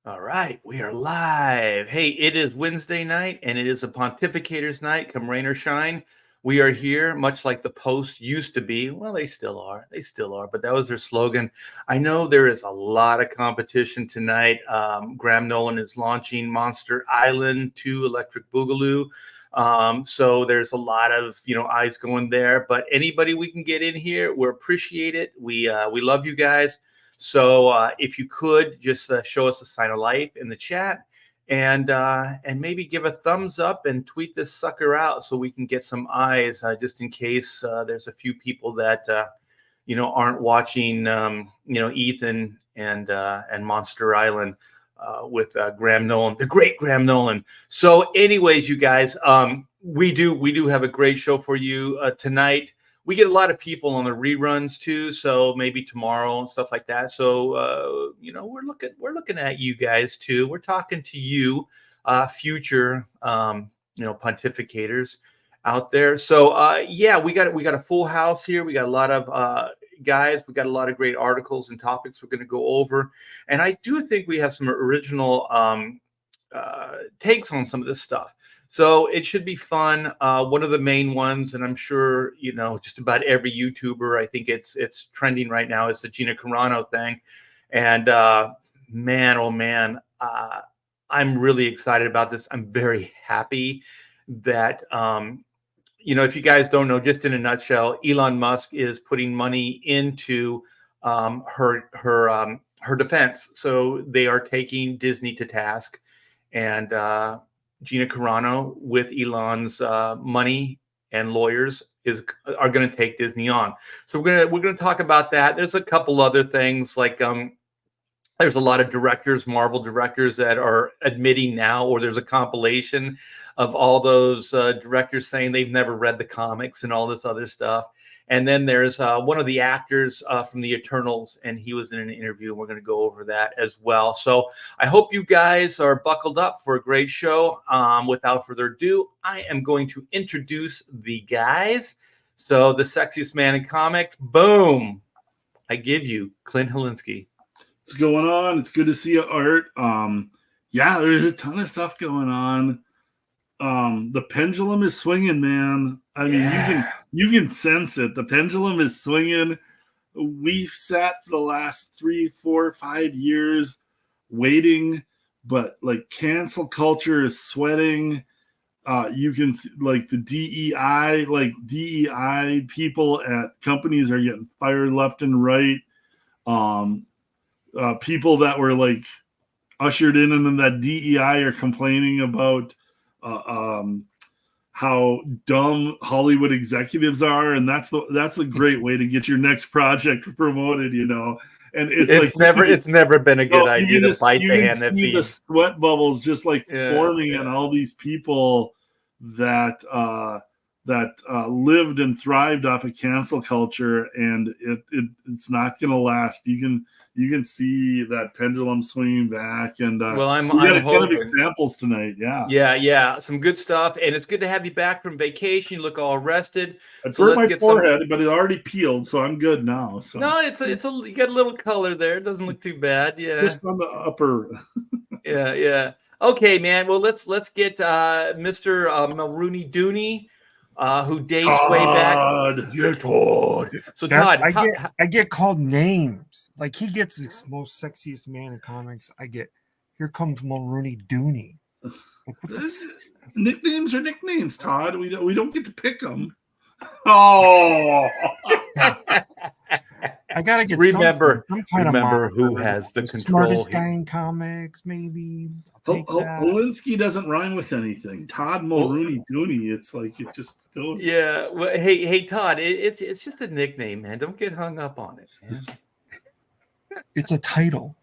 All right, we are live. Hey, it is Wednesday night and it is a Pontificators night, come rain or shine. We are here, much like the Post used to be. Well, they still are. They still are, but that was their slogan. I know there is a lot of competition tonight. Graham Nolan is launching Monster Island 2 Electric Boogaloo. So there's a lot of eyes going there. But anybody we can get in here, we appreciate it. We love you guys. So if you could just show us a sign of life in the chat and maybe give a thumbs up and tweet this sucker out so we can get some eyes just in case there's a few people that aren't watching Ethan and Monster Island with Graham Nolan, the great Graham Nolan. So anyways, you guys, we do have a great show for you tonight. We get a lot of people on the reruns too, so maybe tomorrow and stuff like that. So we're looking at you guys too. We're talking to you, future pontificators out there. So yeah, we got a full house here. We got a lot of guys. We got a lot of great articles and topics we're going to go over, and I do think we have some original takes on some of this stuff. So it should be fun. One of the main ones, and I'm sure just about every YouTuber, I think it's trending right now, is the Gina Carano thing. And man, oh man, I'm really excited about this. I'm very happy that if you guys don't know, just in a nutshell, Elon Musk is putting money into her defense. So they are taking Disney to task, and Gina Carano, with Elon's money and lawyers, are going to take Disney on. So we're gonna talk about that. There's a couple other things like there's a lot of directors, Marvel directors, that are admitting now, or there's a compilation of all those directors saying they've never read the comics and all this other stuff. And then there's one of the actors from the Eternals, and he was in an interview, and we're going to go over that as well. So I hope you guys are buckled up for a great show. Without further ado, I am going to introduce the guys. So the sexiest man in comics, boom, I give you Clint Helinski. What's going on? It's good to see you, Art. Yeah, there's a ton of stuff going on. The pendulum is swinging, man. I mean, you can sense it. The pendulum is swinging. We've sat for the last 3, 4, 5 years waiting, but like cancel culture is sweating. You can see, like, the DEI people at companies are getting fired left and right. People that were like ushered in and then that DEI are complaining about how dumb Hollywood executives are, and that's the great way to get your next project promoted, And it's never been a good idea to bite the hand that feeds. The sweat bubbles just forming in all these people that lived and thrived off of cancel culture, and it's not going to last. You can see that pendulum swinging back, and we got a ton of examples tonight. Yeah, some good stuff, and it's good to have you back from vacation. You look all rested. I burnt my forehead, but it already peeled, so I'm good now. So. No, you got a little color there. It doesn't look too bad. Yeah, just on the upper. Yeah. Okay, man. Well, let's get Mr. Mulrooney Dooney. Who dates Todd. way back? Yeah, Todd. So Todd, I get called names. Like, he gets the most sexiest man in comics. I get, here comes Mulrooney Dooney. Nicknames are nicknames, Todd. We don't get to pick them. Oh. I gotta get remember of who has the control. Smartest guy in comics, maybe. Helinski doesn't rhyme with anything. Todd Mulrooney Dooney. It's like it just goes. Yeah. Well, hey, Todd. It's just a nickname, man. Don't get hung up on it, man. It's a title.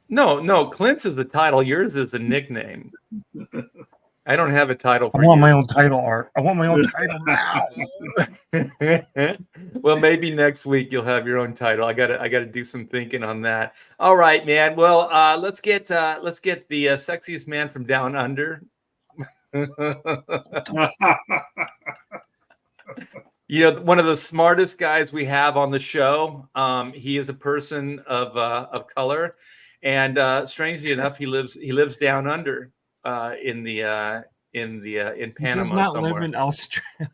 No. Clint's is a title. Yours is a nickname. I don't have a title for you. I want my own title, Art. I want my own title now. Well, maybe next week you'll have your own title. I gotta do some thinking on that. All right, man. Well, let's get the sexiest man from down under. One of the smartest guys we have on the show. He is a person of color. And strangely enough, he lives down under in Panama He does not somewhere. live in Australia.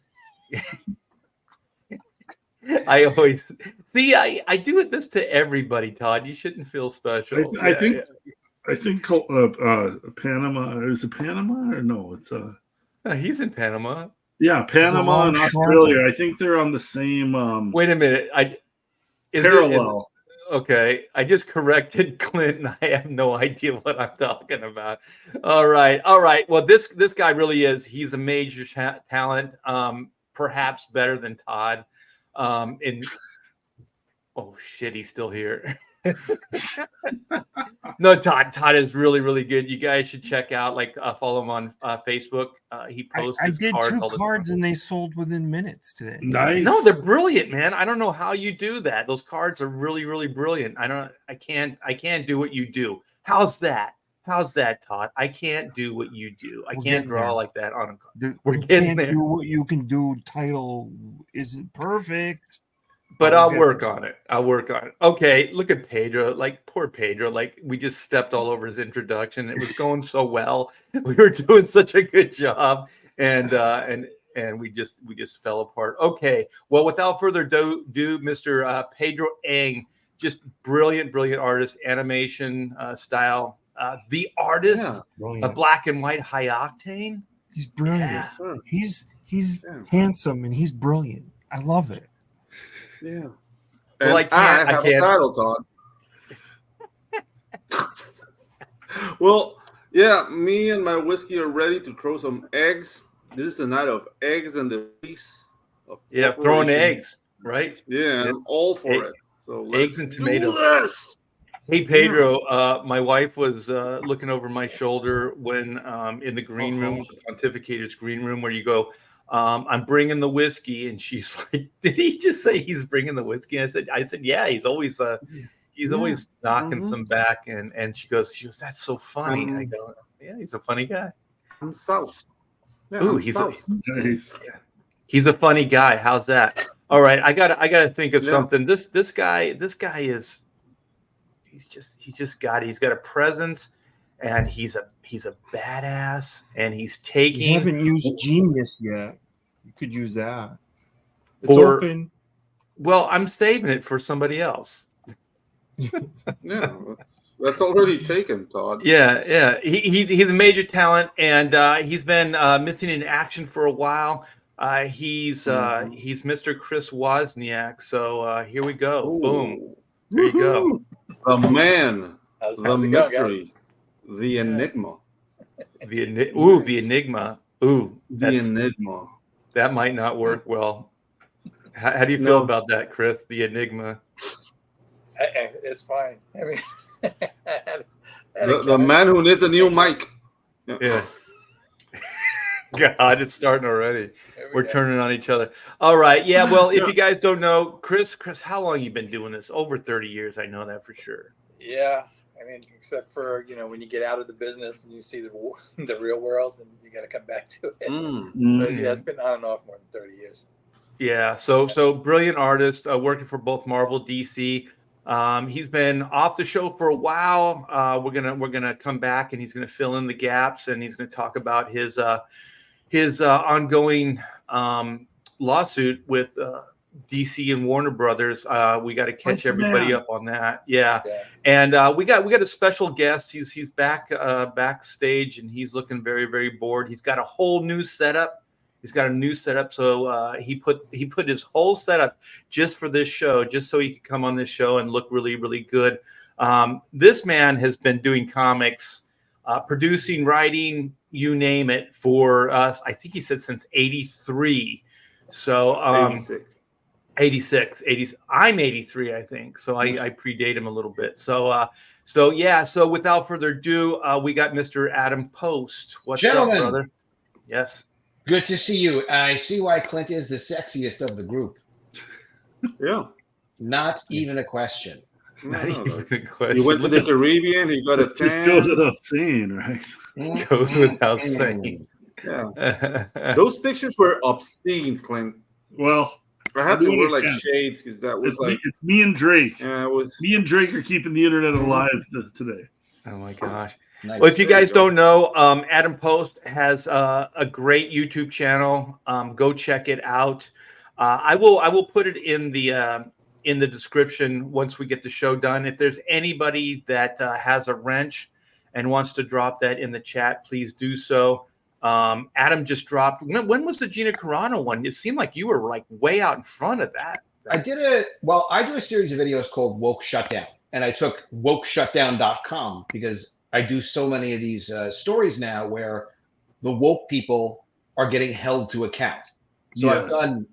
I always see. I do this to everybody, Todd. You shouldn't feel special. I think Panama, is it Panama or no? It's he's in Panama. yeah, Panama and Australia. longshoreman. I think they're on the same Wait a minute. parallel. Okay, I just corrected Clint, and I have no idea what I'm talking about. All right. Well, this guy really is. He's a major talent, perhaps better than Todd. Oh shit, he's still here. No, Todd is really, really good. You guys should check out, follow him on Facebook. He posts I his did cards 2 all the cards time. and they sold within minutes today. Nice. No, they're brilliant, man. I don't know how you do that. Those cards are really, really brilliant. I can't do what you do. How's that, Todd? I can't do what you do. I can't draw like that on a card. We're getting there. Do what you can do. Title isn't perfect, But I'll work on it. Okay, look at Pedro. Poor Pedro. We just stepped all over his introduction. It was going so well. We were doing such a good job, and we just fell apart. Okay. Well, without further ado, Mr. Pedro Ang, just brilliant artist, animation style. The artist of Black and White High Octane. He's brilliant. Yeah. He's handsome and he's brilliant. I love it. Yeah. Well, And I have can't. a title, Todd. Well, yeah, me and my whiskey are ready to throw some eggs. This is a night of eggs and the piece of Yeah, throwing corporation. eggs, right? Yeah, I'm all for it. So Eggs let's and do tomatoes. this. Hey Pedro, my wife was looking over my shoulder when in the green room, the Pontificators green room, where you go, I'm bringing the whiskey, and she's like, "Did he just say he's bringing the whiskey?" And I said, "Yeah, he's always knocking some back." And she goes, "That's so funny." I go, "Yeah, he's a funny guy." I'm South. Yeah, Ooh, I'm he's South. Nice. he's a funny guy. How's that? All right, I gotta think of something. This guy is he's just got a presence, and he's a badass, and he's taking. You haven't used Genius yet. You could use that. It's Or- open. Well, I'm saving it for somebody else. Yeah, that's already taken, Todd. Yeah. He's a major talent, and he's been missing in action for a while. He's Mr. Chris Wozniak. So here we go. Boom. There you go. The man, How's the it going, mystery, the enigma, The Enigma. Ooh, the enigma. that might not work well. How do you feel about that, Chris? The Enigma. It's fine. I mean, The man who needs a new mic. Yeah. God, it's starting already. There we We're go. turning on each other. All right. Yeah. Well, if you guys don't know, Chris, how long you been doing this? Over 30 years. I know that for sure. Yeah, I mean, except for when you get out of the business and you see the real world, and you got to come back to it. But yeah, it's been on and off more than 30 years. Yeah. So brilliant artist, working for both Marvel, DC. He's been off the show for a while. We're gonna come back, and he's gonna fill in the gaps, and he's gonna talk about his ongoing lawsuit with DC and Warner Brothers. We got to catch everybody up on that. Yeah. And we got a special guest. He's back backstage, and he's looking very, very bored. He's got a whole new setup. So he put his whole setup just for this show, just so he could come on this show and look really, really good. This man has been doing comics, producing, writing, you name it, for us. I think he said since '83. So 86. I'm 83, I think. So I predate him a little bit. So without further ado, we got Mr. Adam Post. What's Gentlemen. up, brother? Yes. Good to see you. I see why Clint is the sexiest of the group. Yeah. Not even a question. Not even a He question. went to the Caribbean. He got a Just tan. goes without saying, right? Goes without saying. Yeah. Those pictures were obscene, Clint. Well, I had to wear like understand. shades because that was It's me and Drake. Yeah, it was. Me and Drake are keeping the internet alive today. Oh my gosh. Nice. Well, if you There you guys go. don't know, Adam Post has a great YouTube channel. Go check it out. I will put it in the description once we get the show done. If there's anybody that has a wrench and wants to drop that in the chat, please do so. Adam just dropped. When was the Gina Carano one? It seemed like you were like way out in front of that. I do a series of videos called Woke Shutdown, and I took wokeshutdown.com because I do so many of these stories now where the woke people are getting held to account. So I've done,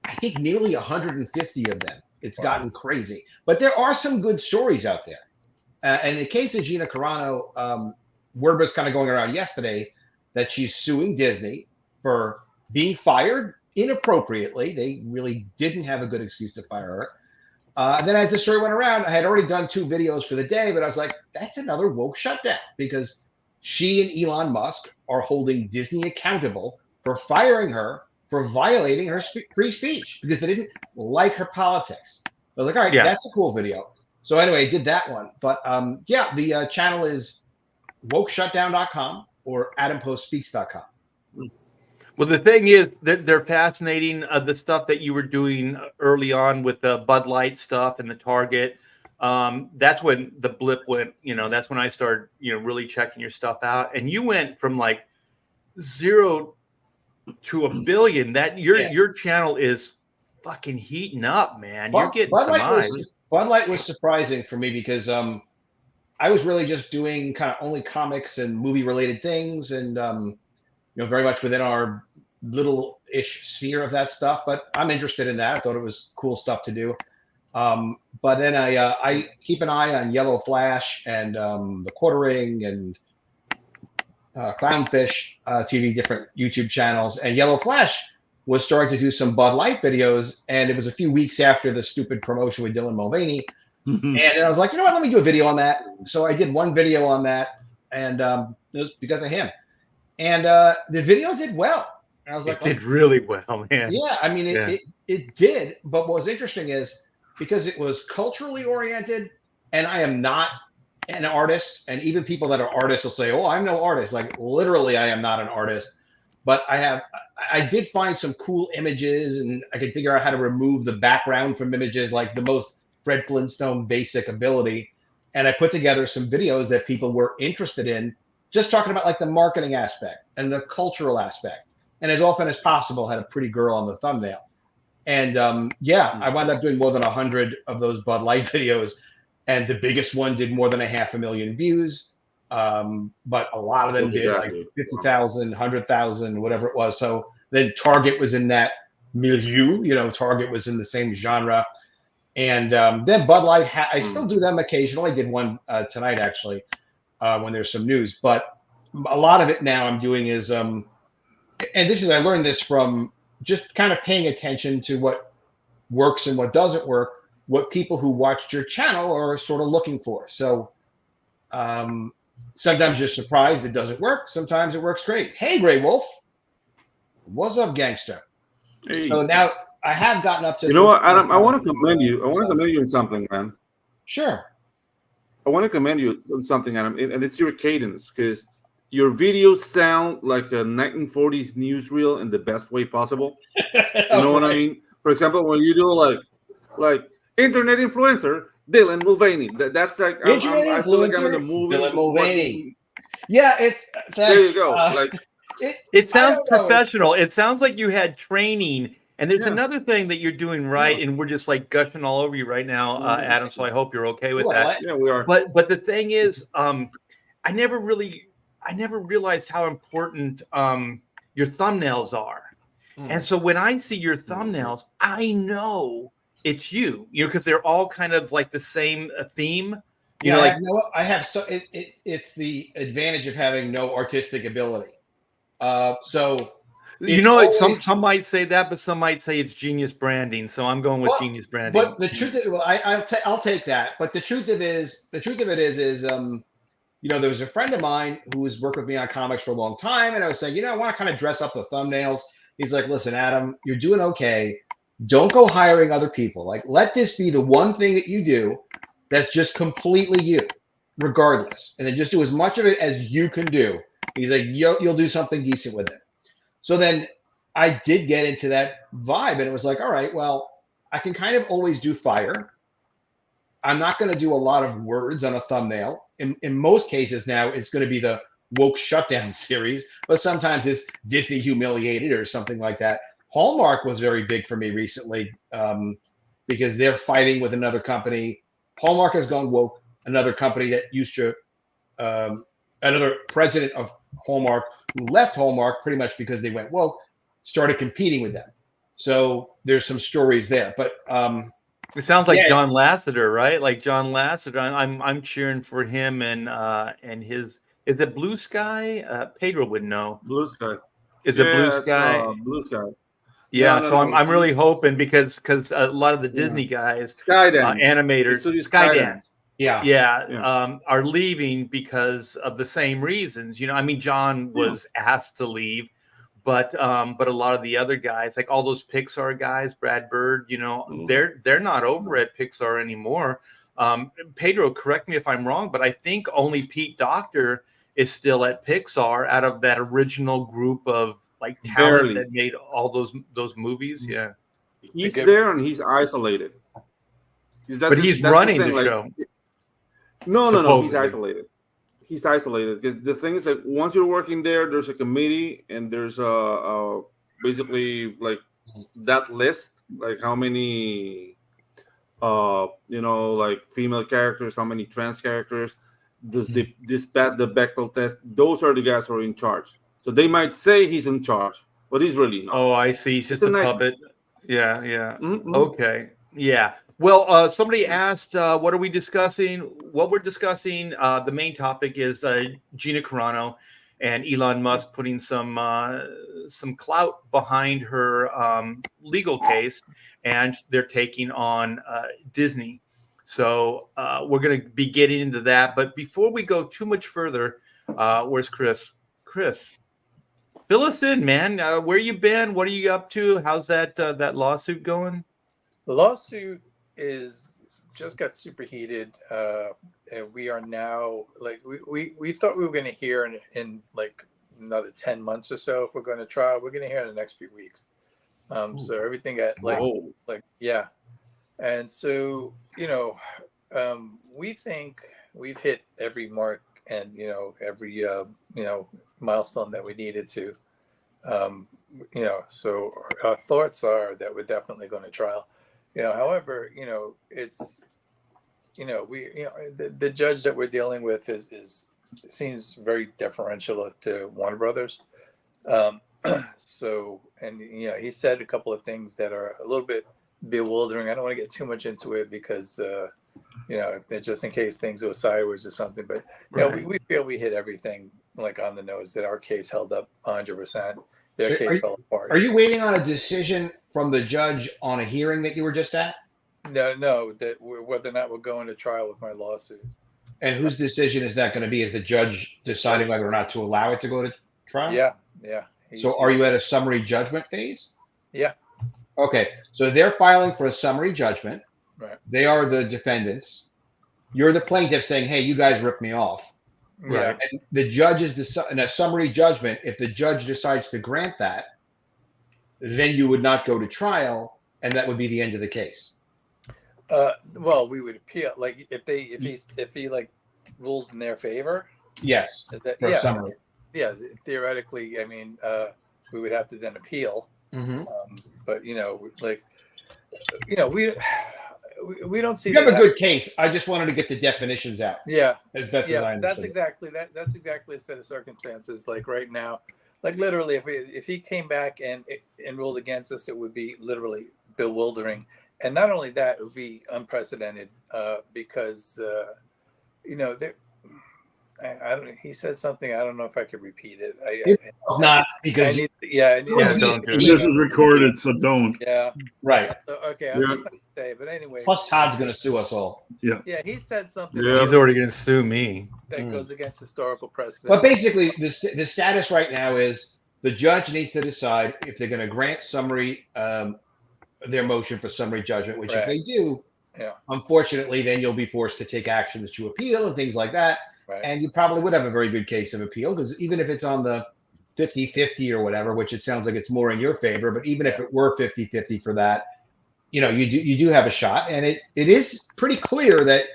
I think, nearly 150 of them. It's gotten crazy, but there are some good stories out there. And in the case of Gina Carano, word was kind of going around yesterday that she's suing Disney for being fired inappropriately. They really didn't have a good excuse to fire her. And then as the story went around, I had already done 2 videos for the day, but I was like, that's another woke shutdown because she and Elon Musk are holding Disney accountable for firing her for violating her free speech because they didn't like her politics. I was like, all right, that's a cool video. So anyway, I did that one. But the channel is wokeshutdown.com or adampostspeaks.com. Well, the thing is, they're fascinating. The stuff that you were doing early on with the Bud Light stuff and the Target, that's when the blip went. That's when I started, really checking your stuff out. And you went from like 0 to 1 billion. That your channel is fucking heating up, man. You're getting some eyes. Bud Light was surprising for me because I was really just doing kind of only comics and movie related things, and very much within our little-ish sphere of that stuff. But I'm interested in that. I thought it was cool stuff to do. But then I keep an eye on Yellow Flash and The Quartering and Clownfish TV, different YouTube channels. And Yellow Flash was starting to do some Bud Light videos, and it was a few weeks after the stupid promotion with Dylan Mulvaney. And I was like, you know what, let me do a video on that. So I did one video on that, and it was because of him. And the video did well. And I was like, it did really well, man. Yeah, I mean, it did. But what was interesting is because it was culturally oriented, and I am not an artist, and even people that are artists will say, oh, I'm no artist. Like, literally, I am not an artist. But I did find some cool images, and I could figure out how to remove the background from images, like the most Fred Flintstone basic ability. And I put together some videos that people were interested in, just talking about like the marketing aspect and the cultural aspect. And as often as possible, had a pretty girl on the thumbnail. And I wound up doing more than 100 of those Bud Light videos. And the biggest one did more than 500,000 views. But a lot of them did like 50,000, 100,000, whatever it was. So then Target was in that milieu, Target was in the same genre. And then Bud Light, I still do them occasionally. I did one tonight, actually, when there's some news. But a lot of it now I'm doing is, and I learned this from just kind of paying attention to what works and what doesn't work, what people who watched your channel are sort of looking for. So sometimes you're surprised it doesn't work. Sometimes it works great. Hey, Grey Wolf. What's up, gangster? Hey. So now I have gotten up to. You know what, Adam? I want to commend you. I want to commend you on something, man. Sure. I want to commend you on something, Adam, and it's your cadence, because your videos sound like a 1940s newsreel in the best way possible. You know what I mean? For example, when you do like internet influencer Dylan Mulvaney, that's like I feel like I'm in the movie. Dylan Mulvaney. Yeah, it's thanks. There you go. It sounds professional. It sounds like you had training. And there's another thing that you're doing right, and we're just like gushing all over you right now, Adam. So I hope you're okay with that. Yeah, we are. But the thing is, I never realized how important your thumbnails are. And so when I see your thumbnails, I know it's you. Because they're all kind of like the same theme. It's the advantage of having no artistic ability. Some might say that, but some might say it's genius branding. So I'm going with genius branding. But the truth, I'll take that. But the truth of it is, there was a friend of mine who has worked with me on comics for a long time, and I was saying, I want to kind of dress up the thumbnails. He's like, listen, Adam, you're doing okay, Don't go hiring other people. Like, let this be the one thing that you do that's just completely you, regardless. And then just do as much of it as you can do. He's like, you'll do something decent with it. So then I did get into that vibe, and it was like, all right, well, I can kind of always do fire. I'm not going to do a lot of words on a thumbnail. In most cases now, it's going to be the woke shutdown series, but sometimes it's Disney humiliated or something like that. Hallmark was very big for me recently because they're fighting with another company. Hallmark has gone woke. Another company that used to, another president of Hallmark who left Hallmark pretty much because they went woke, started competing with them. So there's some stories there, but it sounds like John Lasseter, right? Like John Lasseter. I'm cheering for him and his. Is it Blue Sky? Pedro would know. Blue Sky. Is it Blue Sky? Blue Sky. Yeah, no, I'm really hoping because a lot of the Disney guys, animators, Skydance, are leaving because of the same reasons. You know, I mean, John was asked to leave, but a lot of the other guys, like all those Pixar guys, Brad Bird, you know, they're not over at Pixar anymore. Pedro, correct me if I'm wrong, but I think only Pete Docter is still at Pixar out of that original group of like talent that made all those movies. Yeah, he's there and he's isolated. But he's running the show. No. He's isolated. He's isolated because the thing is that once you're working there, there's a committee and there's basically like that list, like how many, like female characters, how many trans characters. Does this pass the Bechdel test? Those are the guys who are in charge. So they might say he's in charge, but he's really not. Oh, I see. He's just a puppet. Yeah. Mm-hmm. Okay. Yeah. Well, somebody asked, what are we discussing? What we're discussing, the main topic is Gina Carano and Elon Musk putting some clout behind her legal case, and they're taking on Disney. So we're going to be getting into that. But before we go too much further, where's Chris? Chris, fill us in, man. Where you been? What are you up to? How's that lawsuit going? The lawsuit is just got superheated. And we are now like we thought we were going to hear in like another 10 months or so if we're going to trial. We're going to hear in the next few weeks. So everything got yeah. And so, we think we've hit every mark and, every, milestone that we needed to, so our thoughts are that we're definitely going to trial, however, it's, the judge that we're dealing with seems very deferential to Warner Brothers. So, and, he said a couple of things that are a little bit bewildering. I don't want to get too much into it because, if they're just in case things go sideways or something, but we feel we hit everything like on the nose, that our case held up 100%. Their case fell apart. Are you waiting on a decision from the judge on a hearing that you were just at? No, that whether or not we're going to trial with my lawsuit. And whose decision is that going to be? Is the judge deciding whether or not to allow it to go to trial? Yeah. So are you at a summary judgment phase? Yeah. Okay, so they're filing for a summary judgment. Right. They are the defendants. You're the plaintiff saying, hey, you guys ripped me off. Right. And the judge is in a summary judgment. If the judge decides to grant that, then you would not go to trial, and that would be the end of the case. Well, we would appeal. Like if he like rules in their favor. Yes. Summary. Yeah. Theoretically, I mean, we would have to then appeal. Mm-hmm. But we don't see. You have a good case. I just wanted to get the definitions out. Yeah. As best as I understand. That's exactly a set of circumstances. Like right now, like literally, if he came back and ruled against us, it would be literally bewildering. And not only that, it would be unprecedented because he said something. I don't know if I could repeat it. It's not because this is recorded, so don't. Yeah. Right. Okay. I'm just not gonna say, but anyway. Plus, Todd's going to sue us all. Yeah. Yeah. He said something. Yeah. He's already going to sue me. That goes against historical precedent. But basically, the status right now is the judge needs to decide if they're going to grant summary their motion for summary judgment, which if Right. they do, Yeah. unfortunately, then you'll be forced to take actions to appeal and things like that. Right. And you probably would have a very good case of appeal, because even if it's on the 50-50 or whatever, which it sounds like it's more in your favor, but even if Yeah. it were 50-50 for that, you do have a shot. And it is pretty clear that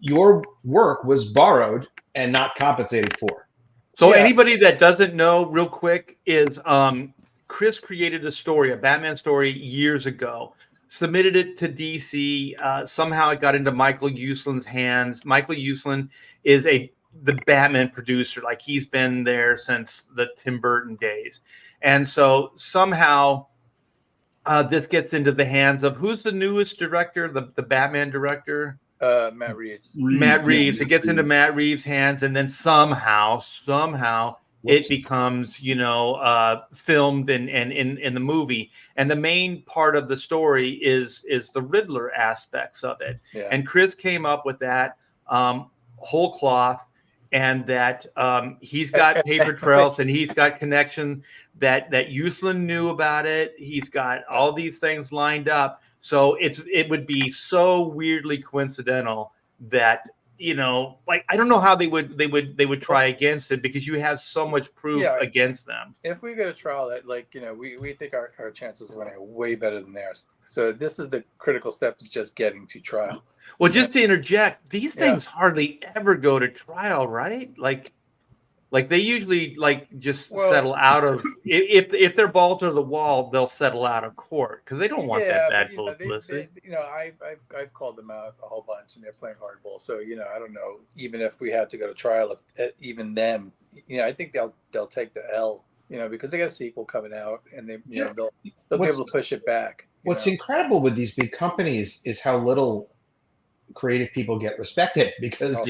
your work was borrowed and not compensated for. So Yeah. anybody that doesn't know, real quick, is Chris created a story, a Batman story, years ago. Submitted it to DC. Somehow it got into Michael Uslan's hands. Michael Uslan is the Batman producer. Like, he's been there since the Tim Burton days. And so somehow this gets into the hands of, who's the newest director, the Batman director? Matt Reeves. Matt Reeves. It gets into Matt Reeves' hands, and then somehow it becomes, filmed and in the movie. And the main part of the story is the Riddler aspects of it. Yeah. And Chris came up with that whole cloth, and that he's got paper trails and he's got connection that Uslan knew about it. He's got all these things lined up. So it would be so weirdly coincidental that, like, I don't know how they would try against it, because you have so much proof against them. If we go to trial, that, like, we think our chances of winning are way better than theirs. So this is the critical step, is just getting to trial. Well, just to interject, these things hardly ever go to trial, right? Like they usually just settle out of, if they're balls to the wall, they'll settle out of court, because they don't want that bad publicity. I've called them out a whole bunch, and they're playing hardball. So I don't know. Even if we had to go to trial, even them, I think they'll take the L. Because they got a sequel coming out, and they'll be able to push it back. What's incredible with these big companies is how little creative people get respected, because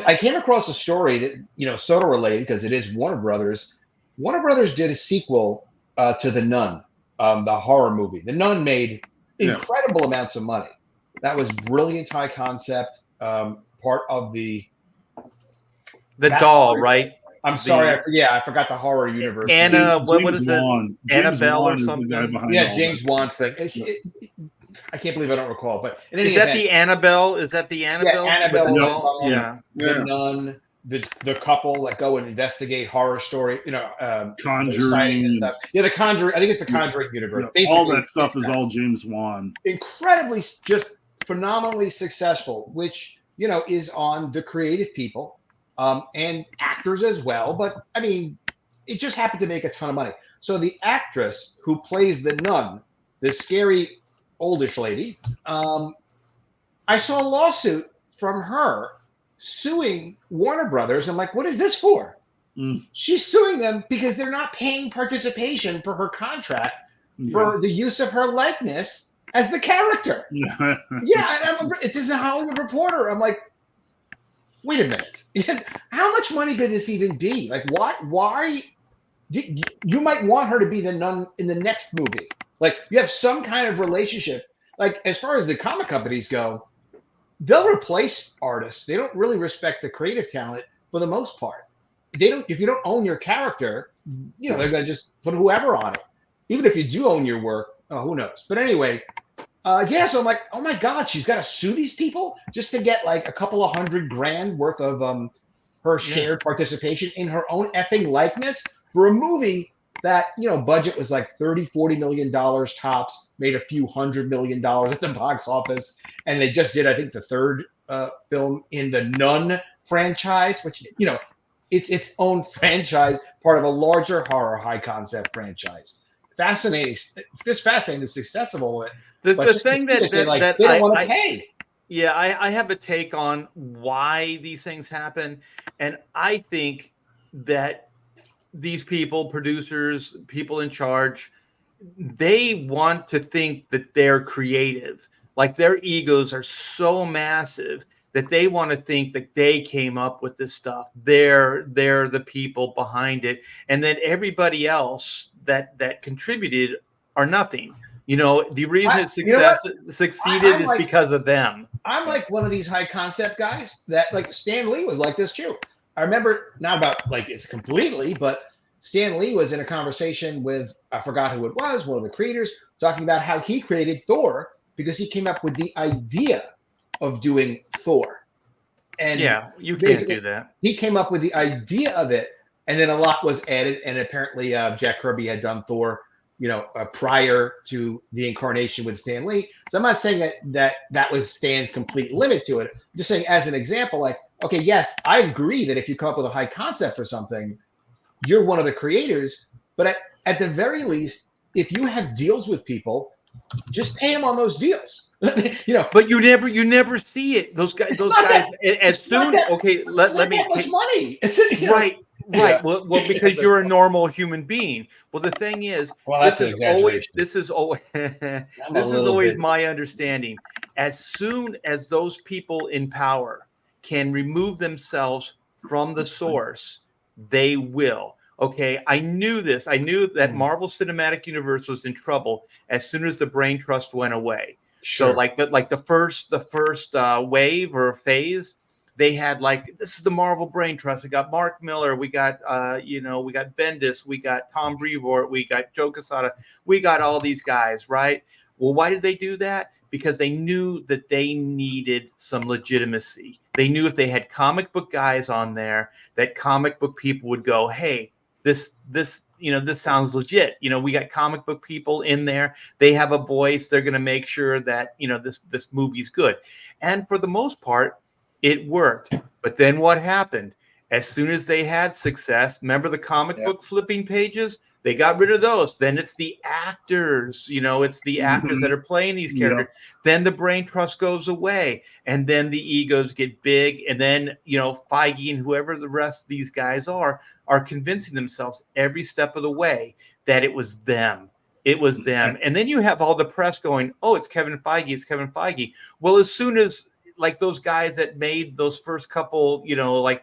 I came across a story that sort of related, because it is Warner Brothers. Warner Brothers did a sequel to The Nun, the horror movie. The Nun made incredible amounts of money. That was brilliant, high concept, part of the doll, right? I'm sorry, I forgot the horror universe. Anna, what is it? Annabelle or something? James Wan's thing. I can't believe I don't recall. But in any is that event, the Annabelle? Is that the Annabelle? Yeah, Annabelle. The Nun, the couple that go and investigate horror story. Conjuring and stuff. Yeah, the Conjuring. I think it's the Conjuring universe. All that stuff is all James Wan. Incredibly, just phenomenally successful, which is on the creative people. And actors as well, but I mean, it just happened to make a ton of money. So the actress who plays the nun, the scary oldish lady, I saw a lawsuit from her suing Warner Brothers. I'm like, what is this for? She's suing them because they're not paying participation for her contract for the use of her likeness as the character. And it's in the Hollywood Reporter. I'm like, wait a minute. How much money could this even be? Like, why? You might want her to be the nun in the next movie. Like, you have some kind of relationship. Like, as far as the comic companies go, they'll replace artists. They don't really respect the creative talent for the most part. They don't. If you don't own your character, they're going to just put whoever on it. Even if you do own your work, who knows? But anyway. So I'm like, oh my God, she's got to sue these people just to get like a couple of $100,000 worth of her shared participation in her own effing likeness for a movie that, budget was like $30-40 million tops, made a few $100 million at the box office. And they just did, I think, the third film in the Nun franchise, which, it's its own franchise, part of a larger horror high concept franchise. Fascinating. Just fascinating, the success of all of it. The thing that they don't want to pay. Yeah, I have a take on why these things happen. And I think that these people, producers, people in charge, they want to think that they're creative. Like, their egos are so massive that they want to think that they came up with this stuff. They're the people behind it. And then everybody else that contributed are nothing. The reason it succeeded is because of them. I'm like one of these high concept guys that, like, Stan Lee was like this too. I remember, not about like it's completely, but Stan Lee was in a conversation with, I forgot who it was, one of the creators, talking about how he created Thor because he came up with the idea of doing Thor. And Yeah, you can't basically, do that. he came up with the idea of it, and then a lot was added. And apparently, Jack Kirby had done Thor, prior to the incarnation with Stan Lee. So I'm not saying that was Stan's complete limit to it. I'm just saying, as an example, like, okay, yes, I agree that if you come up with a high concept for something, you're one of the creators. But at the very least, if you have deals with people, just pay them on those deals. But you never see it. Those guys, as soon. Okay, let me that much take money. right. Yeah. Well, because you're a normal human being. Well, the thing is, Well, that's an exaggeration. this is always my understanding. As soon as those people in power can remove themselves from the source, they will. Okay, I knew this. I knew that Marvel Cinematic Universe was in trouble as soon as the Brain Trust went away. Sure. So the first wave or phase, they had this is the Marvel Brain Trust. We got Mark Miller, we got we got Bendis, we got Tom Brevoort, we got Joe Quesada, we got all these guys, right? Well, why did they do that? Because they knew that they needed some legitimacy. They knew if they had comic book guys on there, that comic book people would go, hey, this sounds legit. We got comic book people in there. They have a voice. They're going to make sure that, this movie's good. And for the most part, it worked. But then what happened? As soon as they had success, remember the comic book flipping pages? They got rid of those. Then it's the actors, it's the actors that are playing these characters. Yeah. Then the Brain Trust goes away, and then the egos get big. And then, Feige and whoever the rest of these guys are convincing themselves every step of the way that it was them. It was them. And then you have all the press going, oh, it's Kevin Feige. It's Kevin Feige. Well, as soon as those guys that made those first couple,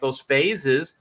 those phases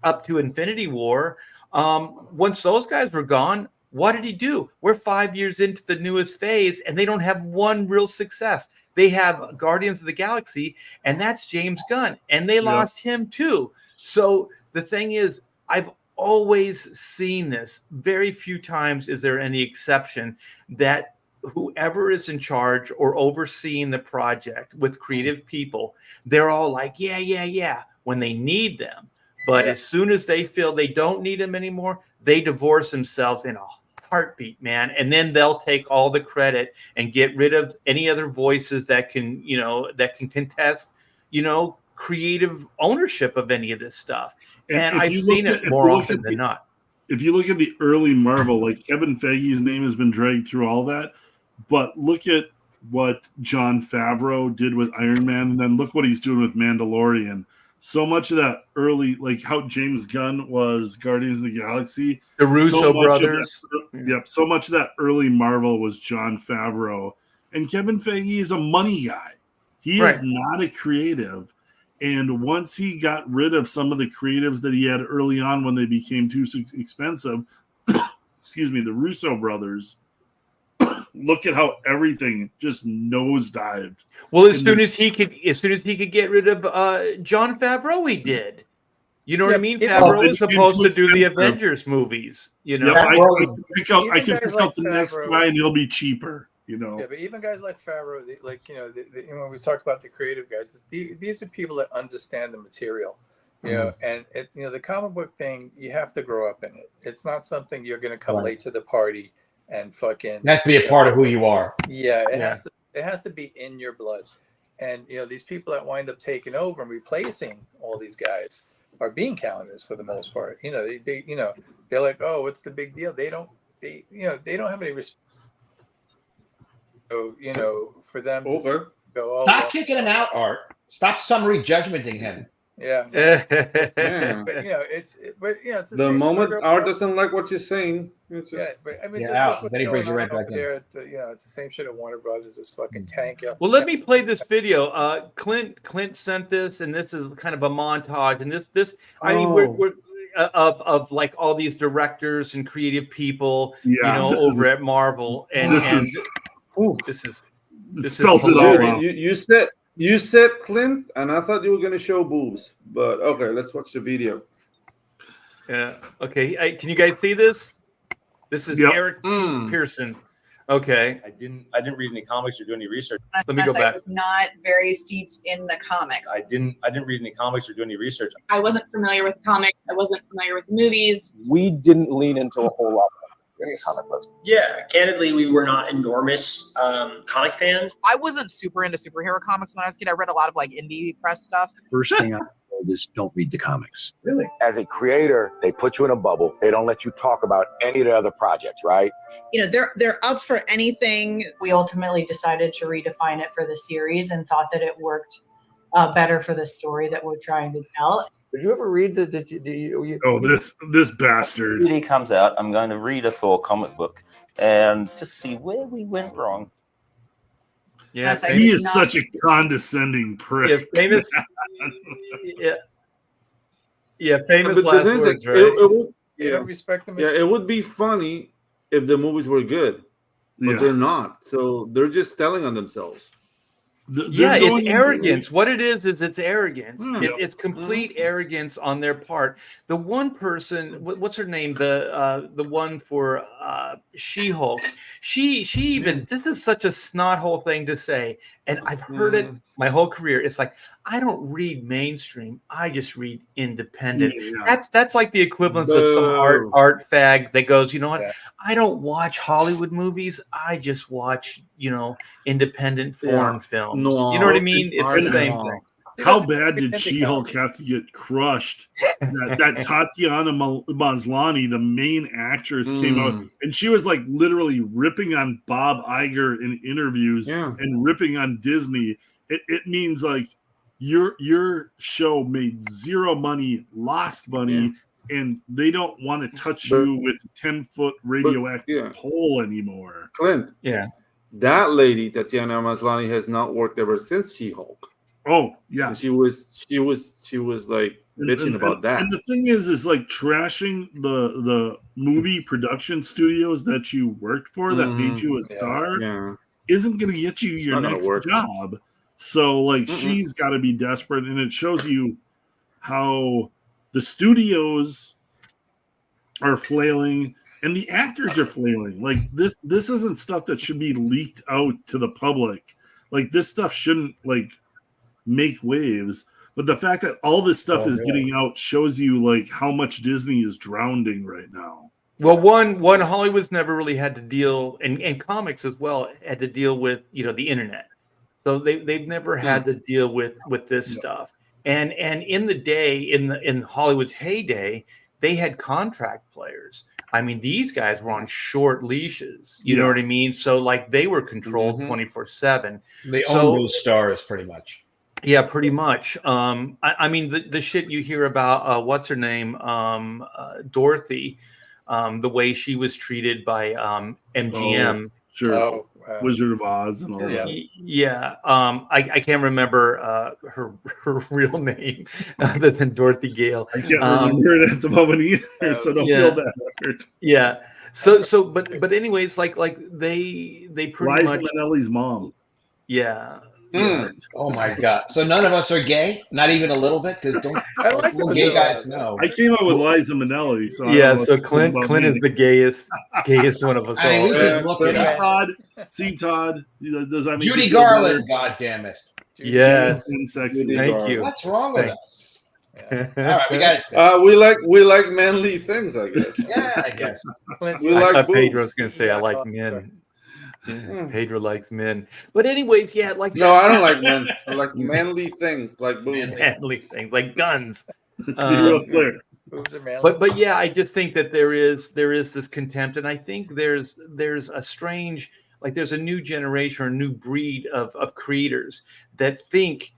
up to Infinity War, once those guys were gone, what did he do? We're 5 years into the newest phase, and they don't have one real success. They have Guardians of the Galaxy, and that's James Gunn, and they lost him too. So the thing is, I've always seen this. Very few times is there any exception that whoever is in charge or overseeing the project with creative people, they're all like, yeah, when they need them. But as soon as they feel they don't need them anymore, they divorce themselves in a heartbeat, man. And then they'll take all the credit and get rid of any other voices that can contest, creative ownership of any of this stuff. And I've seen it more often than not. If you look at the early Marvel, like Kevin Feige's name has been dragged through all that, but look at what Jon Favreau did with Iron Man, and then look what he's doing with Mandalorian. So much of that early, like how James Gunn was Guardians of the Galaxy. The Russo brothers. So much of that early Marvel was Jon Favreau. And Kevin Feige is a money guy. He is not a creative. And once he got rid of some of the creatives that he had early on when they became too expensive, the Russo brothers, look at how everything just nosedived. Well, as soon as he could get rid of Jon Favreau, he did. You know what I mean? Favreau was supposed to do the Avengers movies. I can pick out the next guy, and it'll be cheaper. Yeah, but even guys like Favreau, when we talk about the creative guys, these are people that understand the material. And the comic book thing, you have to grow up in it. It's not something you're going to come late to the party and fucking. That's to be a part of who you are. Yeah, it has to be in your blood. And these people that wind up taking over and replacing all these guys are bean counters for the most part. They're like, oh, what's the big deal? They don't have any respect. So, for them to go, stop kicking him out, Art. Stop summary judgmenting him. Yeah. Yeah. But it's the moment Art doesn't like what you're saying. Just... Yeah, but I mean, just look what's going on over there. It's the same shit at Warner Brothers. This fucking tank. Well, let me play this video. Clint sent this, and this is kind of a montage. And this, I mean, we're of like all these directors and creative people, over at Marvel, and this is hilarious. You said Clint, and I thought you were going to show boobs, but okay, let's watch the video. Yeah. Okay. Can you guys see this? This is Yep. Eric Pearson. Okay. I didn't read any comics or do any research. Let me go I back. was not very steeped in the comics. I didn't read any comics or do any research. I wasn't familiar with comics. I wasn't familiar with the movies. We didn't lean into a whole lot of comic books. Yeah, candidly, we were not enormous comic fans. I wasn't super into superhero comics when I was a kid. I read a lot of like indie press stuff. First thing I told is don't read the comics. Really? As a creator, they put you in a bubble. They don't let you talk about any of the other projects, right? You know, they're up for anything. We ultimately decided to redefine it for the series and thought that it worked better for the story that we're trying to tell. Did you ever read this bastard. DVD comes out, I'm going to read a Thor comic book and just see where we went wrong. Yeah, he is such a condescending prick. Yeah, famous. Famous But last the thing is words, that right? You don't respect them. Yeah, it would be funny if the movies were good, but they're not. So they're just telling on themselves. It's arrogance. What it is it's arrogance. Yeah. It's complete arrogance on their part. The one person, what's her name? The one for She-Hulk. She even, this is such a snot hole thing to say, and I've heard it my whole career. It's like, I don't read mainstream. I just read independent. Yeah. That's like the equivalence of some art fag that goes, you know what? I don't watch Hollywood movies. I just watch, independent foreign films. No, you know what I mean? It's the same thing. How bad did She-Hulk have to get crushed? That Tatiana Maslany, the main actress, came out and she was like literally ripping on Bob Iger in interviews and ripping on Disney. It means like your show made zero money, lost money, and they don't want to touch you with a 10-foot radioactive pole anymore. Clint, that lady, Tatiana Maslany, has not worked ever since She-Hulk. Oh yeah, and she was like bitching about that. And the thing is like trashing the movie production studios that you worked for that made you a star isn't going to get you your next job. So like she's got to be desperate, and it shows you how the studios are flailing and the actors are flailing. Like this isn't stuff that should be leaked out to the public. Like this stuff shouldn't like make waves, but the fact that all this stuff is getting out shows you like how much Disney is drowning right now. Well, one Hollywood's never really had to deal, and comics as well had to deal with the internet, so they've never had to deal with this stuff. And in the day, in Hollywood's heyday, they had contract players. I mean, these guys were on short leashes. You know what I mean? So like they were controlled 24/7. They own those stars pretty much. Yeah, pretty much. I mean, the shit you hear about what's her name, Dorothy, the way she was treated by MGM. Sure. Wizard of Oz and all that. Yeah. I can't remember her real name other than Dorothy Gale. I can't remember it at the moment either, so don't feel that hurt. Yeah. So but anyways, like they pretty Liza much Minnelli's mom. Yeah. Oh my god! So none of us are gay, not even a little bit, because don't I like the gay guys know. I came up with Liza Minnelli, so so Clint is the gayest one of us all. See Todd, does that mean Judy Garland? God damn it! Yes, sexy. Thank you. What's wrong with us? All right, we got it. We like manly things, I guess. Yeah, I guess. We like I thought boobs. Pedro's gonna say I like men. Pedro likes men, but anyways, like no, I don't like men. I like manly things, like boobs. Manly things, like guns. Let's be real clear. Boobs are manly. But yeah, I just think that there is this contempt, and I think there's a strange, like there's a new generation or a new breed of creators that think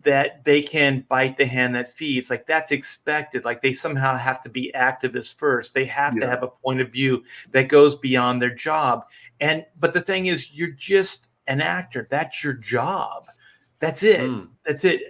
that they can bite the hand that feeds. Like that's expected. Like they somehow have to be activists first. They have to have a point of view that goes beyond their job. But the thing is, you're just an actor. That's your job. That's it. That's it.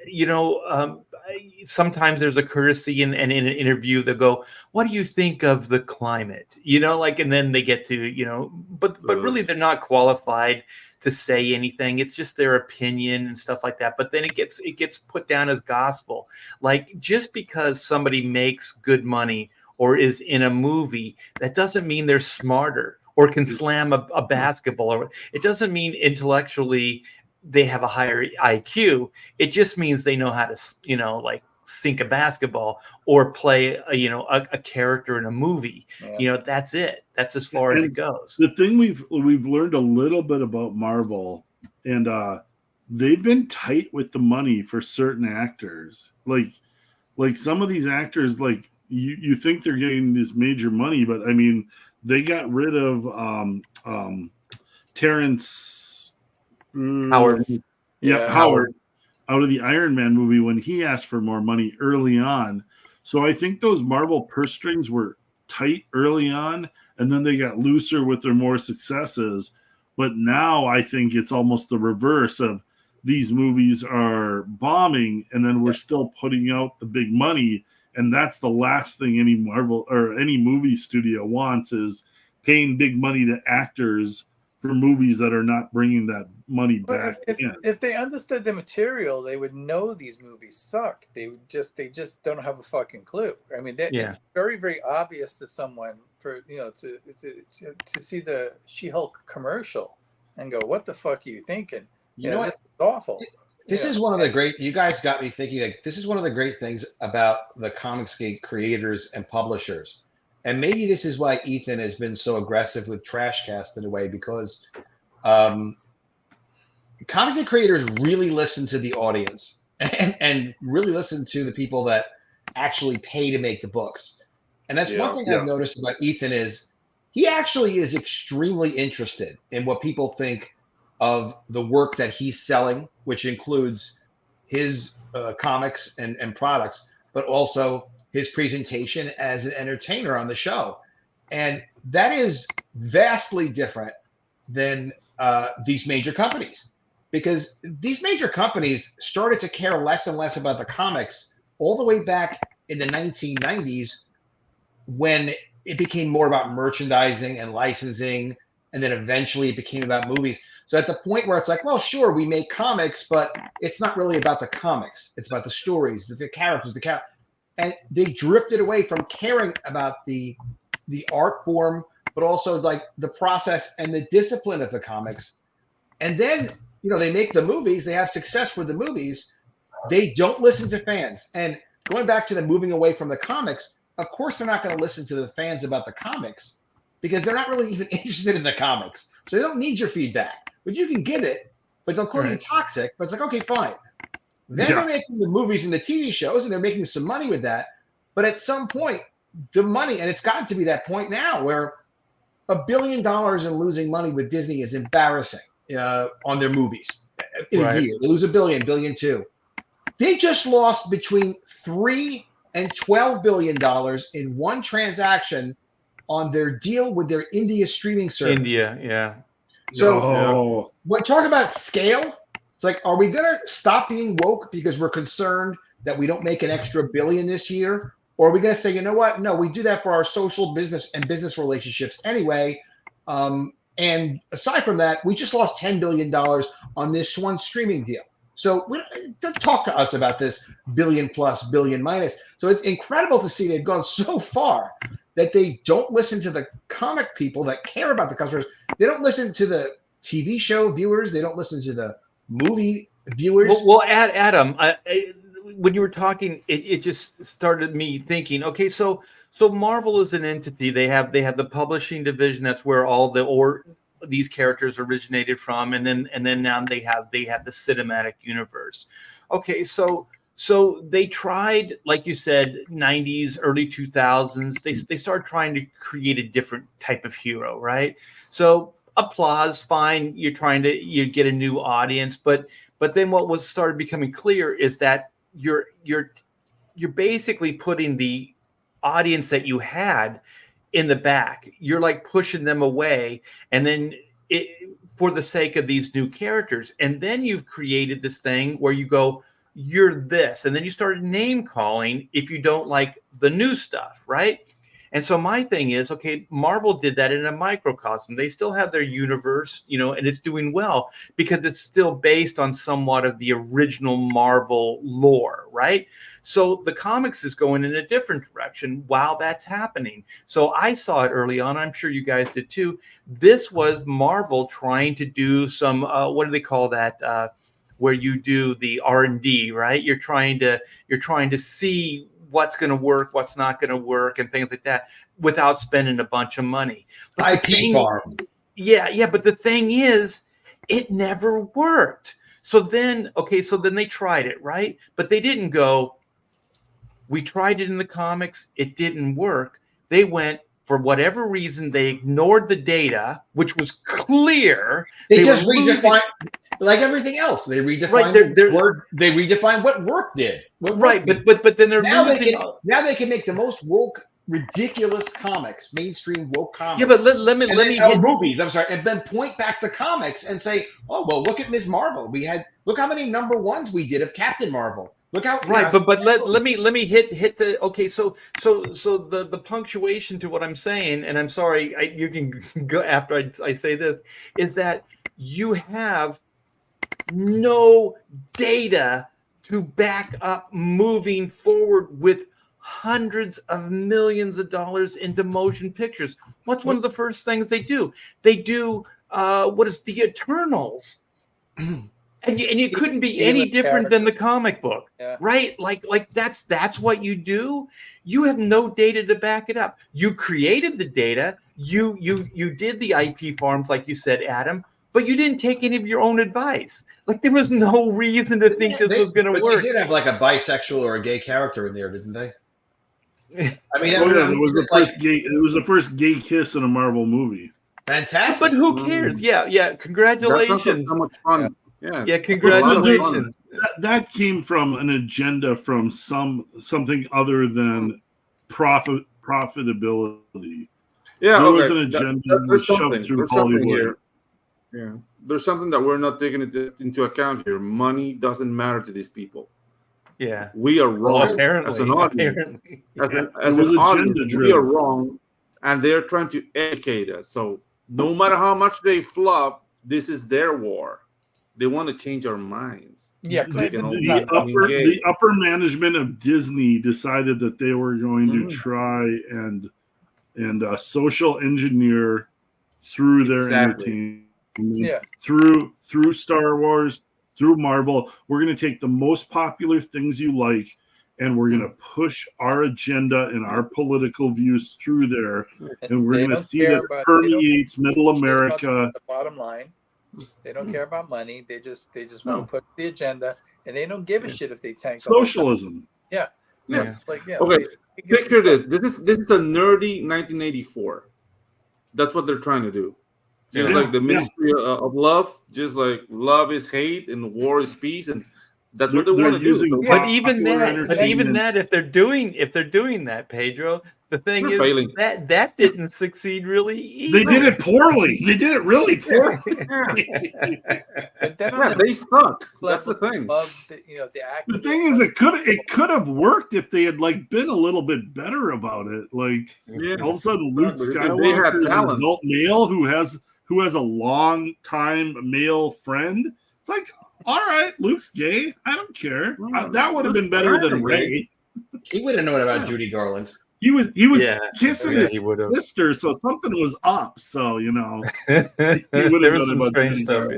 Sometimes there's a courtesy in an interview. They'll go, "What do you think of the climate?" And then they get to, but really they're not qualified to say anything. It's just their opinion and stuff like that. But then it gets put down as gospel. Like just because somebody makes good money or is in a movie, that doesn't mean they're smarter or can slam a basketball. Or it doesn't mean intellectually they have a higher IQ. It just means they know how to, like sink a basketball or play a character in a movie. That's it. That's as far as it goes. The thing we've learned a little bit about Marvel, and they've been tight with the money for certain actors. Like some of these actors, like you think they're getting this major money, but I mean, they got rid of Terrence Howard. Howard out of the Iron Man movie when he asked for more money early on. So I think those Marvel purse strings were tight early on, and then they got looser with their more successes. But now I think it's almost the reverse of these movies are bombing, and then we're still putting out the big money. And that's the last thing any Marvel or any movie studio wants, is paying big money to actors for movies that are not bringing that money back. If they understood the material, they would know these movies suck. They just don't have a fucking clue. I mean, it's very, very obvious to someone for to see the She-Hulk commercial and go, "What the fuck are you thinking?" You know what? This is awful. This is one of the great. You guys got me thinking. Like, this is one of the great things about the Comicsgate creators and publishers. And maybe this is why Ethan has been so aggressive with Trashcast in a way, because Comicsgate creators really listen to the audience and really listen to the people that actually pay to make the books. And that's one thing I've noticed about Ethan is he actually is extremely interested in what people think of the work that he's selling, which includes his comics and products, but also his presentation as an entertainer on the show. And that is vastly different than these major companies, because these major companies started to care less and less about the comics all the way back in the 1990s, when it became more about merchandising and licensing. And then eventually it became about movies. So at the point where it's like, well, sure, we make comics, but it's not really about the comics. It's about the stories, the characters, and they drifted away from caring about the art form, but also like the process and the discipline of the comics. And then, they make the movies, they have success with the movies. They don't listen to fans. And going back to the moving away from the comics, of course, they're not going to listen to the fans about the comics, because they're not really even interested in the comics. So they don't need your feedback, but you can give it, but they'll call you toxic. But it's like, okay, fine. Then they're making the movies and the TV shows, and they're making some money with that. But at some point, the money, and it's gotten to be that point now where $1 billion in losing money with Disney is embarrassing on their movies in a year. They lose $1 billion, $1.2 billion. They just lost between $3 and $12 billion in one transaction on their deal with their India streaming service. So when talking about scale, it's like, are we going to stop being woke because we're concerned that we don't make an extra $1 billion this year? Or are we going to say, you know what? No, we do that for our social business and business relationships anyway. And aside from that, we just lost $10 billion on this one streaming deal. So don't talk to us about this billion plus, billion minus. So it's incredible to see they've gone so far that they don't listen to the comic people that care about the customers. They don't listen to the TV show viewers. They don't listen to the movie viewers. Well, Adam, when you were talking, it just started me thinking. Okay, so Marvel is an entity. They have the publishing division. That's where all these characters originated from, and then now they have the cinematic universe. Okay, so they tried, like you said, 90s, early 2000s. They started trying to create a different type of hero, right? So applause, fine. You're trying to get a new audience, but then what started becoming clear is that you're basically putting the audience that you had in the back. You're like pushing them away, and then for the sake of these new characters. And then you've created this thing where you go, you're this, and then you started name calling if you don't like the new stuff, right? And so my thing is, okay, Marvel did that in a microcosm. They still have their universe, and it's doing well because it's still based on somewhat of the original Marvel lore, right? So the comics is going in a different direction while that's happening. So I saw it early on. I'm sure you guys did too. This was Marvel trying to do some, what do they call that? Where you do the R&D, right? You're trying to see what's going to work, what's not going to work, and things like that without spending a bunch of money. But IP farm. Yeah. But the thing is, it never worked. So then they tried it, right? But they didn't go, we tried it in the comics, it didn't work. They went, for whatever reason, they ignored the data, which was clear. They just redefined, like everything else. They redefined the word. They redefined what work did. But then they're now losing. Now they can make the most woke, ridiculous comics, mainstream woke comics. Yeah, but let me hit movies. I'm sorry, and then point back to comics and say, oh well, look at Ms. Marvel. Look how many #1s we did of Captain Marvel. Look how but let me hit the okay. So the punctuation to what I'm saying, and I'm sorry, you can go after I say this, is that you have no data to back up moving forward with hundreds of millions of dollars into motion pictures. What's one of the first things they do? They do what is the Eternals. And you couldn't be any different than the comic book, right? Like that's what you do. You have no data to back it up. You created the data. You did the IP farms, like you said, Adam, but you didn't take any of your own advice. Like there was no reason to think this was going to work. They did have like a bisexual or a gay character in there, didn't they? I mean, it was the first gay kiss in a Marvel movie. Fantastic. But who cares? Yeah. Congratulations. So much fun. Yeah, congratulations. That came from an agenda from something other than profitability. Yeah, there was an agenda that was shoved through Hollywood. Yeah, there's something that we're not taking into account here. Money doesn't matter to these people. Yeah, we are wrong as an audience. As an audience, we are wrong, and they're trying to educate us. So no matter how much they flop, this is their war. They want to change our minds. Yeah, the upper management of Disney decided that they were going to try and social engineer through their entertainment, through Star Wars, through Marvel. We're going to take the most popular things you like, and we're going to push our agenda and our political views through there, and we're going to see that it permeates Middle America. The bottom line. They don't care about money. They just want to put the agenda, and they don't give a shit if they tank socialism. Yeah. Okay. Picture this. This is a nerdy 1984. That's what they're trying to do. Just like the Ministry of Love. Just like love is hate and war is peace, and that's what they want to do. But even that, if they're doing that, Pedro, the thing is failing. that didn't succeed really either. They did it poorly. They did it really poorly. They suck. That's the thing. The thing is, it could have worked if they had been a little bit better about it. All of a sudden, Luke Skywalker is an adult male who has a long time male friend. It's like, all right, Luke's gay. I don't care. That would have been better than Rey. He would have known about Judy Garland. He was kissing his sister, so something was up. So there was some strange stuff.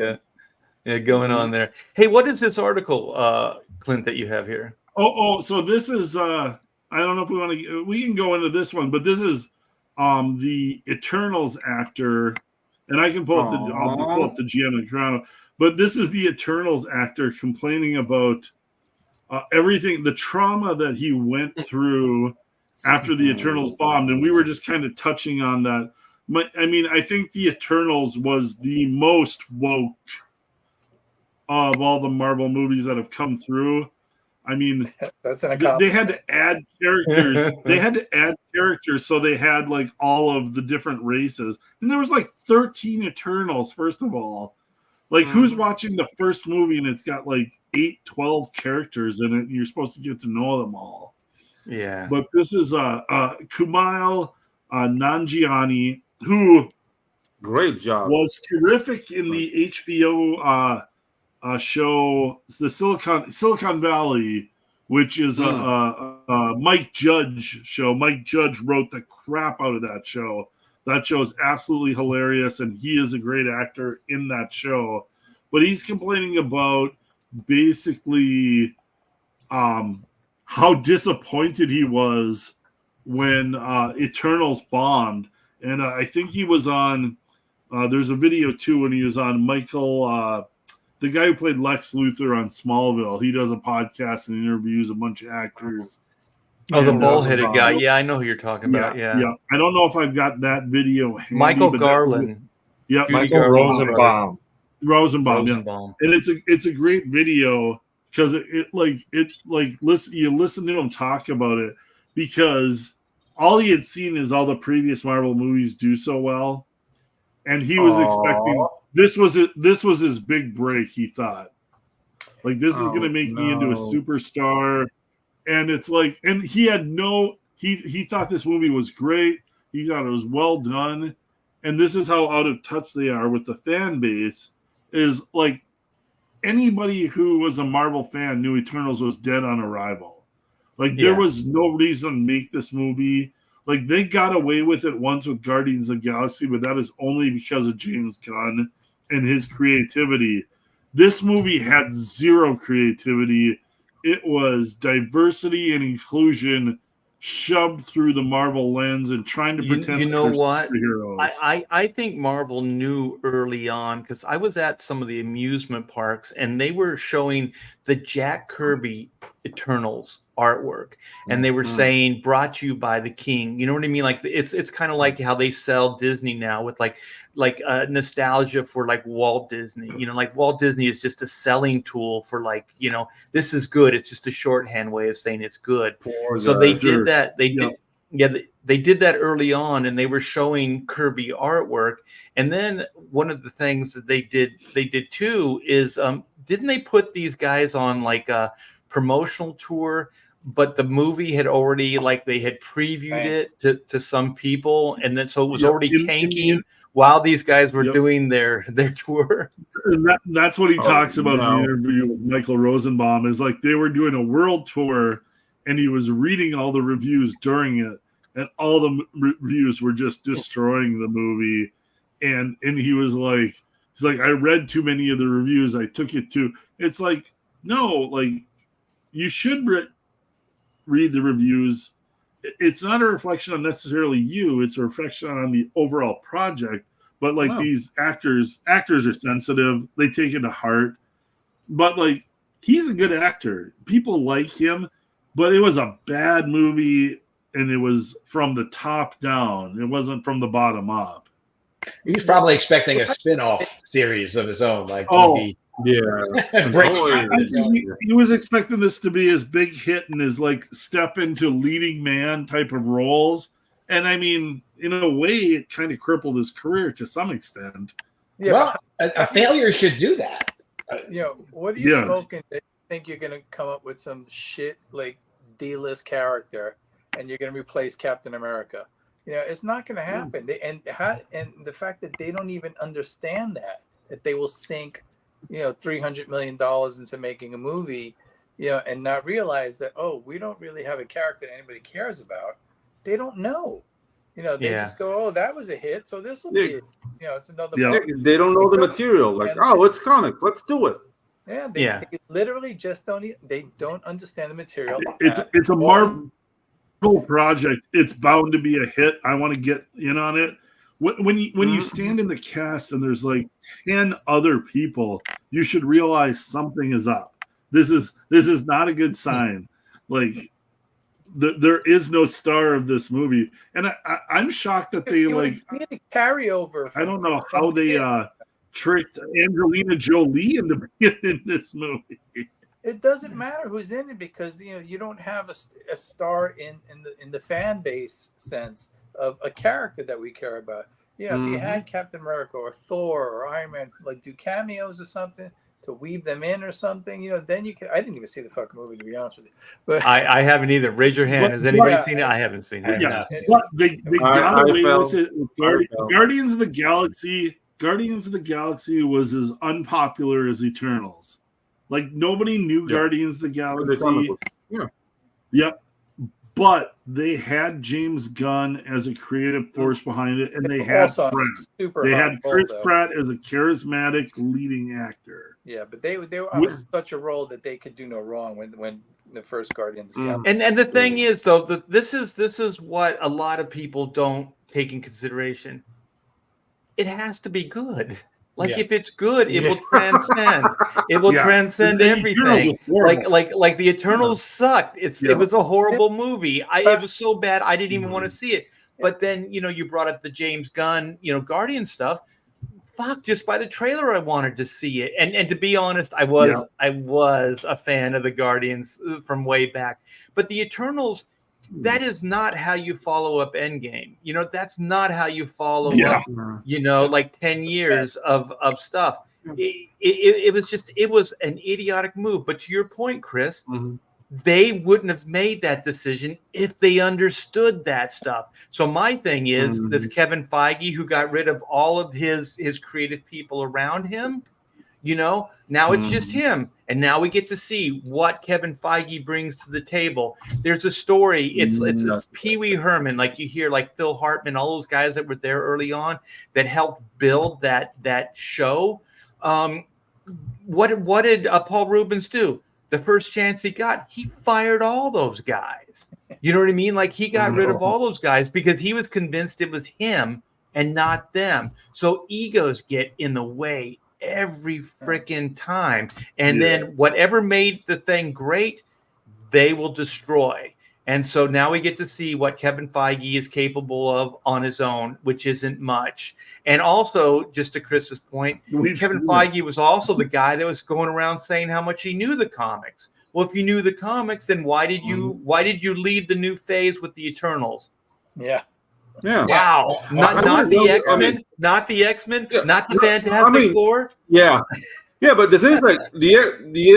Yeah, going on there. Hey, what is this article, Clint, that you have here? So this is I don't know if we can go into this one, but this is the Eternals actor, and I can pull up the Gina Carano. But this is the Eternals actor complaining about everything, the trauma that he went through after the Eternals bombed. And we were just kind of touching on that. I mean, I think the Eternals was the most woke of all the Marvel movies that have come through. I mean, they had to add characters. They had to add characters, so they had all of the different races. And there was 13 Eternals, first of all. Who's watching the first movie and it's got 8, 12 characters in it, and you're supposed to get to know them all. Yeah. But this is Kumail Nanjiani, who great job was terrific in the HBO show, the Silicon Valley, which is a Mike Judge show. Mike Judge wrote the crap out of that show. That show is absolutely hilarious, and he is a great actor in that show. But he's complaining about basically how disappointed he was when Eternals bombed. And I think he was on, there's a video too when he was on Michael, the guy who played Lex Luthor on Smallville. He does a podcast and interviews a bunch of actors. Oh, the bald-headed guy. Yeah, I know who you're talking about. Yeah. I don't know if I've got that video handy, Michael but Garland. Yeah, Michael Rosenbaum. Rosenbaum. Rosenbaum. And it's a great video because it listen, you listen to him talk about it, because all he had seen is all the previous Marvel movies do so well, and he was expecting this was his big break. He thought, like, this is going to make me into a superstar. And it's like, and he had he thought this movie was great. He thought it was well done. And this is how out of touch they are with the fan base, is like anybody who was a Marvel fan knew Eternals was dead on arrival. Like there was no reason to make this movie. Like they got away with it once with Guardians of the Galaxy, but that is only because of James Gunn and his creativity. This movie had zero creativity. It was diversity and inclusion shoved through the Marvel lens and trying to pretend you know they're what superheroes. I think Marvel knew early on, because I was at some of the amusement parks and they were showing the Jack Kirby Eternals artwork, and they were saying brought to you by the King. You know what I mean? Like it's kind of like how they sell Disney now with like nostalgia for like Walt Disney. You know, like Walt Disney is just a selling tool for, like, you know, this is good. It's just a shorthand way of saying it's good. So they did that. They did. Yeah, they did that early on, and they were showing Kirby artwork. And then one of the things that they did too is didn't they put these guys on like a promotional tour? But the movie had already, like, they had previewed it to some people, and then so it was already tanking while these guys were doing their tour. And that's what he talks about in the interview with Michael Rosenbaum, is like they were doing a world tour, and he was reading all the reviews during it, and all the reviews were just destroying the movie. And he was like, he's like, I read too many of the reviews. I took it to. It's like, no, like you should read the reviews. It's not a reflection on necessarily you. It's a reflection on the overall project. But like these actors are sensitive. They take it to heart. But like, he's a good actor. People like him. But it was a bad movie, and it was from the top down. It wasn't from the bottom up. He was probably expecting a spin-off series of his own. Like, he was expecting this to be his big hit and his like step into leading man type of roles. And I mean, in a way, it kind of crippled his career to some extent. Yeah, well, a failure should do that. You know, what are you smoking that you think you're going to come up with some shit like D-list character and you're going to replace Captain America? You know, it's not going to happen. And the fact that they don't even understand that they will sink, you know, $300 million into making a movie, you know, and not realize that, oh, we don't really have a character that anybody cares about. They don't know. You know, they just go, oh, that was a hit, so this will be it. You know, it's another movie. They don't know the material. Like, oh, it's comics. Let's do it. Yeah, they literally just don't understand the material. It's a Marvel project. It's bound to be a hit. I want to get in on it. When you stand in the cast and there's like 10 other people, you should realize something is up. This is not a good sign. Like there is no star of this movie, and I'm shocked that they like carryover. I don't know how they tricked Angelina Jolie into being in this movie. It doesn't matter who's in it, because you know you don't have a star in the fan base sense of a character that we care about. You know, if you had Captain America or Thor or Iron Man, like do cameos or something to weave them in or something, you know, then you can. I didn't even see the fucking movie, to be honest with you. But I haven't either. Raise your hand. Has anybody seen it? I haven't seen it. Yeah, but they got away with it. Guardians of the Galaxy. Guardians of the Galaxy was as unpopular as Eternals. Like nobody knew Guardians of the Galaxy. Yep. But they had James Gunn as a creative force behind it, and they had Also, Pratt. super They hot had role, Chris though. Pratt as a charismatic leading actor. Yeah, but they were on such a roll that they could do no wrong when the first Guardians came. And the thing is, though, that this is what a lot of people don't take in consideration. It has to be good. Like if it's good, it will transcend. It will transcend everything. Like the Eternals sucked. It was a horrible movie. It was so bad I didn't even want to see it. But then you brought up the James Gunn Guardian stuff. Fuck, just by the trailer I wanted to see it. And to be honest, I was a fan of the Guardians from way back. But the Eternals, that is not how you follow up Endgame. That's not how you follow up, like 10 years of stuff. It was an idiotic move. But to your point, Chris, they wouldn't have made that decision if they understood that stuff. So my thing is this Kevin Feige, who got rid of all of his creative people around him, now it's just him. And now we get to see what Kevin Feige brings to the table. There's a story. It's Pee Wee Herman, like you hear, like Phil Hartman, all those guys that were there early on that helped build that show. What did Paul Rubens do? The first chance he got, he fired all those guys. You know what I mean? Like he got rid of all those guys because he was convinced it was him and not them. So egos get in the way every freaking time. And then whatever made the thing great, they will destroy. And so now we get to see what Kevin Feige is capable of on his own, which isn't much. And also, just to Chris's point, Kevin Feige was also the guy that was going around saying how much he knew the comics. Well, if you knew the comics, then why did you lead the new phase with the Eternals? Yeah. Yeah. Wow. Not the X-Men, not the X-Men, not the Fantastic Four. Yeah. Yeah, but the thing is, like, the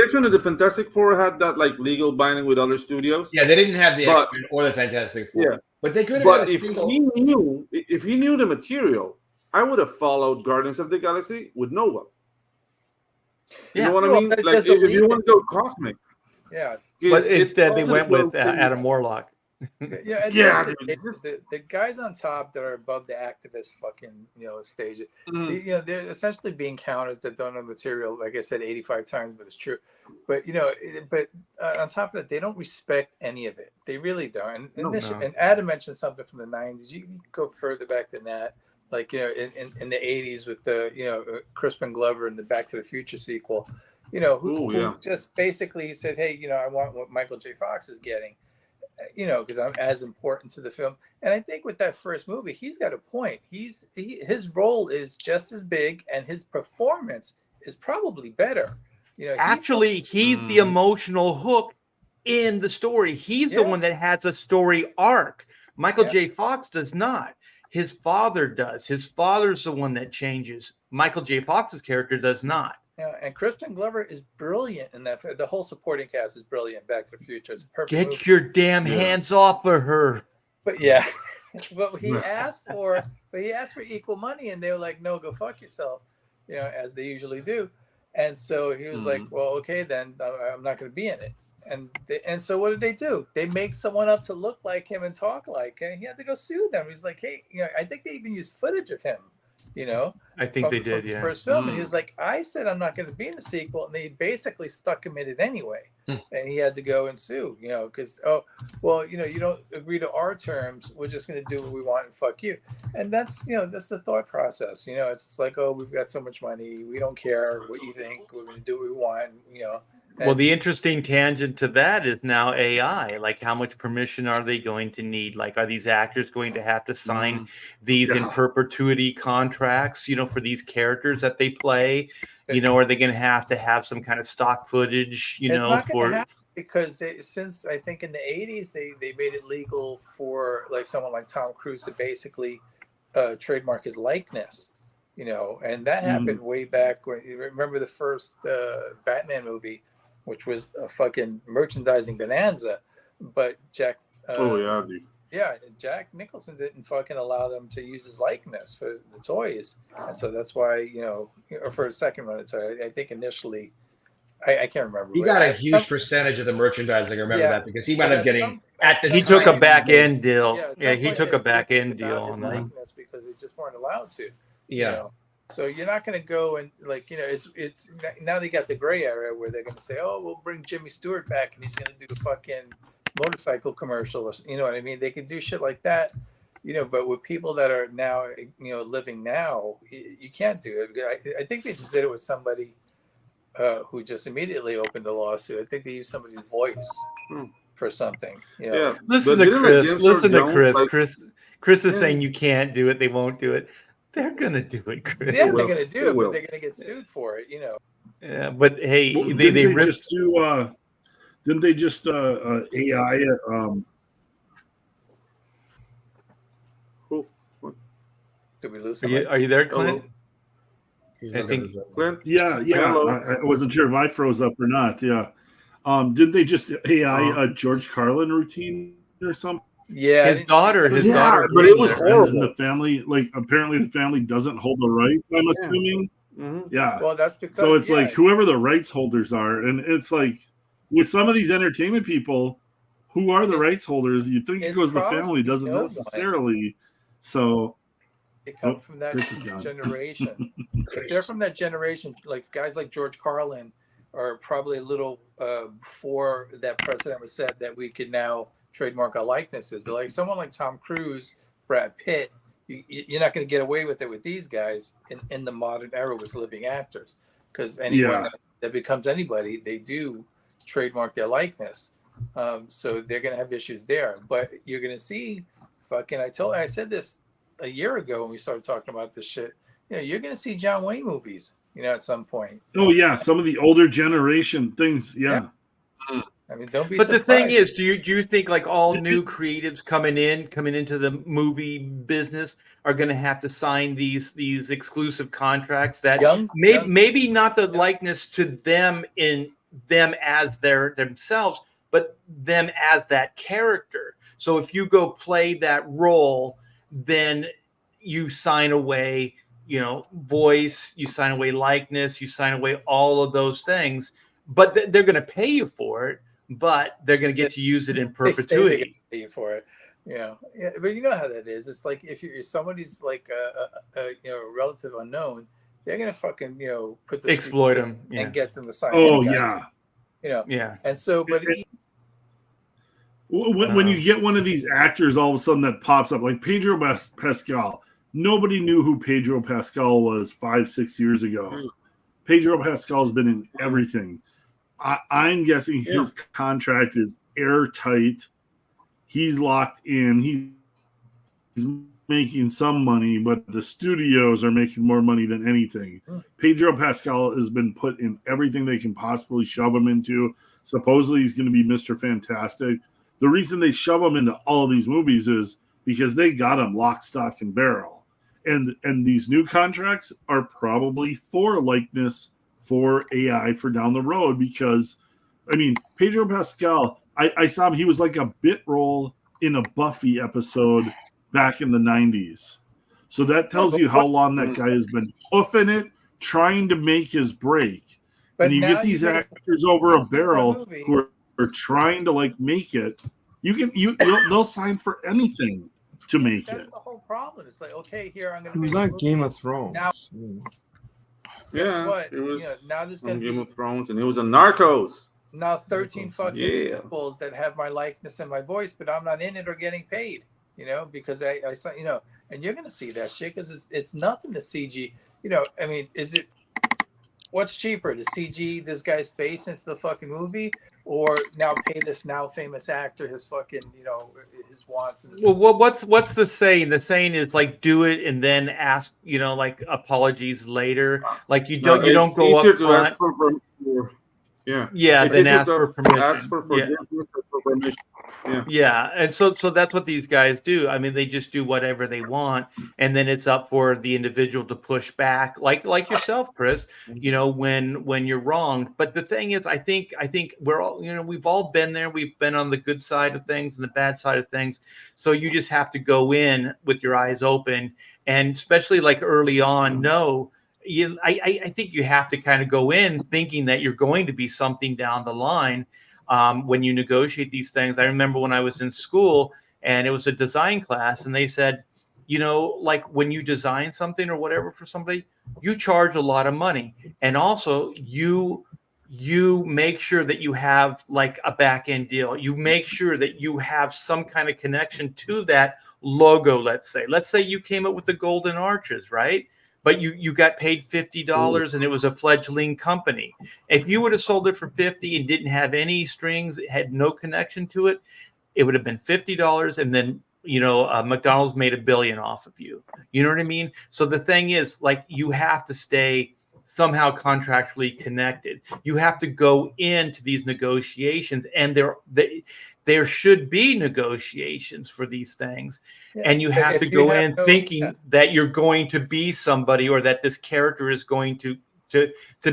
X-Men and the Fantastic Four had that like legal binding with other studios. Yeah, they didn't have the X-Men or the Fantastic Four. Yeah, but they could have. But if he knew the material, I would have followed Guardians of the Galaxy with no one. You know what I mean? Like if you want to go cosmic. Yeah, but instead they went with Adam Warlock. The guys on top that are above the activist fucking stage, they're essentially being counters that don't know material. Like I said, 85 times, but it's true. But on top of that, they don't respect any of it. They really don't. And Adam mentioned something from the 90s. You can go further back than that. Like in the 80s with the Crispin Glover and the Back to the Future sequel. Who just basically said, hey, I want what Michael J. Fox is getting. Because I'm as important to the film. And I think with that first movie, he's got a point. His role is just as big, and his performance is probably better. Actually, he's the emotional hook in the story. He's the one that has a story arc. Michael J. Fox does not. His father does. His father's the one that changes. Michael J. Fox's character does not. Yeah, and Crispin Glover is brilliant in that. The whole supporting cast is brilliant. Back to the Future is a perfect movie. Your damn hands off of her. But but he asked for equal money, and they were like, "No, go fuck yourself," as they usually do. And so he was like, "Well, okay, then I'm not going to be in it." And so what did they do? They make someone up to look like him and talk like him. He had to go sue them. He's like, "Hey, I think they even used footage of him." I think they did, the first film, and he was like, I said I'm not going to be in the sequel, and they basically stuck him in it anyway, and he had to go and sue, because you don't agree to our terms, we're just going to do what we want and fuck you, and that's that's the thought process, it's just like, oh, we've got so much money, we don't care what you think, we're going to do what we want, Well, the interesting tangent to that is now AI. Like, how much permission are they going to need? Like, are these actors going to have to sign these in perpetuity contracts, for these characters that they play? Are they going to have some kind of stock footage, it's not going to happen because since I think in the 80s, they made it legal for like someone like Tom Cruise to basically trademark his likeness. And that happened way back when you remember the first Batman movie, which was a fucking merchandising bonanza, but Jack Nicholson didn't fucking allow them to use his likeness for the toys, and so that's why or for a second run of toy. I think initially I can't remember. He got a huge percentage of the merchandising. I remember that because he wound up getting at the He took a time, back end deal. Yeah, at Yeah, some he point took they a back tweeted end deal about his on that. likeness because they just weren't allowed to. Yeah. You know? So you're not going to go and like, you know, it's now they got the gray area where they're going to say, oh, we'll bring Jimmy Stewart back and he's going to do a fucking motorcycle commercial, or you know what I mean? They can do shit like that, you know. But with people that are now, you know, living now, you can't do it. I think they just did it with somebody who just immediately opened the lawsuit. I think they used somebody's voice for something. You know? Yeah. Listen But to didn't, like, Chris. James Listen to Earl Chris. Jones, Chris is Yeah. saying you can't do it. They won't do it. They're gonna do it, Chris. Yeah, they're going to do it, but they're going to get sued for it. You know. Yeah, but hey, Well, they didn't they ripped. just do? Didn't they just AI? Did we lose Are you there, Clint? He's I looking think. at his- Clint? Yeah. Hello. I wasn't sure if I froze up or not. Yeah. Didn't they just AI a George Carlin routine or something? Yeah, His daughter. but it was horrible. And the family, like, apparently the family doesn't hold the rights. I'm assuming. Yeah. Well, that's because So it's like whoever the rights holders are, and it's like with some of these entertainment people, who are the rights holders? You think it goes the family, doesn't no one. necessarily. So they come from that Chris is gone. generation. If they're from that generation, like guys like George Carlin are probably a little before that precedent was set that we could now trademark our likenesses. But like someone like Tom Cruise, Brad Pitt, you're not going to get away with it with these guys in the modern era with living actors, because anyone that becomes anybody, they do trademark their likeness. So they're going to have issues there. But you're going to see fucking, I said this a year ago when we started talking about this shit. You know, you're going to see John Wayne movies, you know, at some point. Oh yeah, some of the older generation things. Yeah. I mean, don't be But surprised. the thing is, do you think like all new creatives coming into the movie business are going to have to sign these exclusive contracts that maybe not the likeness to them in them as themselves, but them as that character. So if you go play that role, then you sign away, you know, voice, you sign away likeness, you sign away all of those things, but they're going to pay you for it. But they're going to get to use it in perpetuity. They pay you for it, you know. Yeah, but you know how that is. It's like if you're somebody's like a you know, a relative unknown, they're gonna fucking, you know, put the exploit them and get them to sign. Oh yeah, you know. Yeah. And so, but when you get one of these actors, all of a sudden that pops up, like Pedro Pascal. Nobody knew who Pedro Pascal was 5-6 years ago. Pedro Pascal's been in everything. I'm guessing his contract is airtight. He's locked in. He's making some money, but the studios are making more money than anything. Pedro Pascal has been put in everything they can possibly shove him into. Supposedly he's going to be Mr. Fantastic. The reason they shove him into all of these movies is because they got him lock, stock, and barrel. And these new contracts are probably for likeness, for AI for down the road, because I mean Pedro Pascal, I saw him, he was like a bit role in a Buffy episode back in the 90s. So that tells you how long that guy has been hoofing it, trying to make his break. But and you now get these you actors over a barrel who are trying to like make it. They'll sign for anything to make that's it. the whole problem. It's like, okay, here I'm gonna Who's make a on movie. Game of Thrones? Now, guess Yeah, what? it was You know, now there's gonna on Game be of Thrones, and it was a Narcos. now 13 fucking Yeah. sequels that have my likeness and my voice, but I'm not in it or getting paid, you know, because I saw, you know, and you're going to see that shit because it's nothing to CG, you know. I mean, what's cheaper to CG this guy's face into the fucking movie, or now pay this now famous actor his fucking, you know, his wants? And Well, what's the saying? The saying is like, do it and then ask, you know, like apologies later. Like you don't go up front. Ask for yeah. Yeah, It's then easier ask to for permission. Ask for forgiveness than for permission. Yeah. Yeah, and so that's what these guys do. I mean, they just do whatever they want, and then it's up for the individual to push back, like yourself, Chris. You know, when you're wrong. But the thing is, I think we're all, you know, we've all been there. We've been on the good side of things and the bad side of things. So you just have to go in with your eyes open, and especially like early on, know I think you have to kind of go in thinking that you're going to be something down the line when you negotiate these things. I remember when I was in school and it was a design class, and they said, like when you design something or whatever for somebody, you charge a lot of money, and also you make sure that you have like a back end deal. You make sure that you have some kind of connection to that logo. Let's say you came up with the golden arches, right? But you got paid $50 and it was a fledgling company. If you would have sold it for 50 and didn't have any strings, it had no connection to it, it would have been $50, and then McDonald's made $1 billion off of you. You know what I mean? So the thing is, like, you have to stay somehow contractually connected. You have to go into these negotiations, and there should be negotiations for these things. Yeah. And you have to go in thinking that you're going to be somebody, or that this character is going to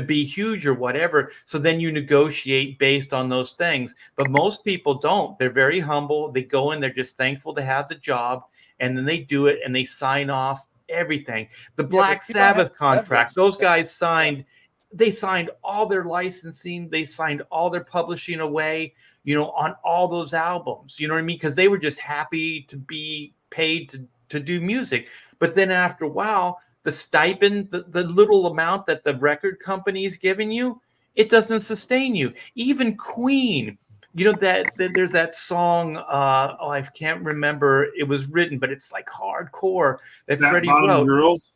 be huge or whatever. So then you negotiate based on those things. But most people don't. They're very humble. They go in, they're just thankful to have the job, and then they do it and they sign off everything. The Black Sabbath contract, those guys signed, they signed all their licensing, they signed all their publishing away, on all those albums. You know what I mean? Because they were just happy to be paid to do music. But then after a while, the stipend, the little amount that the record company is giving you, it doesn't sustain you. Even Queen, that there's that song, I can't remember, it was written, but it's like hardcore that Freddie wrote. Girls?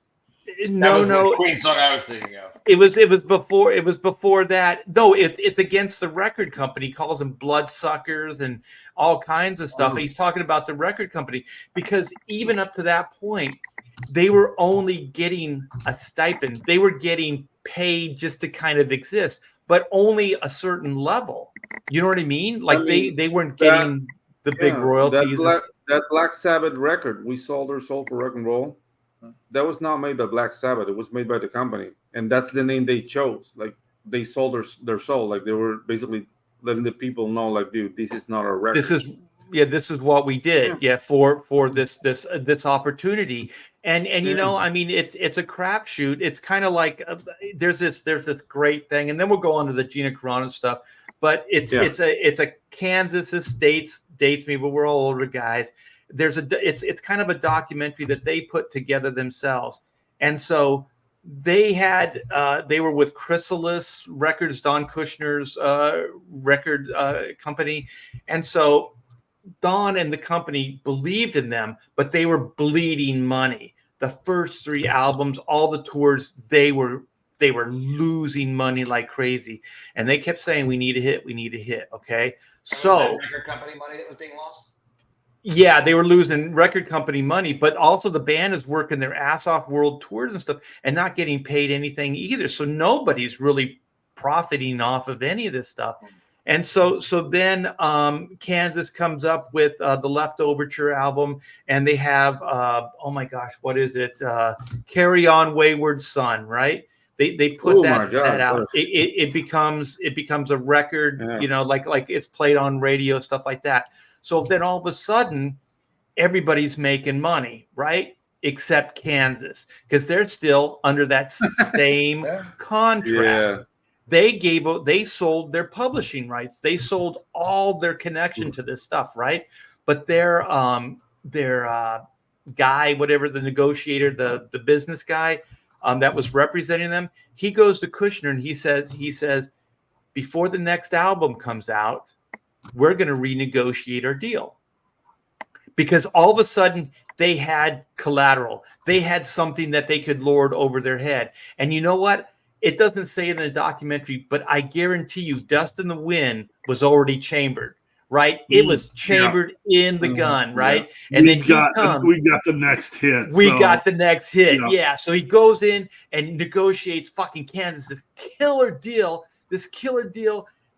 No, the Queen song I was thinking of. It was before that. No, it's against the record company. He calls them bloodsuckers and all kinds of stuff. He's talking about the record company, because even up to that point, they were only getting a stipend. They were getting paid just to kind of exist, but only a certain level. You know what I mean? Like they weren't getting the big royalties. That Black Sabbath record we sold for rock and roll, that was not made by Black Sabbath. It was made by the company, and that's the name they chose. Like, they sold their soul. Like, they were basically letting the people know, like, dude, this is not our record. This is what we did. Yeah, for this opportunity. And I mean, it's a crapshoot. It's kind of like there's this great thing, and then we'll go on to the Gina Carano stuff. But it's a Kansas. This dates me, but we're all older guys. It's kind of a documentary that they put together themselves, and so they were with Chrysalis Records, Don Kushner's record company, and so Don and the company believed in them, but they were bleeding money. The first 3 albums, all the tours, they were losing money like crazy, and they kept saying, "We need a hit, we need a hit." Okay, so was that record company money that was being lost. Yeah, they were losing record company money, but also the band is working their ass off world tours and stuff and not getting paid anything either. So nobody's really profiting off of any of this stuff. And so then Kansas comes up with the Leftoverture album, and they have, oh my gosh, what is it? Carry On Wayward Son, right? They put that out. It becomes a record, like it's played on radio, stuff like that. So then all of a sudden, everybody's making money, right? Except Kansas, because they're still under that same contract. Yeah. They sold their publishing rights. They sold all their connection to this stuff, right? But their guy, whatever, the negotiator, the business guy that was representing them, he goes to Kushner and he says, before the next album comes out, we're going to renegotiate our deal. Because all of a sudden they had collateral. They had something that they could lord over their head. And you know what? It doesn't say it in the documentary, but I guarantee you Dust in the Wind was already chambered, right? It was chambered in the gun, right? Yeah. And we got the next hit. We got the next hit. Yeah. So he goes in and negotiates fucking Kansas, this killer deal.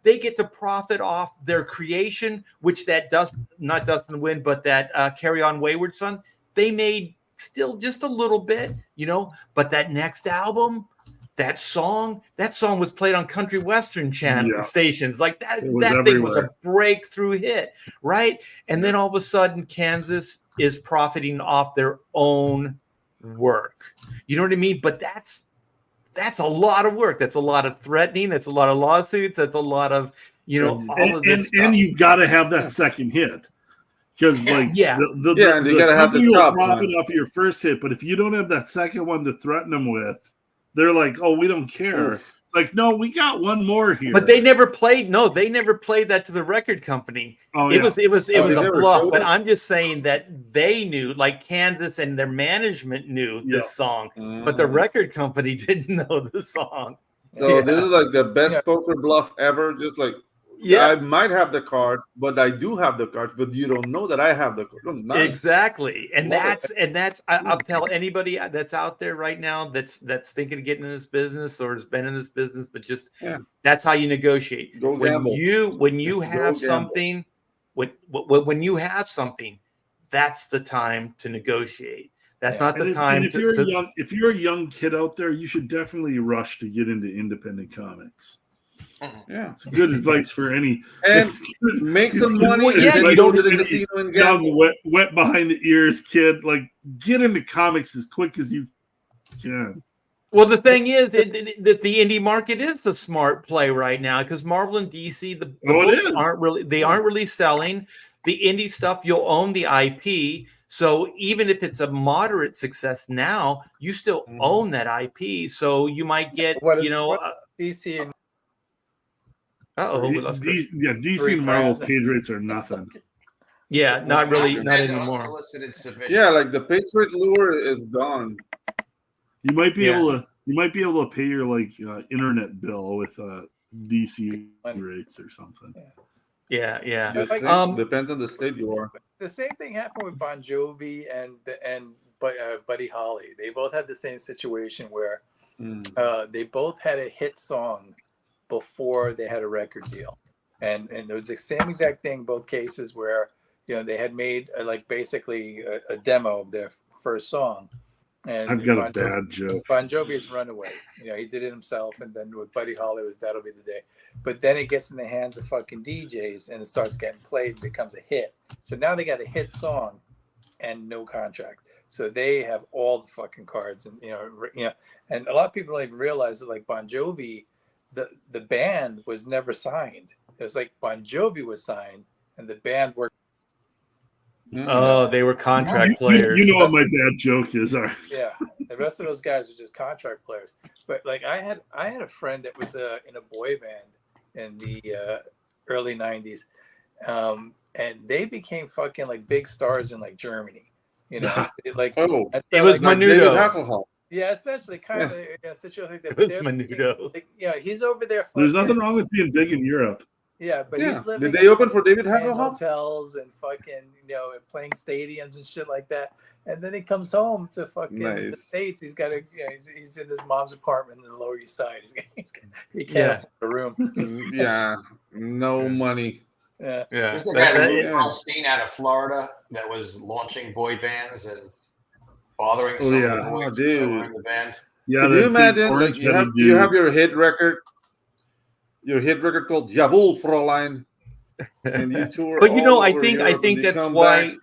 They get to profit off their creation, which not Dust in the Wind, but that Carry On Wayward Son, they made still just a little bit, but that next album, that song was played on country western stations. Like that thing was a breakthrough hit, right? And then all of a sudden Kansas is profiting off their own work. You know what I mean? But that's a lot of work. That's a lot of threatening. That's a lot of lawsuits. That's a lot of, all of this stuff. And you've got to have that second hit. Because and you gotta have the company will chops, profit man. off of your first hit, but if you don't have that second one to threaten them with, they're like, "Oh, we don't care." Oof. It's like, no, we got one more here. But they never played. No, they never played that to the record company. Oh, it yeah. was they a never bluff. showed But it? I'm just saying that they knew, like Kansas and their management knew this song, but the record company didn't know the song. So this is like the best poker bluff ever. Just like, I might have the cards, but I do have the cards, but you don't know that I have the cards. Oh, nice. Exactly, and Love that's I'll tell anybody that's out there right now that's thinking of getting in this business or has been in this business, but just that's how you negotiate. Go gamble. When you have gamble. something, when you have something, that's the time to negotiate. That's not the time. And if you're a young kid out there, you should definitely rush to get into independent comics. Yeah, it's good advice for any. And make some money. Yeah, and then you go don't to the casino and gamble. Young, wet behind the ears kid. Like, get into comics as quick as you can. Well, the thing is that the indie market is a smart play right now because Marvel and DC, the books aren't really selling. The indie stuff, you'll own the IP. So even if it's a moderate success now, you still own that IP. So you might get, DC and DC and Marvel's page rates are nothing. Yeah, not really, not Spend anymore. unsolicited submission. Yeah, like the page rate lure is gone. You might be able to pay your internet bill with DC rates or something. Yeah. Depends on the state you are. The same thing happened with Bon Jovi and Buddy Holly. They both had the same situation where they both had a hit song before they had a record deal, and it was the same exact thing both cases where they had made basically a demo of their first song. And I've got a bad joke. Bon Jovi's Runaway. He did it himself, and then with Buddy Holly was That'll Be the Day. But then it gets in the hands of fucking DJs, and it starts getting played and becomes a hit. So now they got a hit song and no contract. So they have all the fucking cards, and and a lot of people don't even realize that, like Bon Jovi, the band was never signed. It was like Bon Jovi was signed, and the band worked. Oh, they were contract players. You know what my bad joke is. Yeah, the rest of those guys were just contract players. But like I had a friend that was in a boy band in the early '90s, and they became fucking like big stars in like Germany. It was Menudo. Yeah, essentially, kind of situation like that. It was Menudo. He's over there. There's nothing wrong with being big in Europe. Yeah, but he's living. Did they open for David Hasselhoff? Hotels and fucking, playing stadiums and shit like that. And then he comes home to fucking the States. He's got he's in his mom's apartment in the Lower East Side. He can't afford a room. Yeah, no money. Yeah. There's the guy Luke Rothstein out of Florida that was launching boy bands and bothering some of the boys that were in the band. Yeah, can you imagine? Like you have your hit record. Your hit record called Jawohl, Fräulein, and you tour. But I think that's why. Back.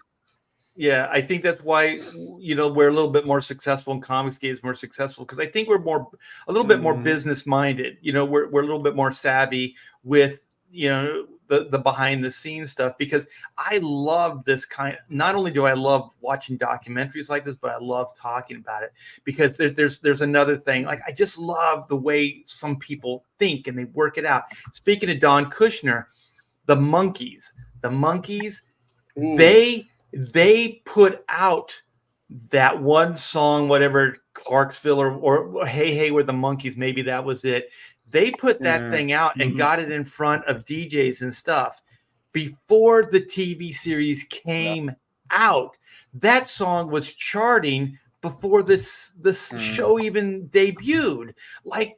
Yeah, I think that's why we're a little bit more successful, and Comicsgate is more successful because I think we're a little bit more business minded. We're a little bit more savvy with the behind the scenes stuff because I love this kind. Not only do I love watching documentaries like this, but I love talking about it because there's another thing. Like I just love the way some people think and they work it out. Speaking of Don Kushner, the Monkees, they put out that one song, whatever, Clarksville or Hey Hey We're the Monkees, maybe that was it. They put that thing out and got it in front of DJs and stuff before the TV series came out. That song was charting before this show even debuted. Like,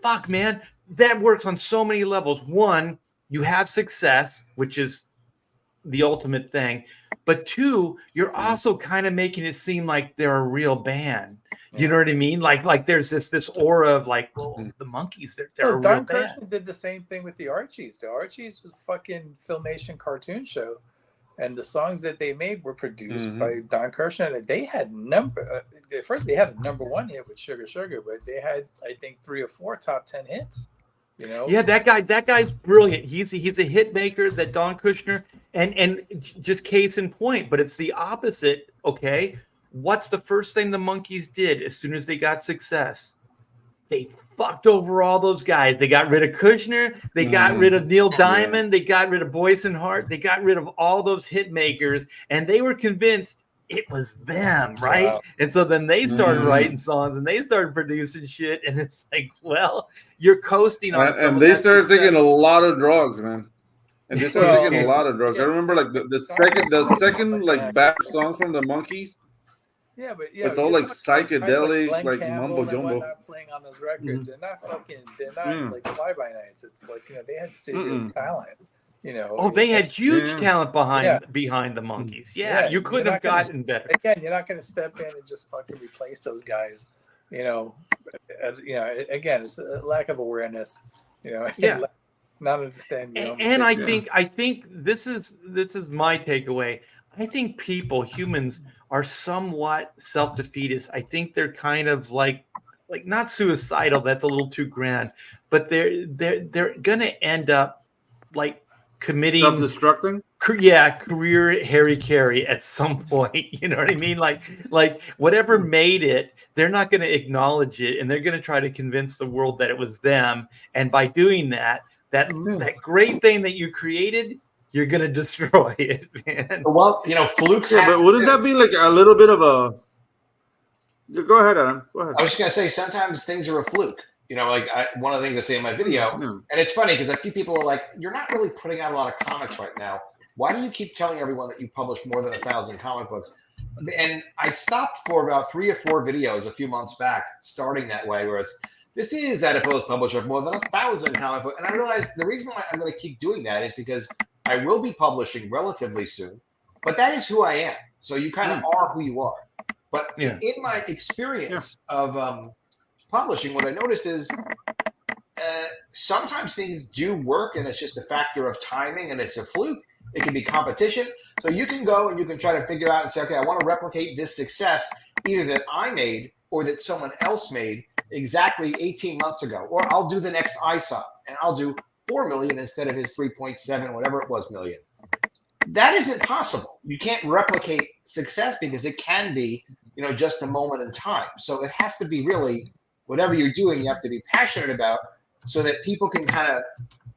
fuck, man, that works on so many levels. One, you have success, which is the ultimate thing. But two, you're also kind of making it seem like they're a real band. You know what I mean? Like there's this aura of like, well, the Monkees, they're a real Don band. Kirshner did the same thing with the Archies. The Archies was a fucking Filmation cartoon show and the songs that they made were produced Mhm. by Don Kirshner. They had first they had a #1 hit with Sugar Sugar, but they had, I think, 3 or 4 top 10 hits. You know? Yeah, that guy's brilliant. He's a hit maker, that Don Kushner, and just case in point. But it's the opposite. Okay, what's the first thing the Monkees did as soon as they got success? They fucked over all those guys. They got rid of Kushner. They got rid of Neil Diamond. They got rid of Boyce and Hart. They got rid of all those hit makers, and they were convinced it was them, right? Wow. And so then they started writing songs and they started producing shit, and it's like, well, you're coasting on some And of they that started success. taking a lot of drugs, man. And they started taking a lot of drugs. I remember like the second like bad song from the Monkees. Yeah, but yeah, It's all you're like talking about guys psychedelic, Glenn like Campbell mumbo and jumbo. whatnot playing on those records. They're not like fly by nights. It's like, you know, they had serious talent. You know, Oh, they had huge talent behind the Mm. Monkees. Yeah, you you're couldn't not have gonna- gotten better. Again, you're not going to step in and just fucking replace those guys. You know, again, it's a lack of awareness. You know, Yeah. not understanding. And I think this is my takeaway. I think humans are somewhat self-defeatist. I think they're kind of like not suicidal. That's a little too grand, but they're gonna end up like committing Self-destructing. Career Harry Carey at some point. You know what I mean? Like whatever made it, they're not going to acknowledge it, and they're going to try to convince the world that it was them. And by doing that great thing that you created, you're going to destroy it, man. Well, you know, flukes. Yeah, but wouldn't that be like a little bit of a? Go ahead, Adam. Go ahead. I was just gonna say sometimes things are a fluke. You know, like one of the things I say in my video, and it's funny because a few people are like, "You're not really putting out a lot of comics right now. Why do you keep telling everyone that you published more than 1,000 comic books?" And I stopped for about 3 or 4 videos a few months back, starting that way, where this is Adipose publisher of more than 1,000 comic books, and I realized the reason why I'm going to keep doing that is because I will be publishing relatively soon, but that is who I am. So you kind of are who you are. But in my experience of publishing, what I noticed is sometimes things do work, and it's just a factor of timing, and it's a fluke. It can be competition. So you can go and you can try to figure out and say, okay, I want to replicate this success either that I made or that someone else made exactly 18 months ago. Or I'll do the next ISOP, and I'll do 4 million instead of his 3.7, whatever it was, million. That isn't possible. You can't replicate success because it can be, you know, just a moment in time. So it has to be really whatever you're doing, you have to be passionate about so that people can kind of,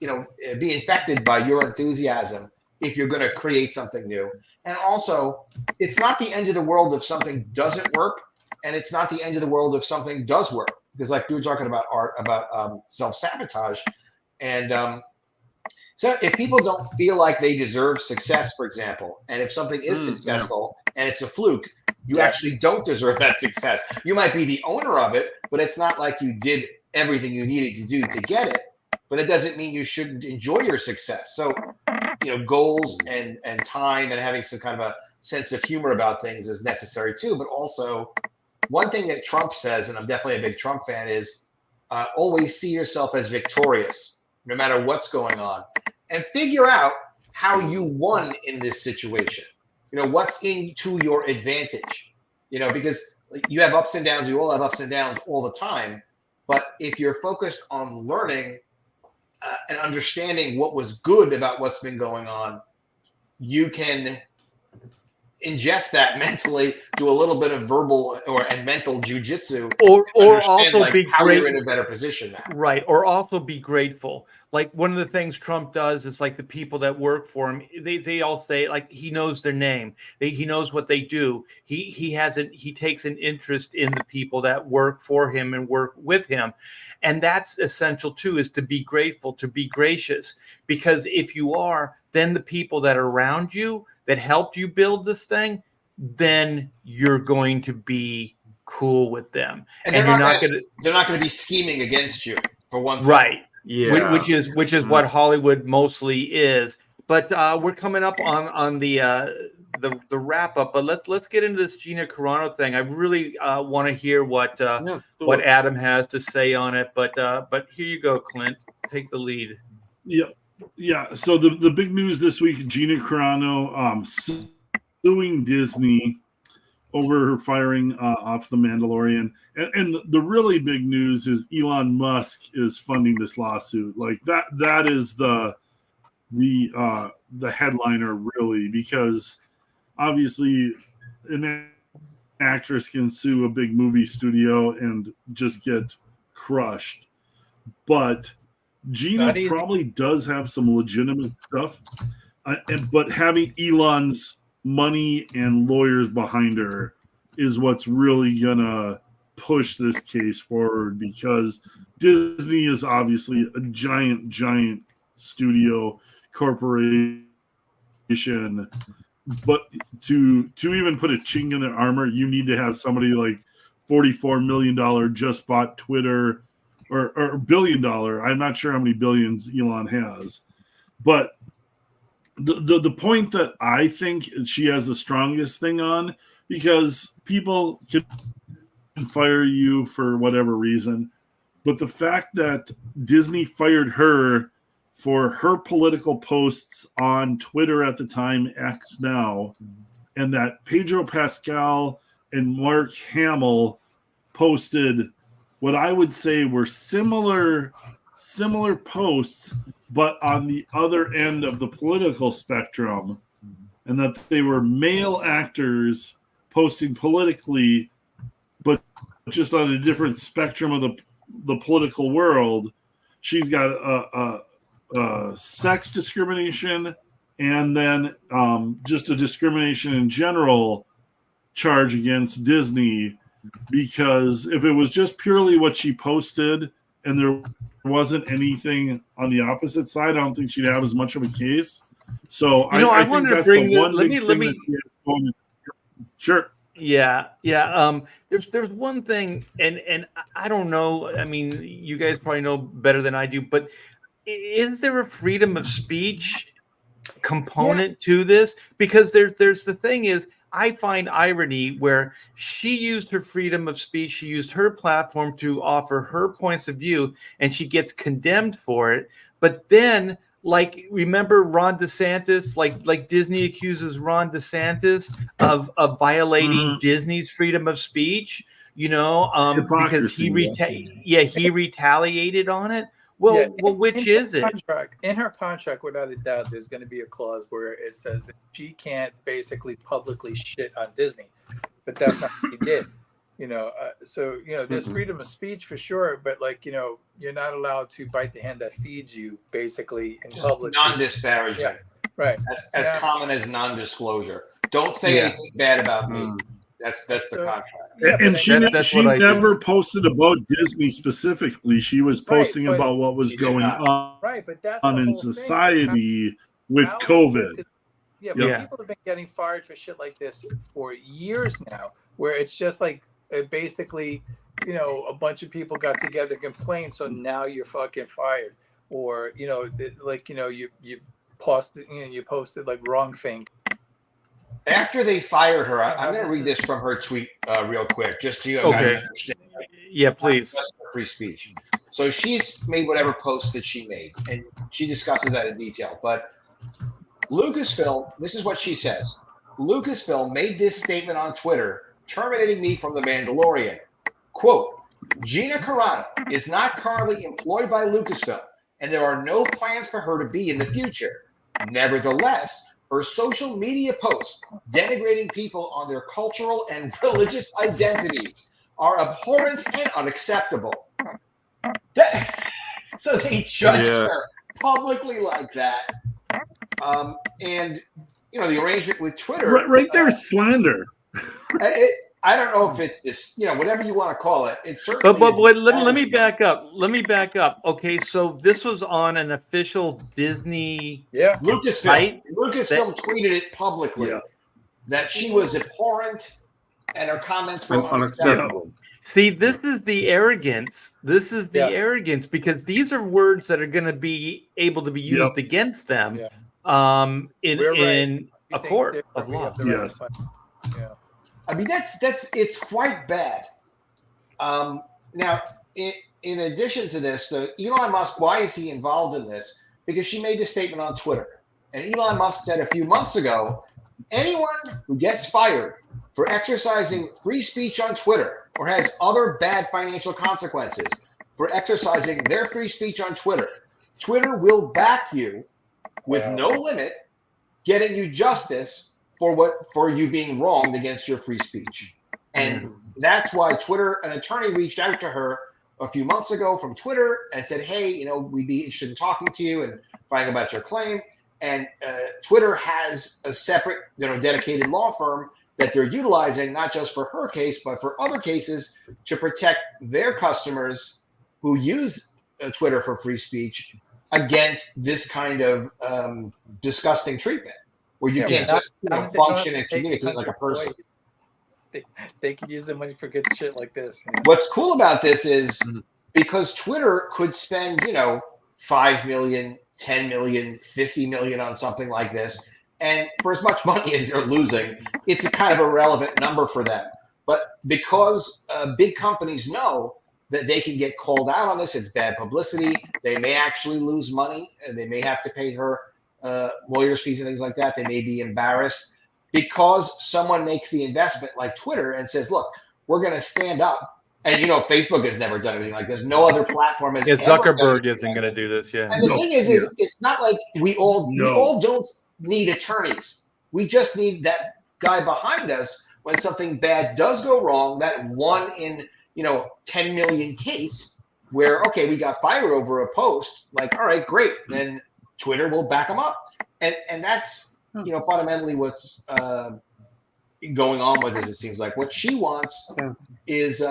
you know, be infected by your enthusiasm if you're going to create something new. And also, it's not the end of the world if something doesn't work, and it's not the end of the world if something does work. Because like you were talking about art, about self-sabotage, and so if people don't feel like they deserve success, for example, and if something is successful and it's a fluke, you actually don't deserve that success. You might be the owner of it, but it's not like you did everything you needed to do to get it. But it doesn't mean you shouldn't enjoy your success. So, you know, goals and time and having some kind of a sense of humor about things is necessary too. But also, one thing that Trump says, and I'm definitely a big Trump fan, is always see yourself as victorious, no matter what's going on. And figure out how you won in this situation. You know, what's to your advantage. You know, because you have ups and downs. You all have ups and downs all the time. But if you're focused on learning and understanding what was good about what's been going on, you can ingest that mentally, do a little bit of verbal and mental jujitsu, or also like be how great. you're in a better position now. Right. Or also be grateful. Like one of the things Trump does is like the people that work for him, they all say like he knows their name. He knows what they do. He takes an interest in the people that work for him and work with him. And that's essential too, is to be grateful, to be gracious. Because if you are, then the people that are around you that helped you build this thing, then you're going to be cool with them. And they're not going to be scheming against you for one thing. Right. Yeah. Which is what Hollywood mostly is. But we're coming up on the wrap up. But let's get into this Gina Carano thing. I really want to hear what Adam has to say on it. But here you go, Clint. Take the lead. Yep. Yeah. So the big news this week: Gina Carano suing Disney over her firing off the Mandalorian, and the really big news is Elon Musk is funding this lawsuit. Like that is the headliner, really, because obviously an actress can sue a big movie studio and just get crushed, but Gina probably does have some legitimate stuff, but having Elon's money and lawyers behind her is what's really gonna push this case forward, because Disney is obviously a giant studio corporation, but to even put a chink in their armor, you need to have somebody like $44 million just bought Twitter, or $1 billion. I'm not sure how many billions Elon has, but the point that I think she has the strongest thing on, because people can fire you for whatever reason, but the fact that Disney fired her for her political posts on Twitter at the time, X now, and that Pedro Pascal and Mark Hamill posted what I would say were similar posts, but on the other end of the political spectrum, and that they were male actors posting politically, but just on a different spectrum of the political world. She's got sex discrimination, and then just a discrimination in general charge against Disney, because if it was just purely what she posted and there wasn't anything on the opposite side, I don't think she'd have as much of a case. So I think that's the one big thing that she has going. Sure. Yeah. There's one thing, and I don't know. I mean, you guys probably know better than I do, but is there a freedom of speech component to this? Because there's the thing is, I find irony where she used her freedom of speech, she used her platform to offer her points of view, and she gets condemned for it. But then, like, remember Ron DeSantis? Like Disney accuses Ron DeSantis of violating Disney's freedom of speech. Because he retaliated on it. Well, which is it? In her contract, without a doubt, there's going to be a clause where it says that she can't basically publicly shit on Disney, but that's not what she did. There's freedom of speech for sure, but you're not allowed to bite the hand that feeds you, basically, in just public. Non-disparagement. Yeah, right. That's as common as non-disclosure. Don't say anything bad about me. That's the contract. And she never posted about Disney specifically. She was posting about what was going on, but that's in society with COVID. People have been getting fired for shit like this for years now, where it's just like basically, a bunch of people got together and complained, so now you're fucking fired, or you posted like wrong thing. After they fired her, I'm going to read this from her tweet real quick, just so you guys understand. Yeah, please. Free speech. So she's made whatever post that she made, and she discusses that in detail. But Lucasfilm, this is what she says. Lucasfilm made this statement on Twitter, terminating me from The Mandalorian. Quote, Gina Carano is not currently employed by Lucasfilm, and there are no plans for her to be in the future. Nevertheless, her social media posts denigrating people on their cultural and religious identities are abhorrent and unacceptable. So they judged her publicly like that. And, the arrangement with Twitter. Right there's slander. I don't know if it's this, whatever you want to call it. It certainly but let me back up. Okay, so this was on an official Disney Lucasfilm. Lucasfilm tweeted it publicly that she was abhorrent and her comments were unacceptable. See, this is the arrogance. Arrogance, because these are words that are going to be able to be used against them in a court of law. Yes. I mean, it's quite bad. Now, in addition to this, Elon Musk, why is he involved in this? because she made this statement on Twitter. And Elon Musk said a few months ago, anyone who gets fired for exercising free speech on Twitter or has other bad financial consequences for exercising their free speech on Twitter, Twitter will back you with no limit, getting you justice for you being wronged against your free speech. And that's why Twitter, an attorney reached out to her a few months ago from Twitter and said, hey, we'd be interested in talking to you and finding about your claim. And Twitter has a separate, dedicated law firm that they're utilizing, not just for her case, but for other cases to protect their customers who use Twitter for free speech against this kind of disgusting treatment where you can't just function and communicate like a person. They could use the money for good shit like this. What's cool about this is because Twitter could spend, 5 million, 10 million, 50 million on something like this. And for as much money as they're losing, it's a kind of irrelevant number for them. But because big companies know that they can get called out on this, it's bad publicity. They may actually lose money and they may have to pay her lawyers' fees and things like that. They may be embarrassed because someone makes the investment like Twitter and says, look, we're going to stand up. And, Facebook has never done anything like this. No other platform has ever Zuckerberg done isn't going to do this. Yeah. And the thing is it's not like we all don't need attorneys. We just need that guy behind us when something bad does go wrong, that 1 in 10 million case where, okay, we got fired over a post, like, all right, great. Then Twitter will back them up. And that's, fundamentally what's going on with this, it seems like. What she wants is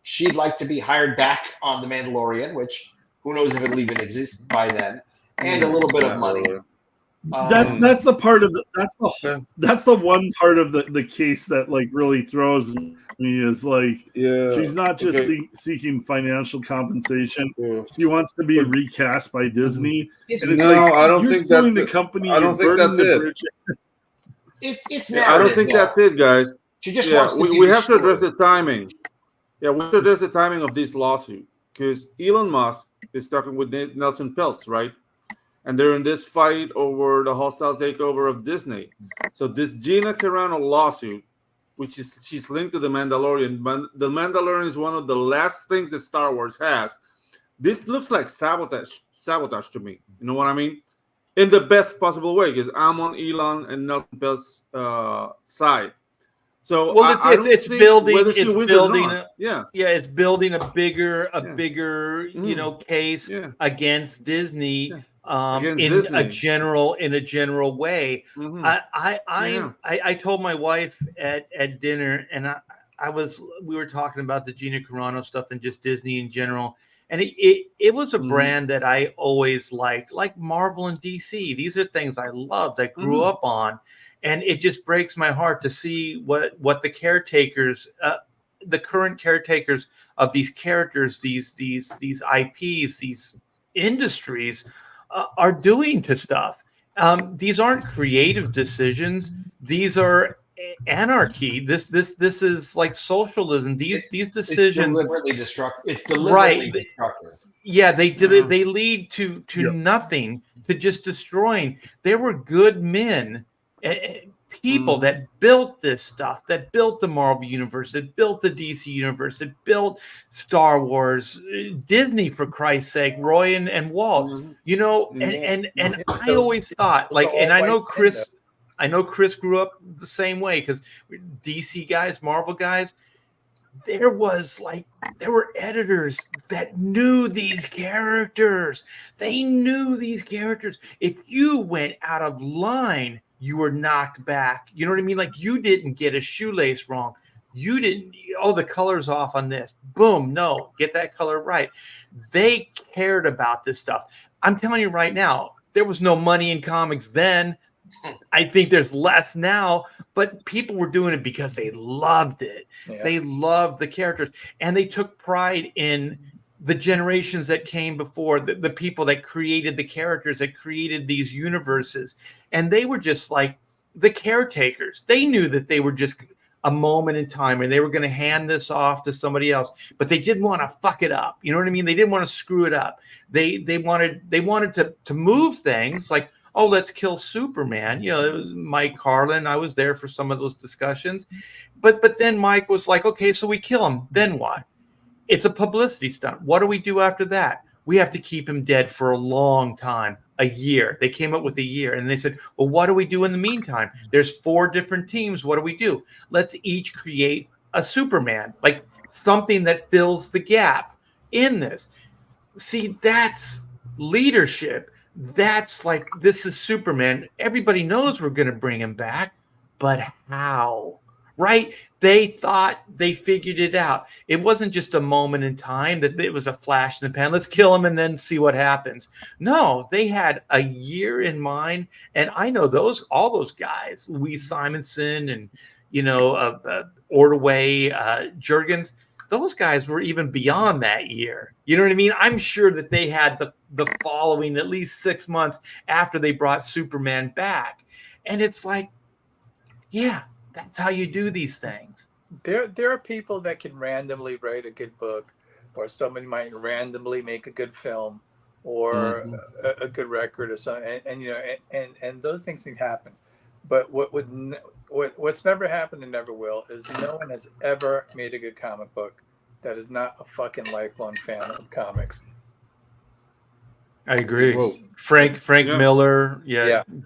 she'd like to be hired back on The Mandalorian, which who knows if it'll even exist by then, and a little bit of money. That's the part of that's the one part of the case that really throws me is she's not just seeking financial compensation. She wants to be recast by Disney. I don't think that's the company. I don't think that's it. It's I don't think that's it, guys. She just wants to we have to address the timing. Yeah, we have to address the timing of this lawsuit because Elon Musk is talking with Nelson Peltz, right? And they're in this fight over the hostile takeover of Disney. So this Gina Carano lawsuit, which is she's linked to The Mandalorian. The Mandalorian is one of the last things that Star Wars has. This looks like sabotage to me. You know what I mean? In the best possible way, because I'm on Elon and Nelson Peltz's side. So it's building. It's building a bigger case against Disney. In a general way. I told my wife at dinner, and we were talking about the Gina Carano stuff and just Disney in general. And it was a brand that I always liked, like Marvel and DC. These are things I loved, I grew up on. And it just breaks my heart to see what the caretakers, the current caretakers of these characters, these IPs, these industries are doing to stuff. These aren't creative decisions. These are anarchy. This is like socialism. These decisions it's deliberately destructive. It's deliberately destructive. Yeah, they lead to nothing, to just destroying. There were good men, people that built this stuff, that built the Marvel universe, that built the DC universe, that built Star Wars, Disney, for Christ's sake, Roy and Walt. And I always thought, and I know Chris grew up the same way, because DC guys, Marvel guys, there were editors that knew these characters. They knew these characters. If you went out of line, you were knocked back. You know what I mean? Like, you didn't get a shoelace wrong. You didn't, the color's off on this. Boom, no, get that color right. They cared about this stuff. I'm telling you right now, there was no money in comics then. I think there's less now, but people were doing it because they loved it. Yeah. They loved the characters, and they took pride in the generations that came before, the people that created the characters, that created these universes. And they were just like the caretakers. They knew that they were just a moment in time, and they were going to hand this off to somebody else, but they didn't want to fuck it up. You know what I mean? They didn't want to screw it up. They wanted to move things like, oh, let's kill Superman. You know, it was Mike Carlin. I was there for some of those discussions, but then Mike was like, okay, so we kill him. Then what? It's a publicity stunt. What do we do after that? We have to keep him dead for a long time, a year. They came up with a year, and they said, well, what do we do in the meantime? There's 4 different teams. What do we do? Let's each create a Superman, like something that fills the gap in this. See, that's leadership. That's like, this is Superman. Everybody knows we're going to bring him back, but how? Right? They thought they figured it out. It wasn't just a moment in time that it was a flash in the pan. Let's kill him and then see what happens. No, they had a year in mind. And I know all those guys, Louise Simonson and, Ordway, Jurgens, those guys were even beyond that year. You know what I mean? I'm sure that they had the following at least 6 months after they brought Superman back. And it's like, yeah, that's how you do these things. There are people that can randomly write a good book, or somebody might randomly make a good film, or a good record or something, and those things can happen. But what's never happened and never will is no one has ever made a good comic book that is not a fucking lifelong fan of comics. I agree. Whoa. Frank Miller,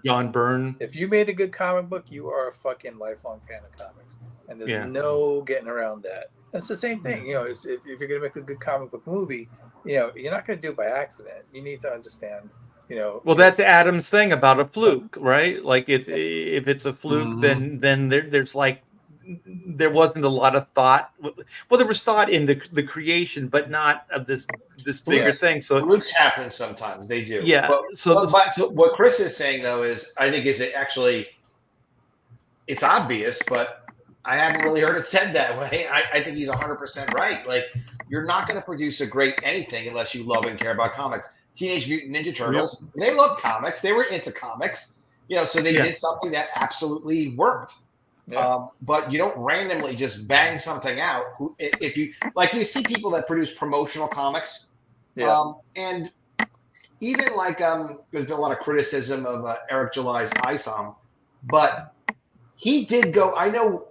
John Byrne. If you made a good comic book, you are a fucking lifelong fan of comics, and there's no getting around that. That's the same thing. If you're gonna make a good comic book movie, you're not gonna do it by accident. You need to understand. Well, that's Adam's thing about a fluke, right? Like if it's a fluke, then there's like, there wasn't a lot of thought. Well, there was thought in the creation, but not of this bigger thing. So flukes happen sometimes. They do. Yeah. But what Chris is saying though is, I think it's obvious, but I haven't really heard it said that way. I think he's 100% right. Like, you're not going to produce a great anything unless you love and care about comics. Teenage Mutant Ninja Turtles, they loved comics. They were into comics. So they did something that absolutely worked. Yeah. But you don't randomly just bang something out. If you see people that produce promotional comics, and even there's been a lot of criticism of Eric July's ISOM, but he did go. I know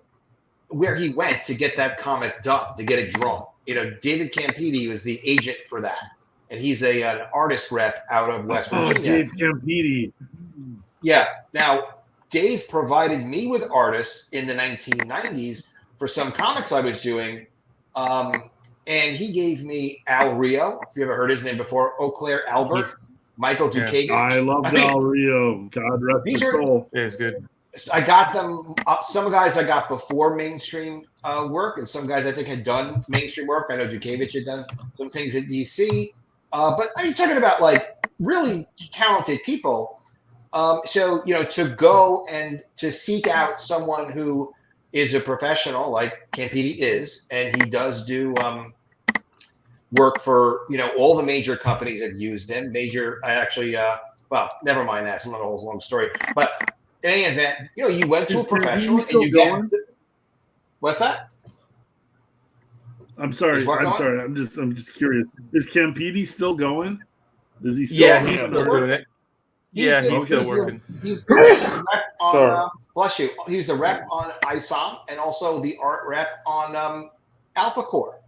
where he went to get that comic done, to get it drawn. David Campiti was the agent for that, and he's an artist rep out of West Virginia. Oh, Dave Campiti. Yeah. Now, Dave provided me with artists in the 1990s for some comics I was doing. And he gave me Al Rio, if you ever heard his name before, Eau Claire Albert, Michael Dukakis. I love Al Rio. God rest his soul. Yeah, it's good. I got them. Some guys I got before mainstream work, and some guys I think had done mainstream work. I know Dukakis had done some things at DC. But I'm talking about really talented people. So, to go and to seek out someone who is a professional like Campiti is, and he does do work for, all the major companies have used him. Never mind that. It's another whole long story. But in any event, you went to a professional and you get. What's that? I'm sorry. I'm just curious. Is Campiti still going? Is he still? Yeah, he's still doing it. He's still working. He's the rep on, bless you. He's the rep on ISOM and also the art rep on Alpha Core.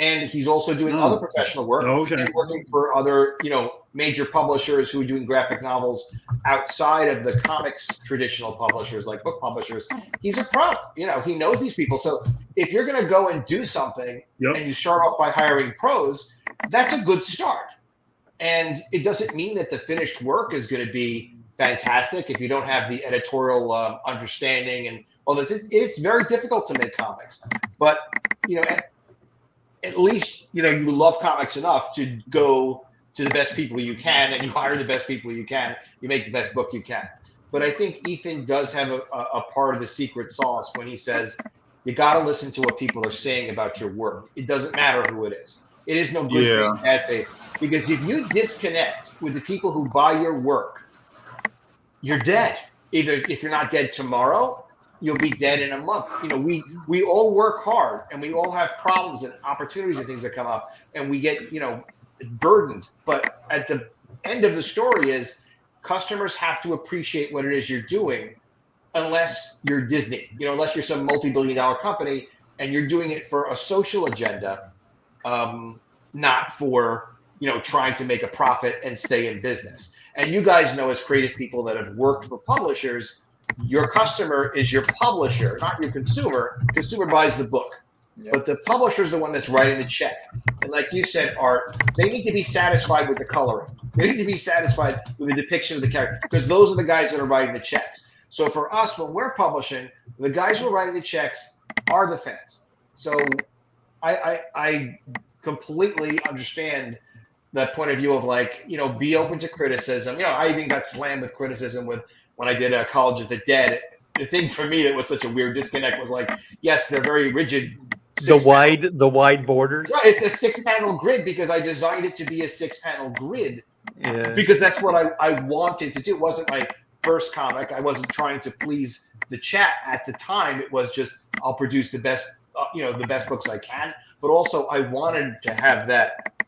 And he's also doing other professional work and working for other, major publishers who are doing graphic novels outside of the comics traditional publishers, like book publishers. He's a pro. He knows these people. So if you're going to go and do something and you start off by hiring pros, that's a good start. And it doesn't mean that the finished work is going to be fantastic if you don't have the editorial understanding. And it's very difficult to make comics. But, at least, you love comics enough to go to the best people you can, and you hire the best people you can. You make the best book you can. But I think Ethan does have a part of the secret sauce when he says, you got to listen to what people are saying about your work. It doesn't matter who it is. It is no good faith, bad faith. Because if you disconnect with the people who buy your work, you're dead. Either if you're not dead tomorrow, you'll be dead in a month. You know, we all work hard and we all have problems and opportunities and things that come up, and we get, you know, burdened. But at the end of the story is customers have to appreciate what it is you're doing, unless you're Disney, you know, unless you're some multi-billion-dollar company and you're doing it for a social agenda, not for, you know, trying to make a profit and stay in business. And you guys know, as creative people that have worked for publishers, your customer is your publisher, not your consumer. Consumer buys the book, but the publisher is the one that's writing the check. And like you said, Art, they need to be satisfied with the coloring. They need to be satisfied with the depiction of the character, because those are the guys that are writing the checks. So for us, when we're publishing, the guys who are writing the checks are the fans. So I completely understand that point of view of, like, you know, be open to criticism. You know, I even got slammed with criticism with when I did College of the Dead. The thing for me that was such a weird disconnect was, like, yes, they're very rigid. The wide borders. Right, it's a 6-panel grid because I designed it to be a 6-panel grid. Yeah. Because that's what I wanted to do. It wasn't my first comic. I wasn't trying to please the chat at the time. It was just, I'll produce the best, you know, the best books I can. But also, I wanted to have that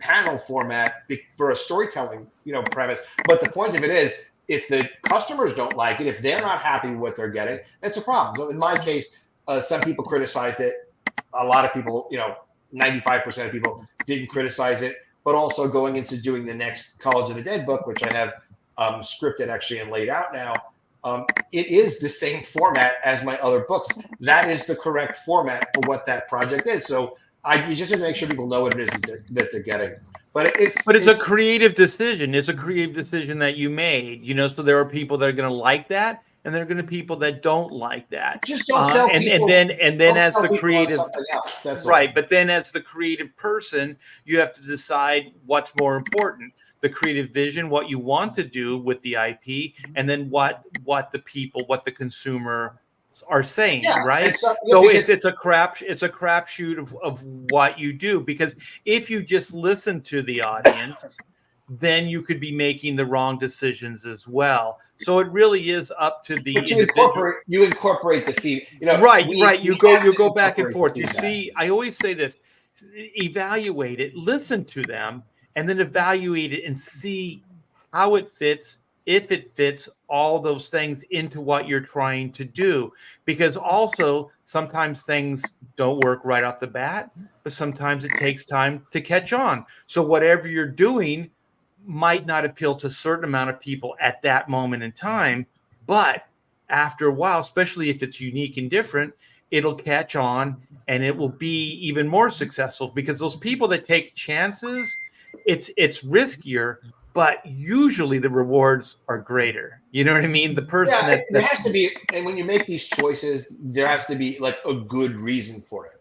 panel format for a storytelling, you know, premise. But the point of it is, if the customers don't like it, if they're not happy with what they're getting, that's a problem. So in my case, some people criticized it. A lot of people, you know, 95% of people didn't criticize it. But also going into doing the next College of the Dead book, which I have scripted actually and laid out now, it is the same format as my other books. That is the correct format for what that project is. So you just have to make sure people know what it is that they're getting. But it's a creative decision. It's a creative decision that you made, you know. So there are people that are going to like that, and there are going to be people that don't like that. Just don't sell people. And then as the creative, something else. That's right. all. But then as the creative person, you have to decide what's more important: the creative vision, what you want to do with the IP, and then what the consumer are saying, right? So it's a crapshoot of what you do, because if you just listen to the audience, then you could be making the wrong decisions as well. So it really is up to the individual. You incorporate the feed, you know. Right. You go back and forth. You see, I always say this: evaluate it, listen to them, and then evaluate it and see how it fits, if it fits all those things into what you're trying to do. Because also sometimes things don't work right off the bat, but sometimes it takes time to catch on. So whatever you're doing might not appeal to a certain amount of people at that moment in time, but after a while, especially if it's unique and different, it'll catch on and it will be even more successful, because those people that take chances, it's riskier, but usually the rewards are greater. You know what I mean? The person there has to be, and when you make these choices, there has to be like a good reason for it.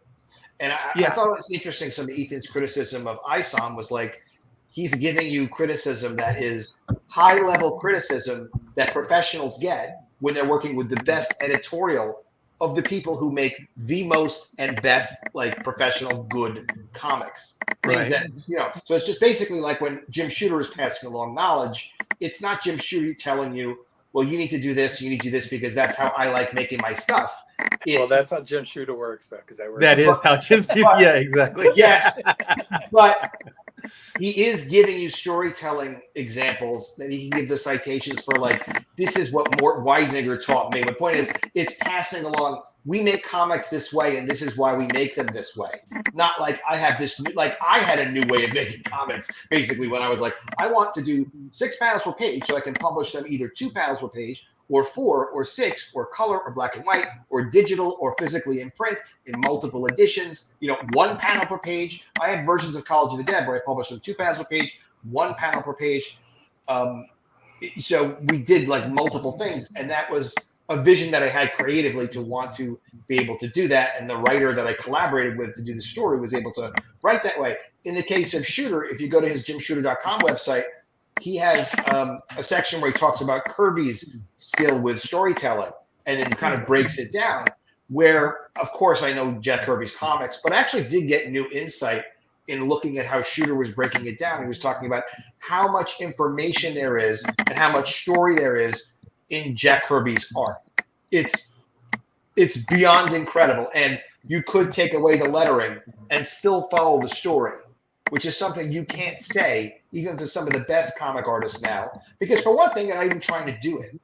And I thought it was interesting. Some of Ethan's criticism of ISOM was like, he's giving you criticism that is high level criticism that professionals get when they're working with the best editorial of the people who make the most and best, like, professional good comics. Things that, you know, so it's just basically like when Jim Shooter is passing along knowledge, it's not Jim Shooter telling you, well, you need to do this, you need to do this because that's how I like making my stuff. Well, that's how Jim Shooter works, though, because that is how Jim Shooter. Yeah, exactly. Yes, but he is giving you storytelling examples that he can give the citations for, like, this is what Mort Weisinger taught me. The point is, it's passing along. We make comics this way, and this is why we make them this way. Not like I have this new, like I had a new way of making comics, basically, when I was like, I want to do 6 panels per page so I can publish them either 2 panels per page or 4 or 6 or color or black and white or digital or physically in print in multiple editions, you know, 1 panel per page. I had versions of College of the Dead where I published them 2 panels per page, 1 panel per page. So we did like multiple things, and that was a vision that I had creatively to want to be able to do that. And the writer that I collaborated with to do the story was able to write that way. In the case of Shooter, if you go to his jimshooter.com website, he has a section where he talks about Kirby's skill with storytelling and then kind of breaks it down, where, of course, I know Jack Kirby's comics, but I actually did get new insight in looking at how Shooter was breaking it down. He was talking about how much information there is and how much story there is in Jack Kirby's art. It's it's beyond incredible. And you could take away the lettering and still follow the story, which is something you can't say even to some of the best comic artists now. Because for one thing, they're not even trying to do it.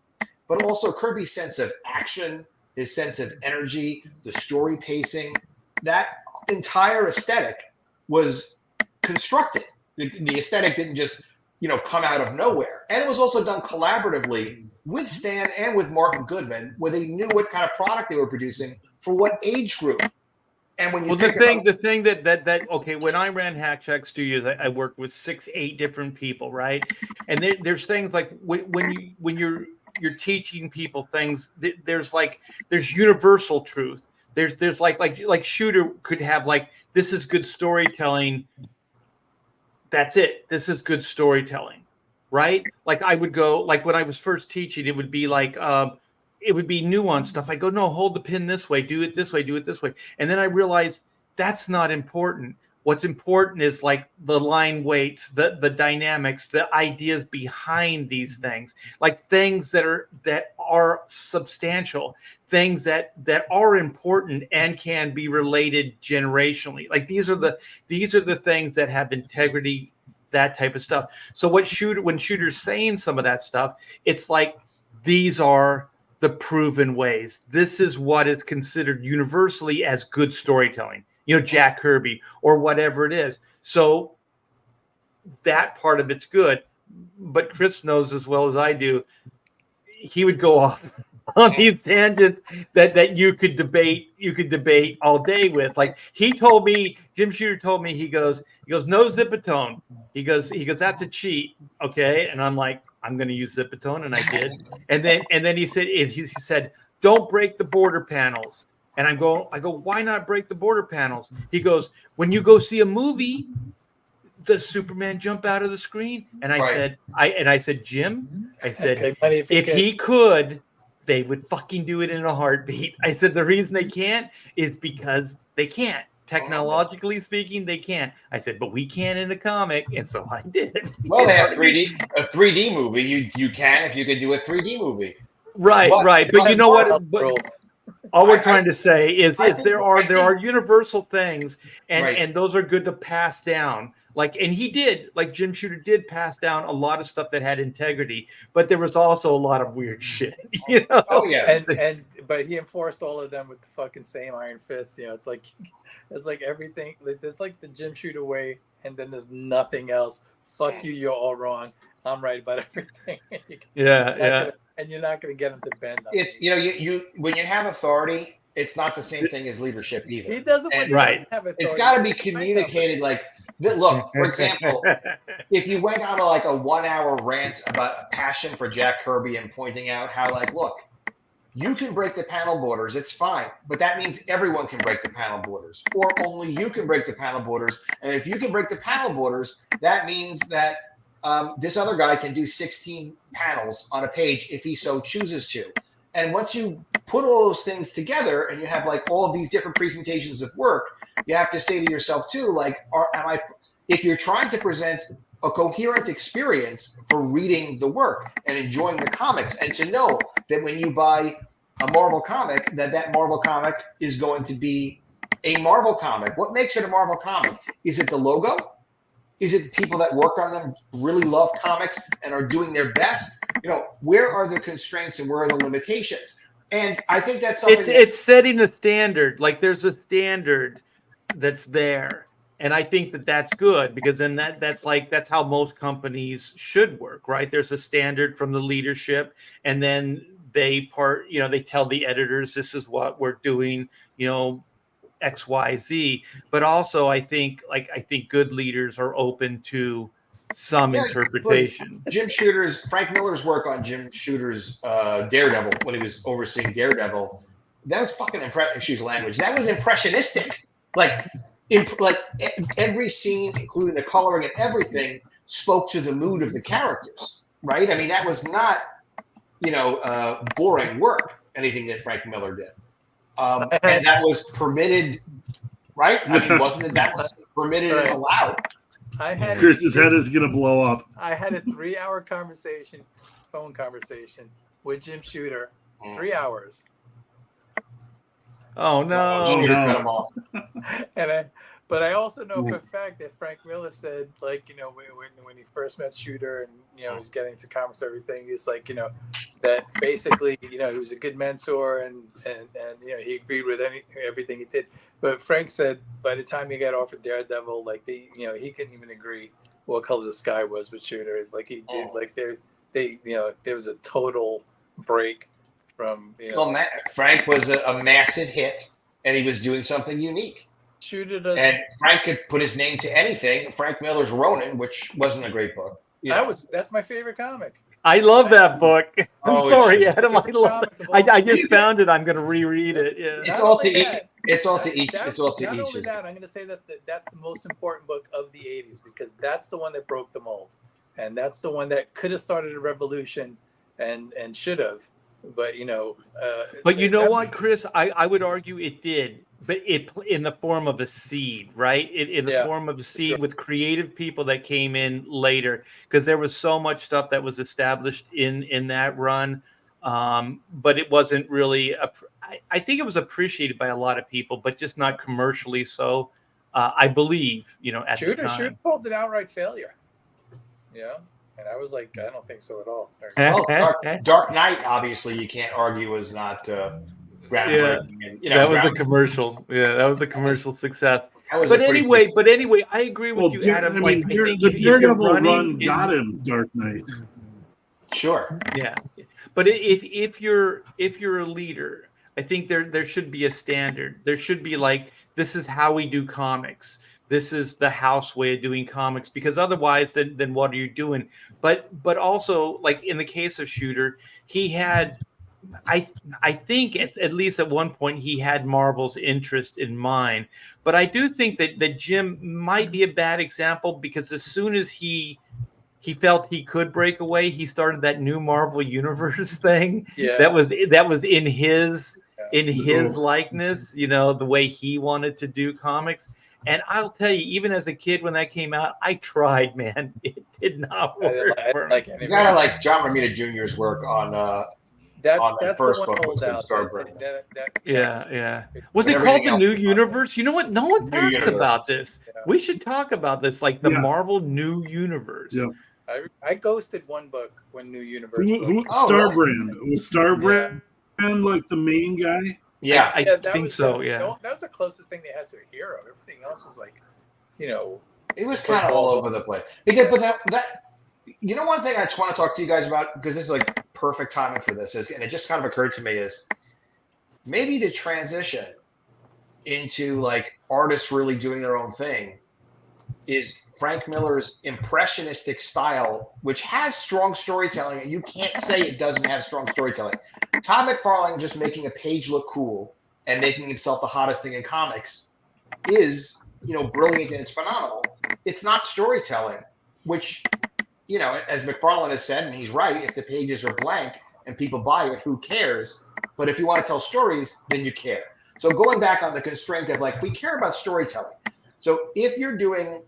But also Kirby's sense of action, his sense of energy, the story pacing, that entire aesthetic was constructed. The aesthetic didn't just, come out of nowhere. And it was also done collaboratively with Stan and with Martin Goodman, where they knew what kind of product they were producing for what age group. And when you the thing that okay, when I ran Hack Shack Studios, I worked with 6-8 different people, right? And there's things like when you're teaching people things, there's universal truth. There's like Shooter could have like, this is good storytelling. That's it. This is good storytelling, right? Like I would go, like when I was first teaching, it would be like, it would be nuanced stuff. I go, no, hold the pin this way, do it this way, do it this way. And then I realized that's not important. What's important is like the line weights, the dynamics, the ideas behind these things, like things that are substantial, things that are important and can be related generationally. Like these are the things that have integrity, that type of stuff. So when Shooter's saying some of that stuff, it's like these are the proven ways. This is what is considered universally as good storytelling. Jack Kirby or whatever it is. So that part of it's good. But Chris knows as well as I do, he would go off on these tangents that you could debate all day with. Like Jim Shooter told me, he goes, no Zipatone. He goes, that's a cheat. Okay. And I'm like, I'm going to use Zipatone. And I did. And then he said, don't break the border panels. And I go, why not break the border panels? He goes, when you go see a movie, does Superman jump out of the screen? And I said, Jim, if he could, they would fucking do it in a heartbeat. I said, the reason they can't is because they can't. Technologically speaking, they can't. I said, but we can in a comic, and so I did. Well, they have a 3D movie. You can if you could do a 3D movie. Right. But you know what? All we're trying to say is there are universal things, and those are good to pass down. And he did, like Jim Shooter did pass down a lot of stuff that had integrity, but there was also a lot of weird shit. Oh yeah. But he enforced all of them with the fucking same iron fist. It's like everything. There's like the Jim Shooter way, and then there's nothing else. Fuck you, you're all wrong. I'm right about everything. And you're not going to get him to bend. It's you when you have authority, it's not the same thing as leadership either. He doesn't. He doesn't have authority. It's got to be communicated. Like, look, for example, if you went on a 1-hour rant about a passion for Jack Kirby and pointing out how, look, you can break the panel borders, it's fine, but that means everyone can break the panel borders, or only you can break the panel borders. And if you can break the panel borders, that means that this other guy can do 16 panels on a page if he so chooses to. And once you put all those things together and you have all of these different presentations of work, you have to say to yourself too, if you're trying to present a coherent experience for reading the work and enjoying the comic, and to know that when you buy a Marvel comic, that Marvel comic is going to be a Marvel comic. What makes it a Marvel comic? Is it the logo? Is it the people that work on them really love comics and are doing their best? Where are the constraints and where are the limitations? And I think that's something it's setting a standard. Like there's a standard that's there. And I think that's good, because then that's how most companies should work, right? There's a standard from the leadership, and then they tell the editors, this is what we're doing, X, Y, Z. But also I think good leaders are open to some interpretation. Frank Miller's work on Jim Shooter's Daredevil, when he was overseeing Daredevil, that was fucking excuse language. That was impressionistic. Every scene, including the coloring and everything, spoke to the mood of the characters, right? I mean, that was not, boring work, anything that Frank Miller did. And that was permitted, right? I mean, wasn't it that was permitted and allowed? Chris's head is going to blow up. I had a 3-hour phone conversation with Jim Shooter, 3 hours. Oh no! Shooter cut him off. But I also know for a fact that Frank Miller said, like, when he first met Shooter and, he's getting to comics and everything, he's like, that basically, he was a good mentor and he agreed with everything he did. But Frank said by the time he got offered Daredevil, like he couldn't even agree what color the sky was with Shooter. It's like he did, like there was a total break from, Well, Frank was a massive hit and he was doing something unique. Shooter does. And Frank could put his name to anything. Frank Miller's Ronin, which wasn't a great book. That's my favorite comic. I love that book. I'm sorry, it's Adam. I love it. I just found it. I'm going to reread it. Yeah. It's all to each. It's all to each. It's all to Not each. only that, I'm going to say that's the most important book of the '80s because that's the one that broke the mold, and that's the one that could have started a revolution, and should have. But But you know what, Chris? I would argue it did, but it in the form of a seed, right? In the form of a seed with creative people that came in later, because there was so much stuff that was established in that run, but it wasn't really. I think it was appreciated by a lot of people, but just not commercially so. I believe, at the time. Shooter called it outright failure. Yeah. And I was like, I don't think so at all. Dark Knight, obviously, you can't argue was not groundbreaking. Yeah, that was the commercial. Yeah, that was the commercial success. But anyway, I agree with you, Adam. I think the Daredevil run got him Dark Knight. Sure. Yeah, but if you're a leader, I think there should be a standard. There should be like, this is how we do comics. This is the house way of doing comics, because otherwise, then what are you doing? But also, like in the case of Shooter, he had, I think at least at one point he had Marvel's interest in mind. But I do think that Jim might be a bad example, because as soon as he felt he could break away, he started that new Marvel Universe thing. Yeah. That was in his likeness, the way he wanted to do comics. And I'll tell you, even as a kid, when that came out, I tried, man. It did not work. You gotta like John Romita Jr.'s work on that's first the one book. holdout. Yeah. Was it called the New Universe? You know what? No one talks about this. Yeah. We should talk about this, like the Marvel New Universe. Yeah. I ghosted one book when New Universe. Starbrand. Really? Was Starbrand like the main guy? Yeah, I think so. Yeah, that was the closest thing they had to a hero. Everything else was like, it was kind of all over the place. But that one thing I just want to talk to you guys about, because this is like perfect timing for this, and it just kind of occurred to me, is maybe the transition into like artists really doing their own thing is Frank Miller's impressionistic style, which has strong storytelling, and you can't say it doesn't have strong storytelling. Todd McFarlane just making a page look cool and making himself the hottest thing in comics is, brilliant, and it's phenomenal. It's not storytelling, which, as McFarlane has said, and he's right, if the pages are blank and people buy it, who cares? But if you want to tell stories, then you care. So going back on the constraint of like, we care about storytelling. So if you're doing,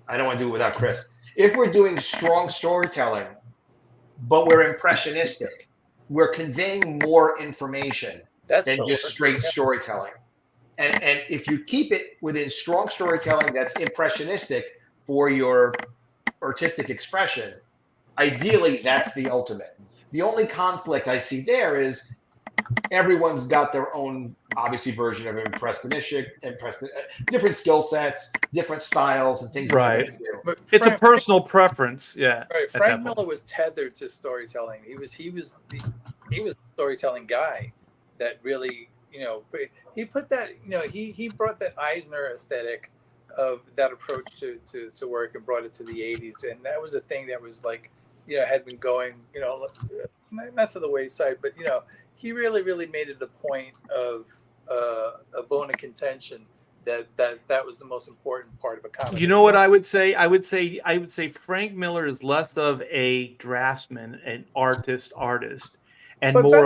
I don't want to do it without Chris. If we're doing strong storytelling, but we're impressionistic, we're conveying more information than just straight storytelling. And if you keep it within strong storytelling that's impressionistic for your artistic expression, ideally that's the ultimate. The only conflict I see there is everyone's got their own, obviously, version of impressionistic, different skill sets, different styles, and things right. Like that. But it's a personal preference, yeah. Right. Frank Miller was tethered to storytelling. He was the storytelling guy that really, he put that, he brought that Eisner aesthetic of that approach to work and brought it to the 80s, and that was a thing that was like, had been going, not to the wayside, but he really made it a point of a bone of contention that was the most important part of a comic. You know what I would say? I would say Frank Miller is less of a draftsman, an artist, and more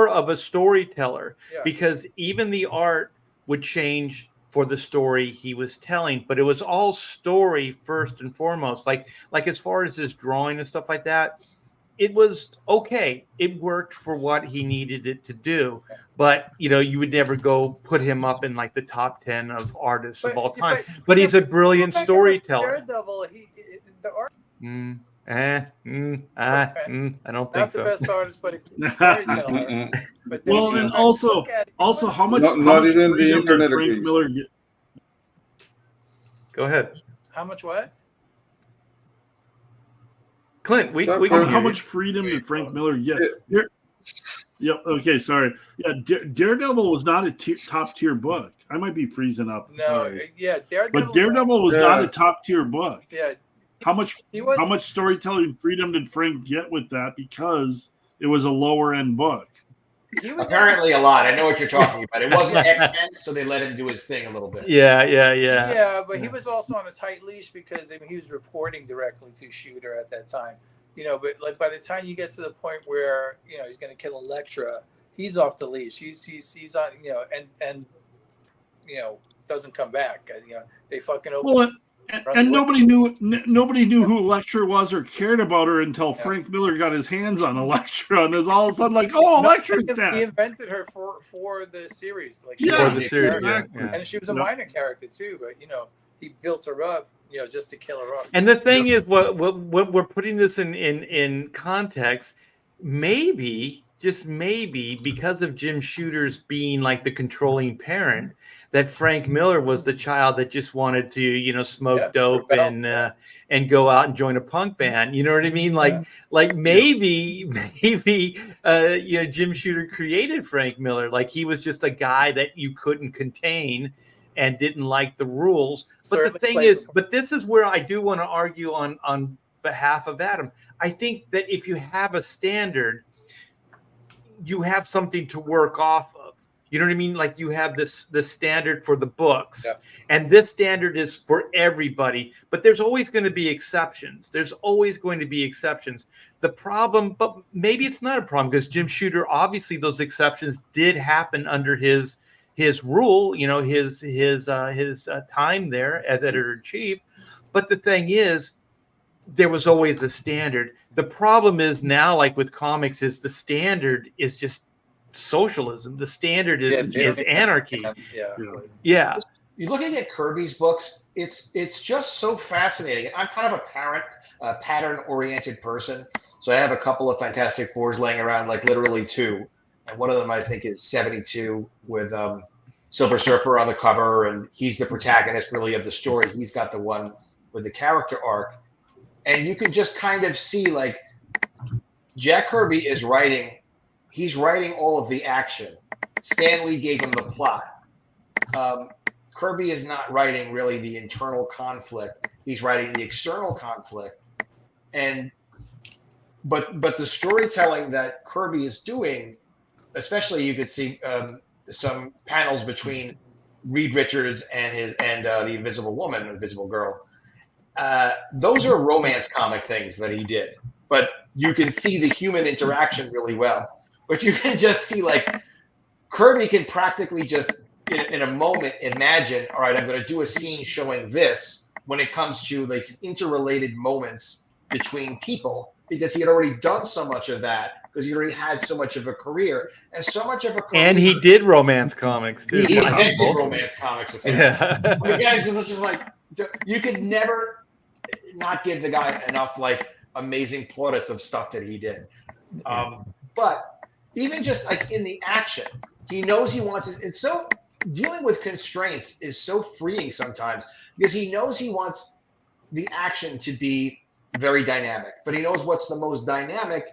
of a storyteller, because even the art would change for the story he was telling, but it was all story first and foremost. Like as far as his drawing and stuff like that, it was okay. It worked for what he needed it to do. But you would never go put him up in like the top 10 of artists of all time. But he's a brilliant storyteller. Daredevil, the art. I don't think Not so. the best artist, but a storyteller. But then Well, and also how much not how much even the freedom internet did Frank agrees. Miller get? Go ahead, how much what? Clint. We How can hear much freedom did Frank Miller get? Yep. Okay. Sorry. Yeah. Daredevil was not a top tier book. I might be freezing up. No. Sorry. Yeah. Daredevil. But Daredevil was not a top tier book. Yeah. How much storytelling freedom did Frank get with that? Because it was a lower end book. Apparently a lot. I know what you're talking about. It wasn't X-Men, so they let him do his thing a little bit. Yeah, but he was also on a tight leash because he was reporting directly to Shooter at that time. But like by the time you get to the point where he's going to kill Elektra, he's off the leash. He's on and doesn't come back. They fucking open. Well, and nobody knew who Elektra was or cared about her until Frank Miller got his hands on Elektra, and is all of a sudden like, oh, Elektra's dead. He invented her for the series, like for the series, and she was a minor character too. But he built her up, just to kill her up. And the thing is, what we're putting this in context, maybe, just maybe, because of Jim Shooter's being like the controlling parent, that Frank Miller was the child that just wanted to, smoke dope and go out and join a punk band. You know what I mean? Like maybe Jim Shooter created Frank Miller. Like he was just a guy that you couldn't contain and didn't like the rules. But the thing is, this is where I do want to argue on behalf of Adam. I think that if you have a standard, you have something to work off of. You know what I mean? Like you have the standard for the books, and this standard is for everybody. But there's always going to be exceptions. There's always going to be exceptions. The problem, but maybe it's not a problem because Jim Shooter, obviously, those exceptions did happen under his rule. His time there as editor-in-chief. But the thing is, there was always a standard. The problem is now, like with comics, is the standard is just socialism. The standard is anarchy. Yeah. You're looking at Kirby's books. It's just so fascinating. I'm kind of a pattern-oriented person, so I have a couple of Fantastic Fours laying around, like literally two, and one of them I think is 72 with Silver Surfer on the cover, and he's the protagonist really of the story. He's got the one with the character arc, and you can just kind of see like Jack Kirby is writing. He's writing all of the action. Stan Lee gave him the plot. Kirby is not writing really the internal conflict. He's writing the external conflict. But the storytelling that Kirby is doing, especially you could see some panels between Reed Richards and the Invisible Woman, Invisible Girl. Those are romance comic things that he did. But you can see the human interaction really well. But you can just see like Kirby can practically just in a moment imagine, all right, I'm going to do a scene showing this when it comes to like interrelated moments between people because he had already done so much of that because he already had so much of a career and so much of a career. And he did romance comics too. He invented romance comics. Yeah. Guys, it's just like you could never not give the guy enough like amazing plaudits of stuff that he did. But even just like in the action, he knows he wants it. It's so dealing with constraints is so freeing sometimes because he knows he wants the action to be very dynamic, but he knows what's the most dynamic,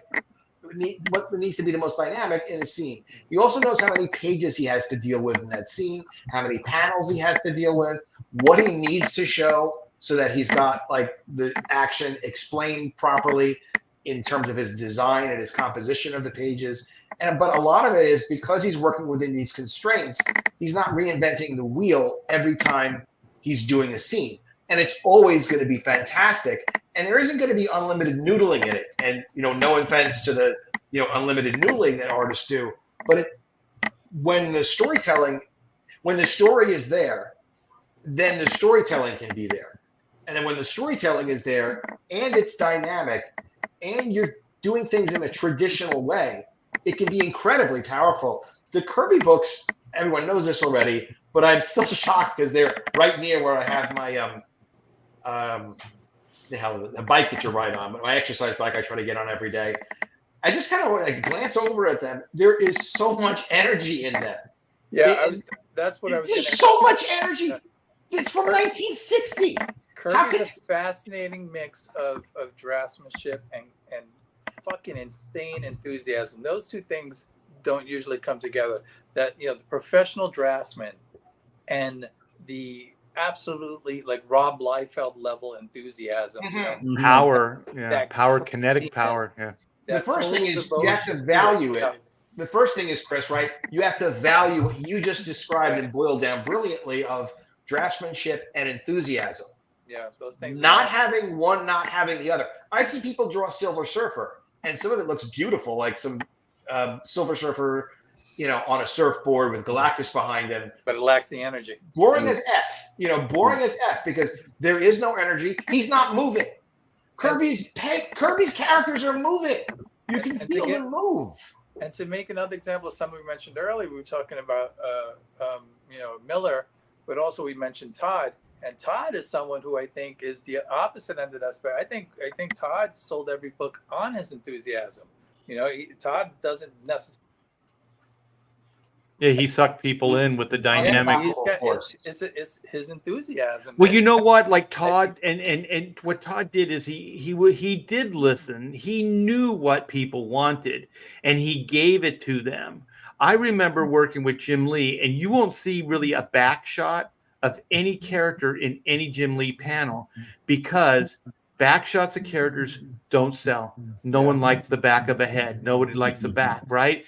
what needs to be the most dynamic in a scene. He also knows how many pages he has to deal with in that scene, how many panels he has to deal with, what he needs to show so that he's got like the action explained properly in terms of his design and his composition of the pages. But a lot of it is because he's working within these constraints, he's not reinventing the wheel every time he's doing a scene. And it's always going to be fantastic. And there isn't going to be unlimited noodling in it. And, no offense to the, unlimited noodling that artists do. But when the story is there, then the storytelling can be there. And then when the storytelling is there and it's dynamic and doing things in a traditional way, it can be incredibly powerful. The Kirby books, everyone knows this already, but I'm still shocked because they're right near where I have my the bike that you ride on, my exercise bike I try to get on every day. I just kind of like glance over at them. There is so much energy in them. Yeah, that's what I was. There's so much energy. It's from 1960. Kirby's a fascinating mix of draftsmanship and fucking insane enthusiasm. Those two things don't usually come together. That, you know, the professional draftsman and the absolutely like Rob Liefeld level enthusiasm, you know, Power, that power, kinetic power. Yeah. The first thing is you have to value it. The first thing is, Chris, right? You have to value what you just described and boiled down brilliantly of draftsmanship and enthusiasm. Yeah, those things. Not having one, not having the other. I see people draw Silver Surfer, and some of it looks beautiful, like some Silver Surfer, you know, on a surfboard with Galactus behind him. But it lacks the energy. Boring as F. You know, boring as F because there is no energy. He's not moving. Kirby's characters are moving. You can feel them move. And to make another example of something we mentioned earlier, we were talking about, you know, Miller, but also we mentioned Todd. And Todd is someone who I think is the opposite end of that spectrum. I think Todd sold every book on his enthusiasm. You know, Todd doesn't necessarily. Yeah, he sucked people in with the dynamic. It's his enthusiasm. Well, you know what? Like Todd, and what Todd did is he did listen. He knew what people wanted, and he gave it to them. I remember working with Jim Lee, and you won't see really a back shot of any character in any Jim Lee panel because back shots of characters don't sell. No one likes the back of a head. Nobody likes the back, right?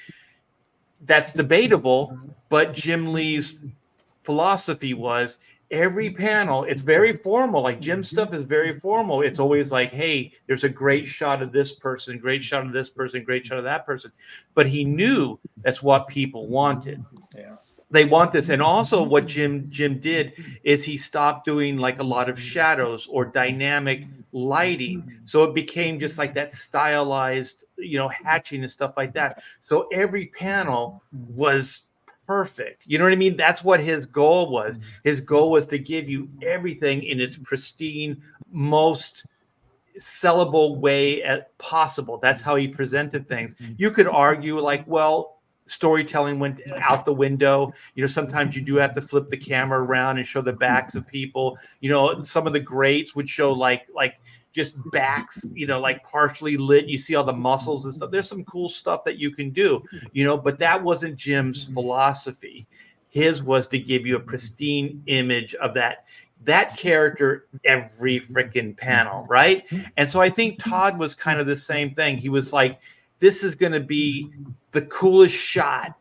That's debatable, but Jim Lee's philosophy was every panel, it's very formal. Like Jim's stuff is very formal. It's always like, hey, there's a great shot of this person, great shot of this person, great shot of that person. But he knew that's what people wanted. Yeah. They want this. And also what Jim did is he stopped doing like a lot of shadows or dynamic lighting. So it became just like that stylized, you know, hatching and stuff like that. So every panel was perfect. You know what I mean? That's what his goal was. His goal was to give you everything in its pristine, most sellable way possible. That's how he presented things. You could argue like, well, storytelling went out the window. You know, sometimes you do have to flip the camera around and show the backs of people. You know, some of the greats would show like just backs, you know, like partially lit. You see all the muscles and stuff. There's some cool stuff that you can do, you know, but that wasn't Jim's philosophy. His was to give you a pristine image of that character every freaking panel, right? And so I think Todd was kind of the same thing. He was like, this is going to be the coolest shot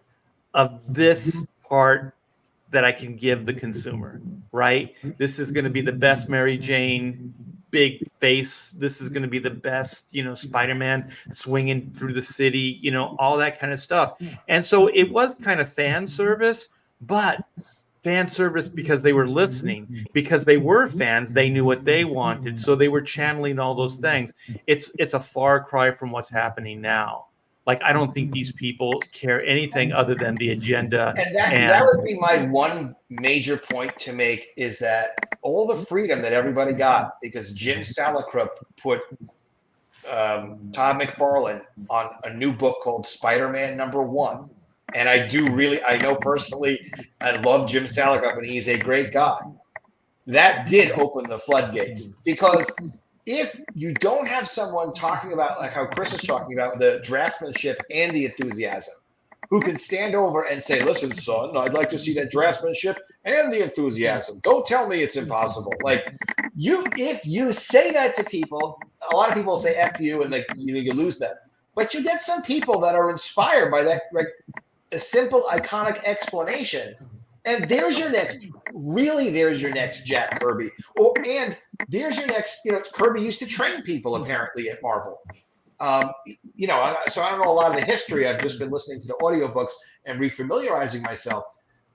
of this part that I can give the consumer, right? This is going to be the best Mary Jane, big face. This is going to be the best, you know, Spider-Man swinging through the city, you know, all that kind of stuff. And so it was kind of fan service, but fan service because they were listening, because they were fans, they knew what they wanted. So they were channeling all those things. It's a far cry from what's happening now. Like, I don't think these people care anything other than the agenda. And that would be my one major point to make is that all the freedom that everybody got because Jim Salicrup put Todd McFarlane on a new book called Spider-Man #1. And I know personally, I love Jim Salicrup and he's a great guy. That did open the floodgates because if you don't have someone talking about like how Chris is talking about the draftsmanship and the enthusiasm, who can stand over and say, listen, son, I'd like to see that draftsmanship and the enthusiasm. Don't tell me it's impossible. Like if you say that to people, a lot of people say F you and like you lose them. But you get some people that are inspired by that, like a simple, iconic explanation. And there's your next Jack Kirby. And there's your next, Kirby used to train people apparently at Marvel. So I don't know a lot of the history. I've just been listening to the audiobooks and refamiliarizing myself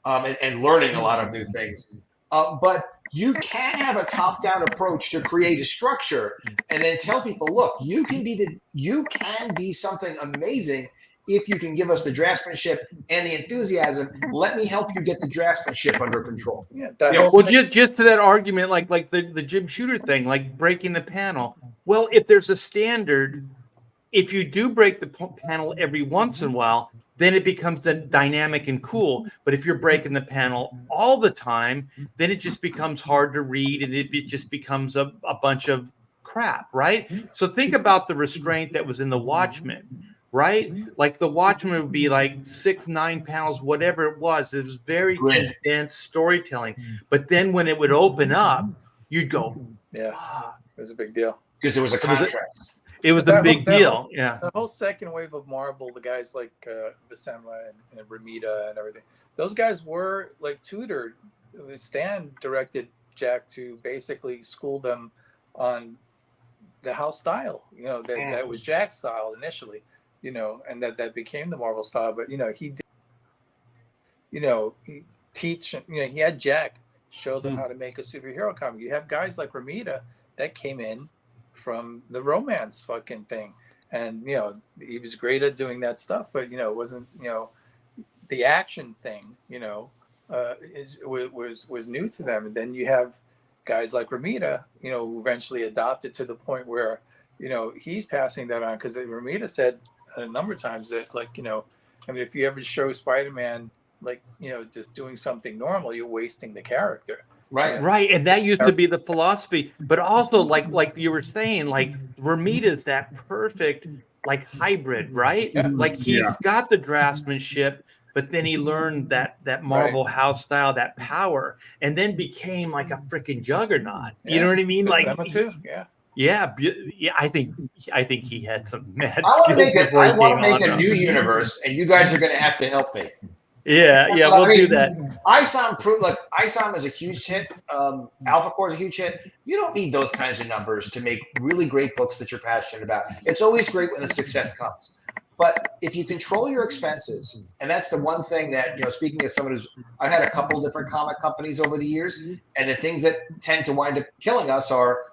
and learning a lot of new things. But You can have a top-down approach to create a structure and then tell people, look, you can be something amazing if you can give us the draftsmanship and the enthusiasm. Let me help you get the draftsmanship under control. Yeah, Well, just to that argument, like the Jim Shooter thing, like breaking the panel. Well, if there's a standard, if you do break the panel every once in a while, then it becomes dynamic and cool. But if you're breaking the panel all the time, then it just becomes hard to read, and it just becomes a bunch of crap, right? So think about the restraint that was in the Watchmen, right? Like the Watchmen would be like 6-9 panels, whatever it was. It was very condensed storytelling. But then when it would open up, you'd go, yeah, it was a big deal because there was a contract. It was a big deal. Yeah. The whole second wave of Marvel, the guys like Buscema and Ramita and everything, those guys were like tutored. Stan directed Jack to basically school them on the house style. You know, that was Jack's style initially, you know, and that became the Marvel style. But, you know, he did, you know, he had Jack show them how to make a superhero comic. You have guys like Ramita that came in from the romance fucking thing, and you know he was great at doing that stuff, but you know it wasn't, you know, the action thing, you know, was new to them. And then you have guys like Ramita, you know, who eventually adopted to the point where, you know, he's passing that on, because Ramita said a number of times that, like, you know, I mean, if you ever show Spider-Man like, you know, just doing something normal, you're wasting the character. Right, and that used to be the philosophy. But also, like you were saying, like Ramita's that perfect like hybrid, right? Yeah. Like he's got the draftsmanship, but then he learned that Marvel house style, that power, and then became like a freaking juggernaut. You know what I mean? Like too. Yeah, I think he had some mad I want skills before he to came make on. a new universe, and you guys are going to have to help me. Yeah, we'll do that. ISOM is a huge hit. Alpha Core is a huge hit. You don't need those kinds of numbers to make really great books that you're passionate about. It's always great when the success comes. But if you control your expenses, and that's the one thing that, you know, speaking as someone who's, I've had a couple different comic companies over the years, and the things that tend to wind up killing us are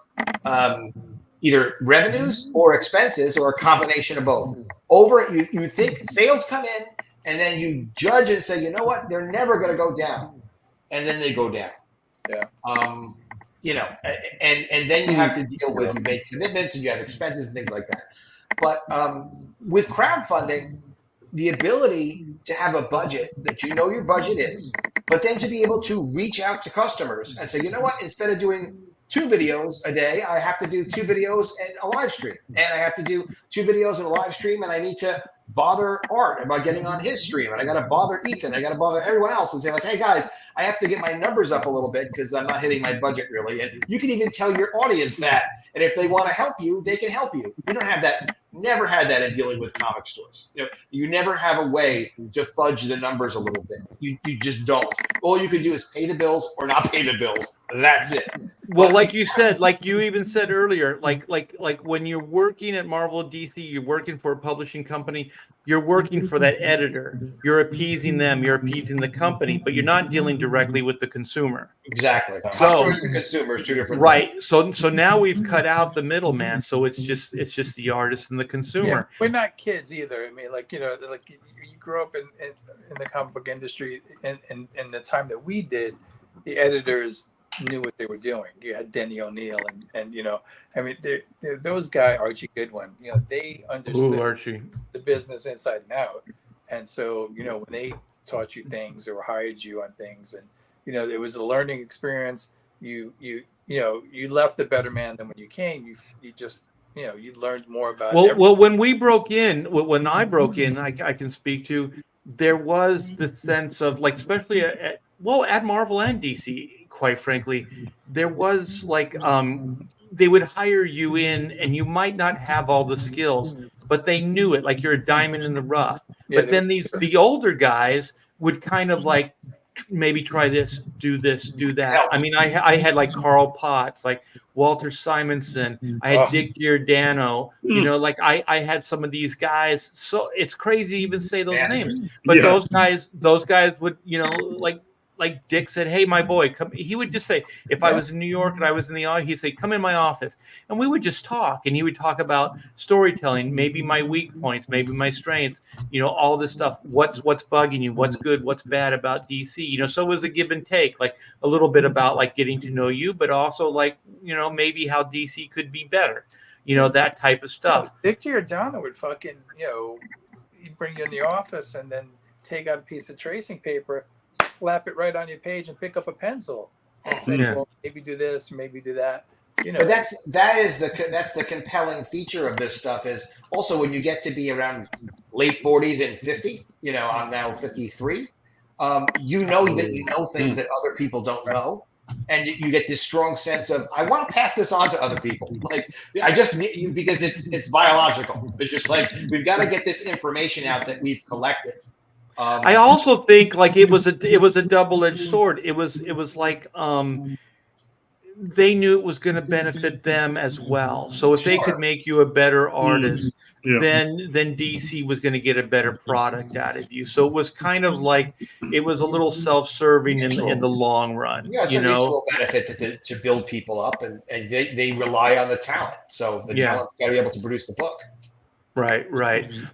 either revenues or expenses or a combination of both. You think sales come in, and then you judge and say, you know what, they're never going to go down, and then they go down. Yeah. You know, and then you have to deal with, you make commitments and you have expenses and things like that. But with crowdfunding, the ability to have a budget that you know your budget is, but then to be able to reach out to customers and say, you know what, instead of doing 2 videos a day, I have to do 2 videos and a live stream, and I have to do 2 videos and a live stream, and I need to bother Art about getting on his stream, and I got to bother Ethan, I got to bother everyone else and say, like, hey guys, I have to get my numbers up a little bit because I'm not hitting my budget really. And you can even tell your audience that, and if they want to help you, they can help you. You don't have that. Never had that in dealing with comic stores. You know, you never have a way to fudge the numbers a little bit. You just don't. All you can do is pay the bills or not pay the bills. That's it. Well, like you said, like you even said earlier, like when you're working at Marvel DC, you're working for a publishing company, you're working for that editor. You're appeasing them, you're appeasing the company, but you're not dealing directly with the consumer. Exactly. Customer to consumer is 2 different things. So now we've cut out the middleman. So it's just the artist and the consumer. Yeah, we're not kids either. I mean, like, you know, like you grew up in the comic book industry, and in the time that we did, the editors knew what they were doing. You had Denny O'Neil and you know, I mean, those guys, Archie Goodwin, you know, they understood the business inside and out. And so, you know, when they taught you things or hired you on things, and you know, it was a learning experience. You know, you left a better man than when you came. You just, you know, you learned more about well, when I broke in, I can speak to, there was the sense of, like, especially at Marvel and DC, quite frankly, there was like they would hire you in, and you might not have all the skills, but they knew it, like you're a diamond in the rough. But then the older guys would kind of like maybe try this, do that. I mean, I had like Carl Potts, like Walter Simonson, I had Dick Giordano, you know, like I had some of these guys. So it's crazy to even say those names, but those guys would, you know, like like Dick said, "Hey, my boy, come." He would just say, if I was in New York and I was in the office, he'd say, "Come in my office," and we would just talk. And he would talk about storytelling, maybe my weak points, maybe my strengths, all this stuff. What's bugging you? What's good? What's bad about DC? So it was a give and take, like a little bit about like getting to know you, but also like maybe how DC could be better. That type of stuff. Dick Giordano would fucking he'd bring you in the office and then take out a piece of tracing paper, slap it right on your page, and pick up a pencil and say, "Well, maybe do this, maybe do that." But that's the compelling feature of this stuff is also when you get to be around late 40s and 50. I'm now 53. That you know things that other people don't know. And you get this strong sense of, I want to pass this on to other people. Like, I just need, because it's biological. It's just like, we've got to get this information out that we've collected. I also think like it was a double-edged sword. It was like they knew it was going to benefit them as well. So if they could make you a better artist, then DC was going to get a better product out of you. So it was kind of like it was a little self-serving in the long run. It's a mutual benefit to build people up, and they rely on the talent. So the talent's got to be able to produce the book. Right.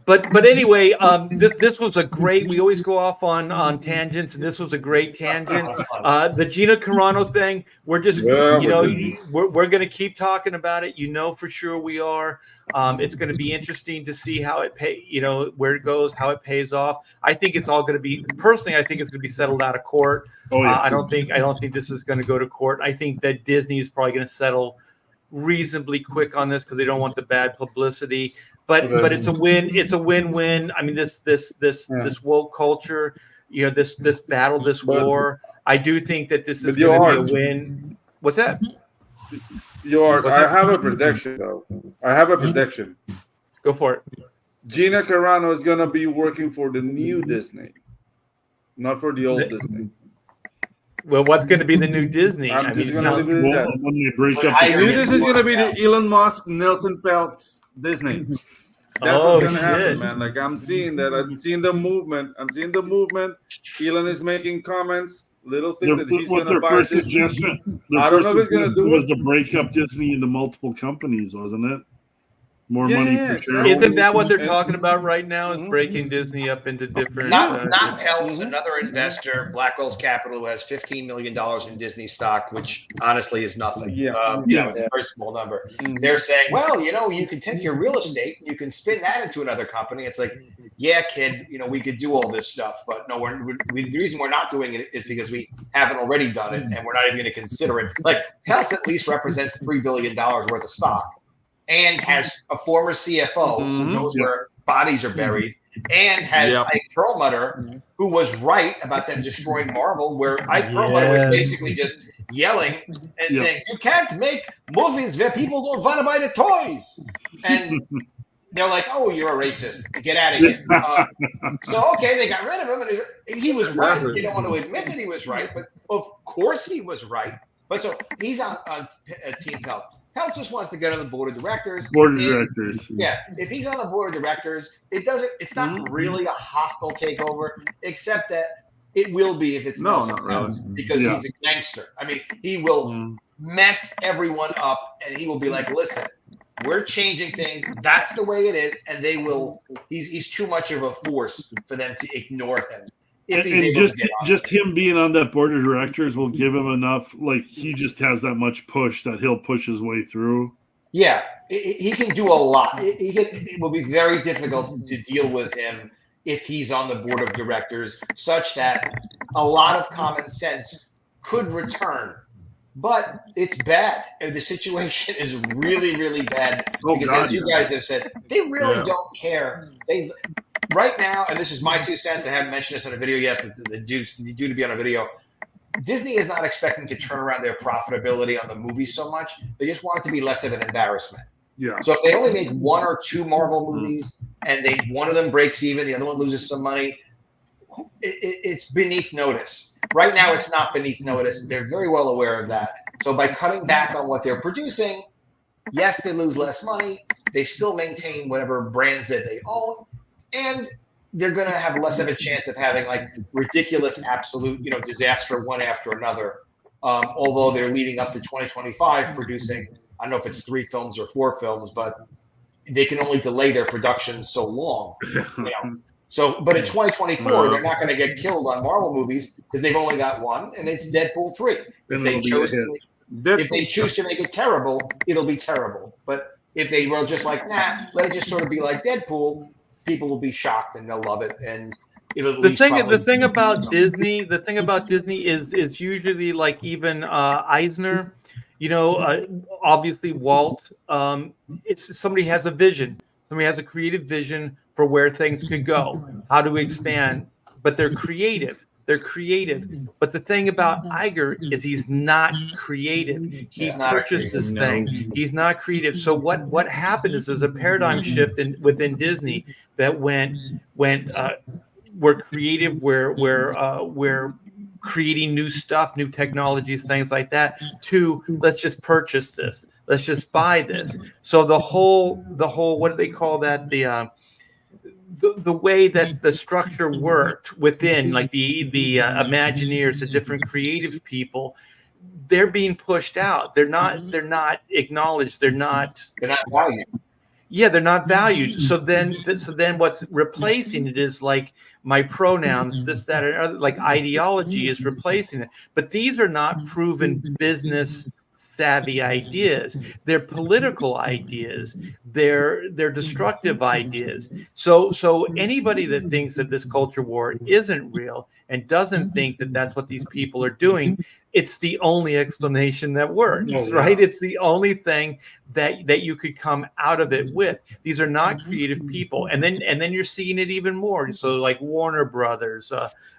But anyway, this was a great. We always go off on tangents, and this was a great tangent. The Gina Carano thing. We're just we're going to keep talking about it. For sure we are. It's going to be interesting to see how it where it goes, how it pays off. I think it's all going to be. Personally, I think it's going to be settled out of court. I don't think this is going to go to court. I think that Disney is probably going to settle reasonably quick on this because they don't want the bad publicity. But it's a win. It's a win-win. I mean, this woke culture, this battle, this war. I do think that this is going to be a win. What's that? I have a prediction, though. I have a prediction. Go for it. Gina Carano is going to be working for the new Disney, not for the old Disney. Well, what's going to be the new Disney? I knew this is going to be the Elon Musk, Nelson Peltz Disney. That's what's going to happen, man. Like, I'm seeing that. I'm seeing the movement. Elon is making comments, little things that he's going to buy. First suggestion, I don't know if he's going to do it. Was to break up Disney into multiple companies, wasn't it? More money for shareholders. Isn't that what they're talking about right now? Is breaking Disney up into different. Not Peltz, another investor, Blackwell's Capital, who has $15 million in Disney stock, which honestly is nothing. It's a very small number. They're saying, well, you can take your real estate, you can spin that into another company. It's like, yeah, kid, we could do all this stuff, but no, the reason we're not doing it is because we haven't already done it, and we're not even going to consider it. Like, Peltz at least represents $3 billion worth of stock. And has a former CFO who knows where bodies are buried, and has Ike Perlmutter, who was right about them destroying Marvel, where Ike Perlmutter was basically just yelling and saying, "You can't make movies where people don't want to buy the toys." And they're like, "Oh, you're a racist. Get out of here." So, okay, they got rid of him, and he was right. You don't want to admit that he was right, but of course he was right. But so he's on Team Peltz. Peltz just wants to get on the board of directors. If he's on the board of directors, it's not really a hostile takeover, except that it will be if it's Nelson Peltz, because he's a gangster. I mean, he will mess everyone up, and he will be like, "Listen, we're changing things. That's the way it is," and they will. He's too much of a force for them to ignore him. And just him being on that board of directors will give him enough. Like, he just has that much push that he'll push his way through. Yeah, he can do a lot. It will be very difficult to deal with him if he's on the board of directors, such that a lot of common sense could return. But it's bad. The situation is really, really bad because, as you guys have said, they really don't care. Right now, and this is my 2 cents, I haven't mentioned this on a video yet, but the due to be on a video, Disney is not expecting to turn around their profitability on the movies so much. They just want it to be less of an embarrassment. Yeah. So if they only make 1 or 2 Marvel movies and one of them breaks even, the other one loses some money, it's beneath notice. Right now, it's not beneath notice. They're very well aware of that. So by cutting back on what they're producing, yes, they lose less money. They still maintain whatever brands that they own. And they're going to have less of a chance of having like ridiculous, absolute, disaster one after another. Although they're leading up to 2025 producing, I don't know if it's 3 films or 4 films, but they can only delay their production so long. So, but in 2024, they're not going to get killed on Marvel movies because they've only got one, and it's Deadpool 3. If they choose to make it terrible, it'll be terrible. But if they were just like, nah, let it just sort of be like Deadpool, people will be shocked and they'll love it, and it'll at least The thing about Disney is usually like even Eisner, obviously Walt. It's somebody has a vision. Somebody has a creative vision for where things could go, how to expand. But they're creative. But the thing about Iger is he's not creative. He purchased this thing. He's not creative. So what happened is there's a paradigm shift within Disney that went we're creative, we're creating new stuff, new technologies, things like that, to let's just purchase this, let's just buy this. So the whole what do they call that, the way that the structure worked within, like the Imagineers, the different creative people, they're being pushed out. They're not acknowledged. They're not valued. Yeah, they're not valued. So then what's replacing it is like my pronouns, this, that, and other, like ideology is replacing it. But these are not proven business savvy ideas. They're political ideas. They're destructive ideas. So anybody that thinks that this culture war isn't real and doesn't think that that's what these people are doing, it's the only explanation that works, right? It's the only thing that you could come out of it with. These are not creative people, and then you're seeing it even more. So like Warner Brothers,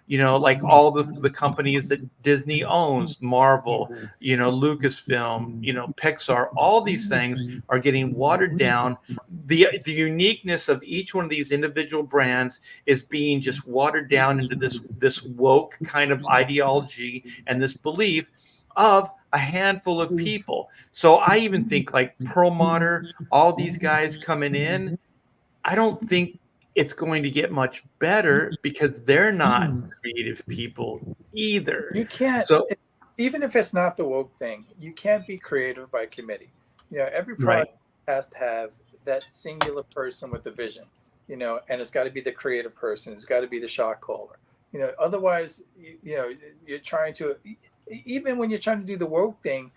like all the companies that Disney owns, Marvel, Lucasfilm, Pixar, all these things are getting watered down. The uniqueness of each one of these individual brands is being just watered down into this woke kind of ideology and this belief of a handful of people. So I even think like Perlmutter, all these guys coming in, I don't think it's going to get much better because they're not creative people either. You can't, even if it's not the woke thing, you can't be creative by committee. Every project has to have that singular person with the vision, and it's got to be the creative person. It's got to be the shot caller. Otherwise, you're trying to, even when you're trying to do the woke thing,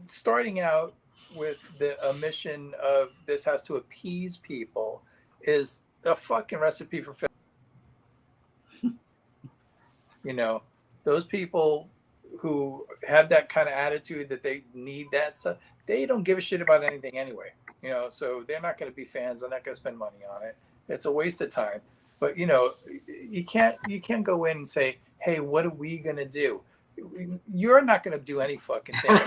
starting out with a mission of this has to appease people is a fucking recipe for failure. Those people who have that kind of attitude that they need that stuff, they don't give a shit about anything anyway. So they're not going to be fans. They're not going to spend money on it. It's a waste of time. But you can't go in and say, hey, what are we going to do? You're not going to do any fucking thing.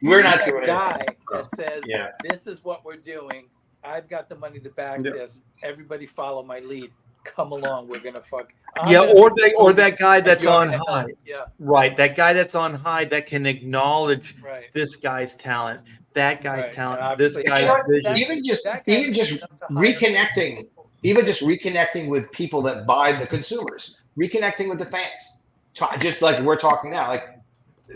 We're not doing a guy anything. that says, this is what we're doing. I've got the money to back this. Everybody follow my lead. Come along. We're going to fuck. Or that guy that's on high. Yeah. Right. That guy that's on high that can acknowledge this guy's talent, that guy's talent, this guy's vision. Even just reconnecting with people that buy, the consumers, reconnecting with the fans, just like we're talking now, like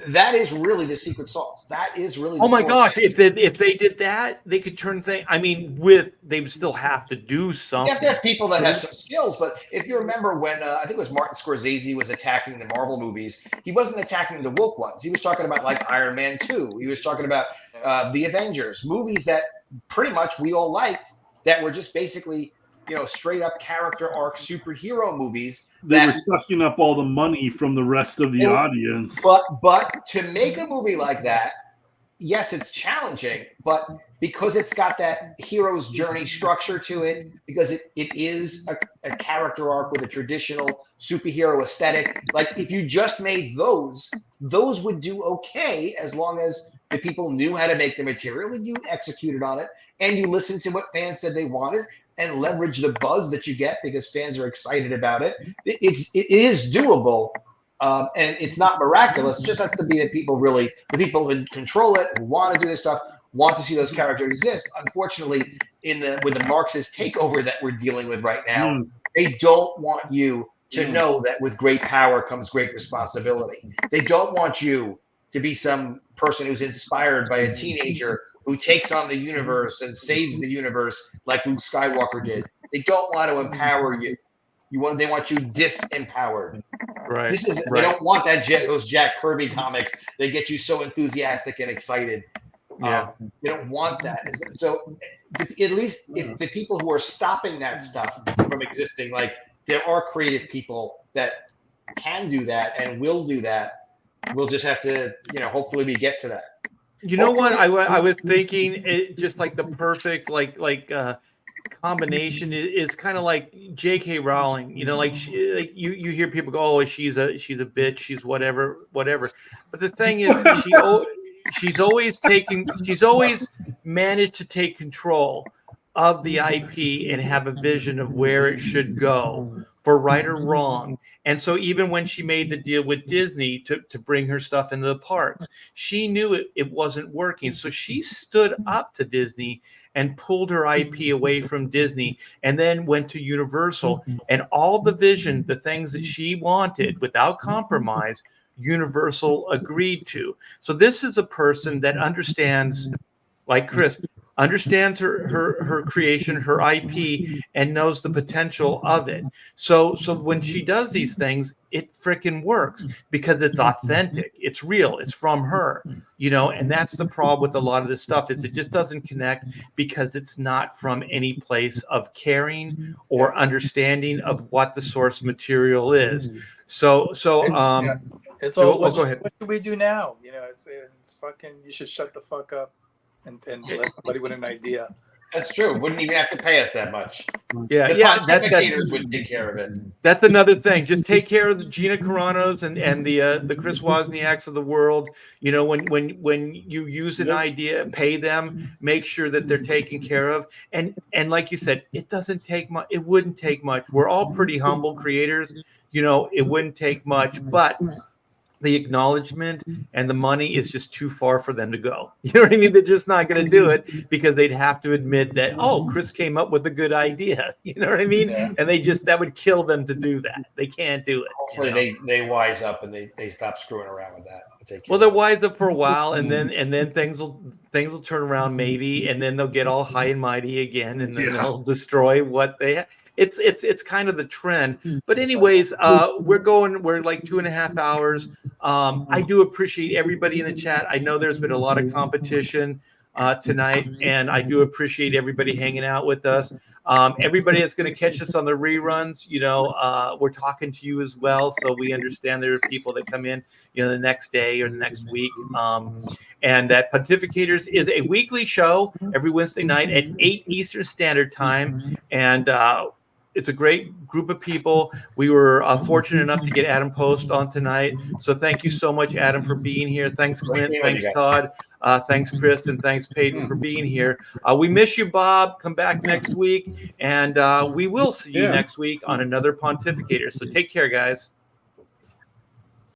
that is really the secret sauce. That is really. Oh my gosh! If they did that, they could turn things. I mean, they would still have to do something. You have to have people that have some skills. But if you remember when I think it was Martin Scorsese was attacking the Marvel movies, he wasn't attacking the woke ones. He was talking about like Iron Man 2. He was talking about the Avengers, movies that pretty much we all liked, that were just basically straight up character arc superhero movies. They were sucking up all the money from the rest of the audience. But to make a movie like that, yes, it's challenging, but because it's got that hero's journey structure to it, because it is a character arc with a traditional superhero aesthetic, like if you just made those would do okay as long as the people knew how to make the material and you executed on it and you listened to what fans said they wanted and leverage the buzz that you get because fans are excited about it. It is doable, and it's not miraculous. It just has to be that the people who control it, who want to do this stuff, want to see those characters exist. Unfortunately, with the Marxist takeover that we're dealing with right now, they don't want you to know that with great power comes great responsibility. They don't want you to be some person who's inspired by a teenager who takes on the universe and saves the universe like Luke Skywalker did. They don't want to empower you. They want you disempowered. Right. They don't want those Jack Kirby comics. They get you so enthusiastic and excited. Yeah. They don't want that. So at least if the people who are stopping that stuff from existing, like there are creative people that can do that and will do that. We'll just have to, hopefully we get to that. You know what? I was thinking it just like the perfect combination is kind of like J.K. Rowling. Like you hear people go, "Oh, she's a bitch. She's whatever." But the thing is, she's always managed to take control of the IP and have a vision of where it should go, for right or wrong. And so even when she made the deal with Disney to bring her stuff into the parks, she knew it wasn't working. So she stood up to Disney and pulled her IP away from Disney, and then went to Universal. And all the vision, the things that she wanted without compromise, Universal agreed to. So this is a person that understands, like Chris, understands her creation, her IP, and knows the potential of it. So when she does these things, it freaking works because it's authentic, it's real, it's from her, and that's the problem with a lot of this stuff is it just doesn't connect because it's not from any place of caring or understanding of what the source material is. So It's all. go ahead. What should we do now? It's fucking. You should shut the fuck up and let somebody with an idea. That's true. Wouldn't even have to pay us that much. Yeah, the Pontificators would take care of it. That's another thing. Just take care of the Gina Caranos and the Chris Wozniaks of the world. When you use an idea, pay them. Make sure that they're taken care of. And like you said, it doesn't take much. It wouldn't take much. We're all pretty humble creators. It wouldn't take much, but the acknowledgement and the money is just too far for them to go. You know what I mean? They're just not going to do it because they'd have to admit that, oh, Chris came up with a good idea. You know what I mean? Yeah. And that would kill them to do that. They can't do it. Hopefully they wise up and they stop screwing around with that. Well, they'll wise up for a while and then things will turn around maybe, and then they'll get all high and mighty again, and then they'll destroy what they have. It's kind of the trend. But anyways, we're like 2.5 hours. I do appreciate everybody in the chat. I know there's been a lot of competition tonight, and I do appreciate everybody hanging out with us. Everybody that's going to catch us on the reruns, we're talking to you as well, so we understand there are people that come in, the next day or the next week. And that Pontificators is a weekly show every Wednesday night at 8 Eastern Standard Time, and it's a great group of people. We were fortunate enough to get Adam Post on tonight. So thank you so much, Adam, for being here. Thanks, Clint. Thanks, Todd. Thanks, Chris. And thanks, Peyton, for being here. We miss you, Bob. Come back next week. And we will see you next week on another Pontificator. So take care, guys.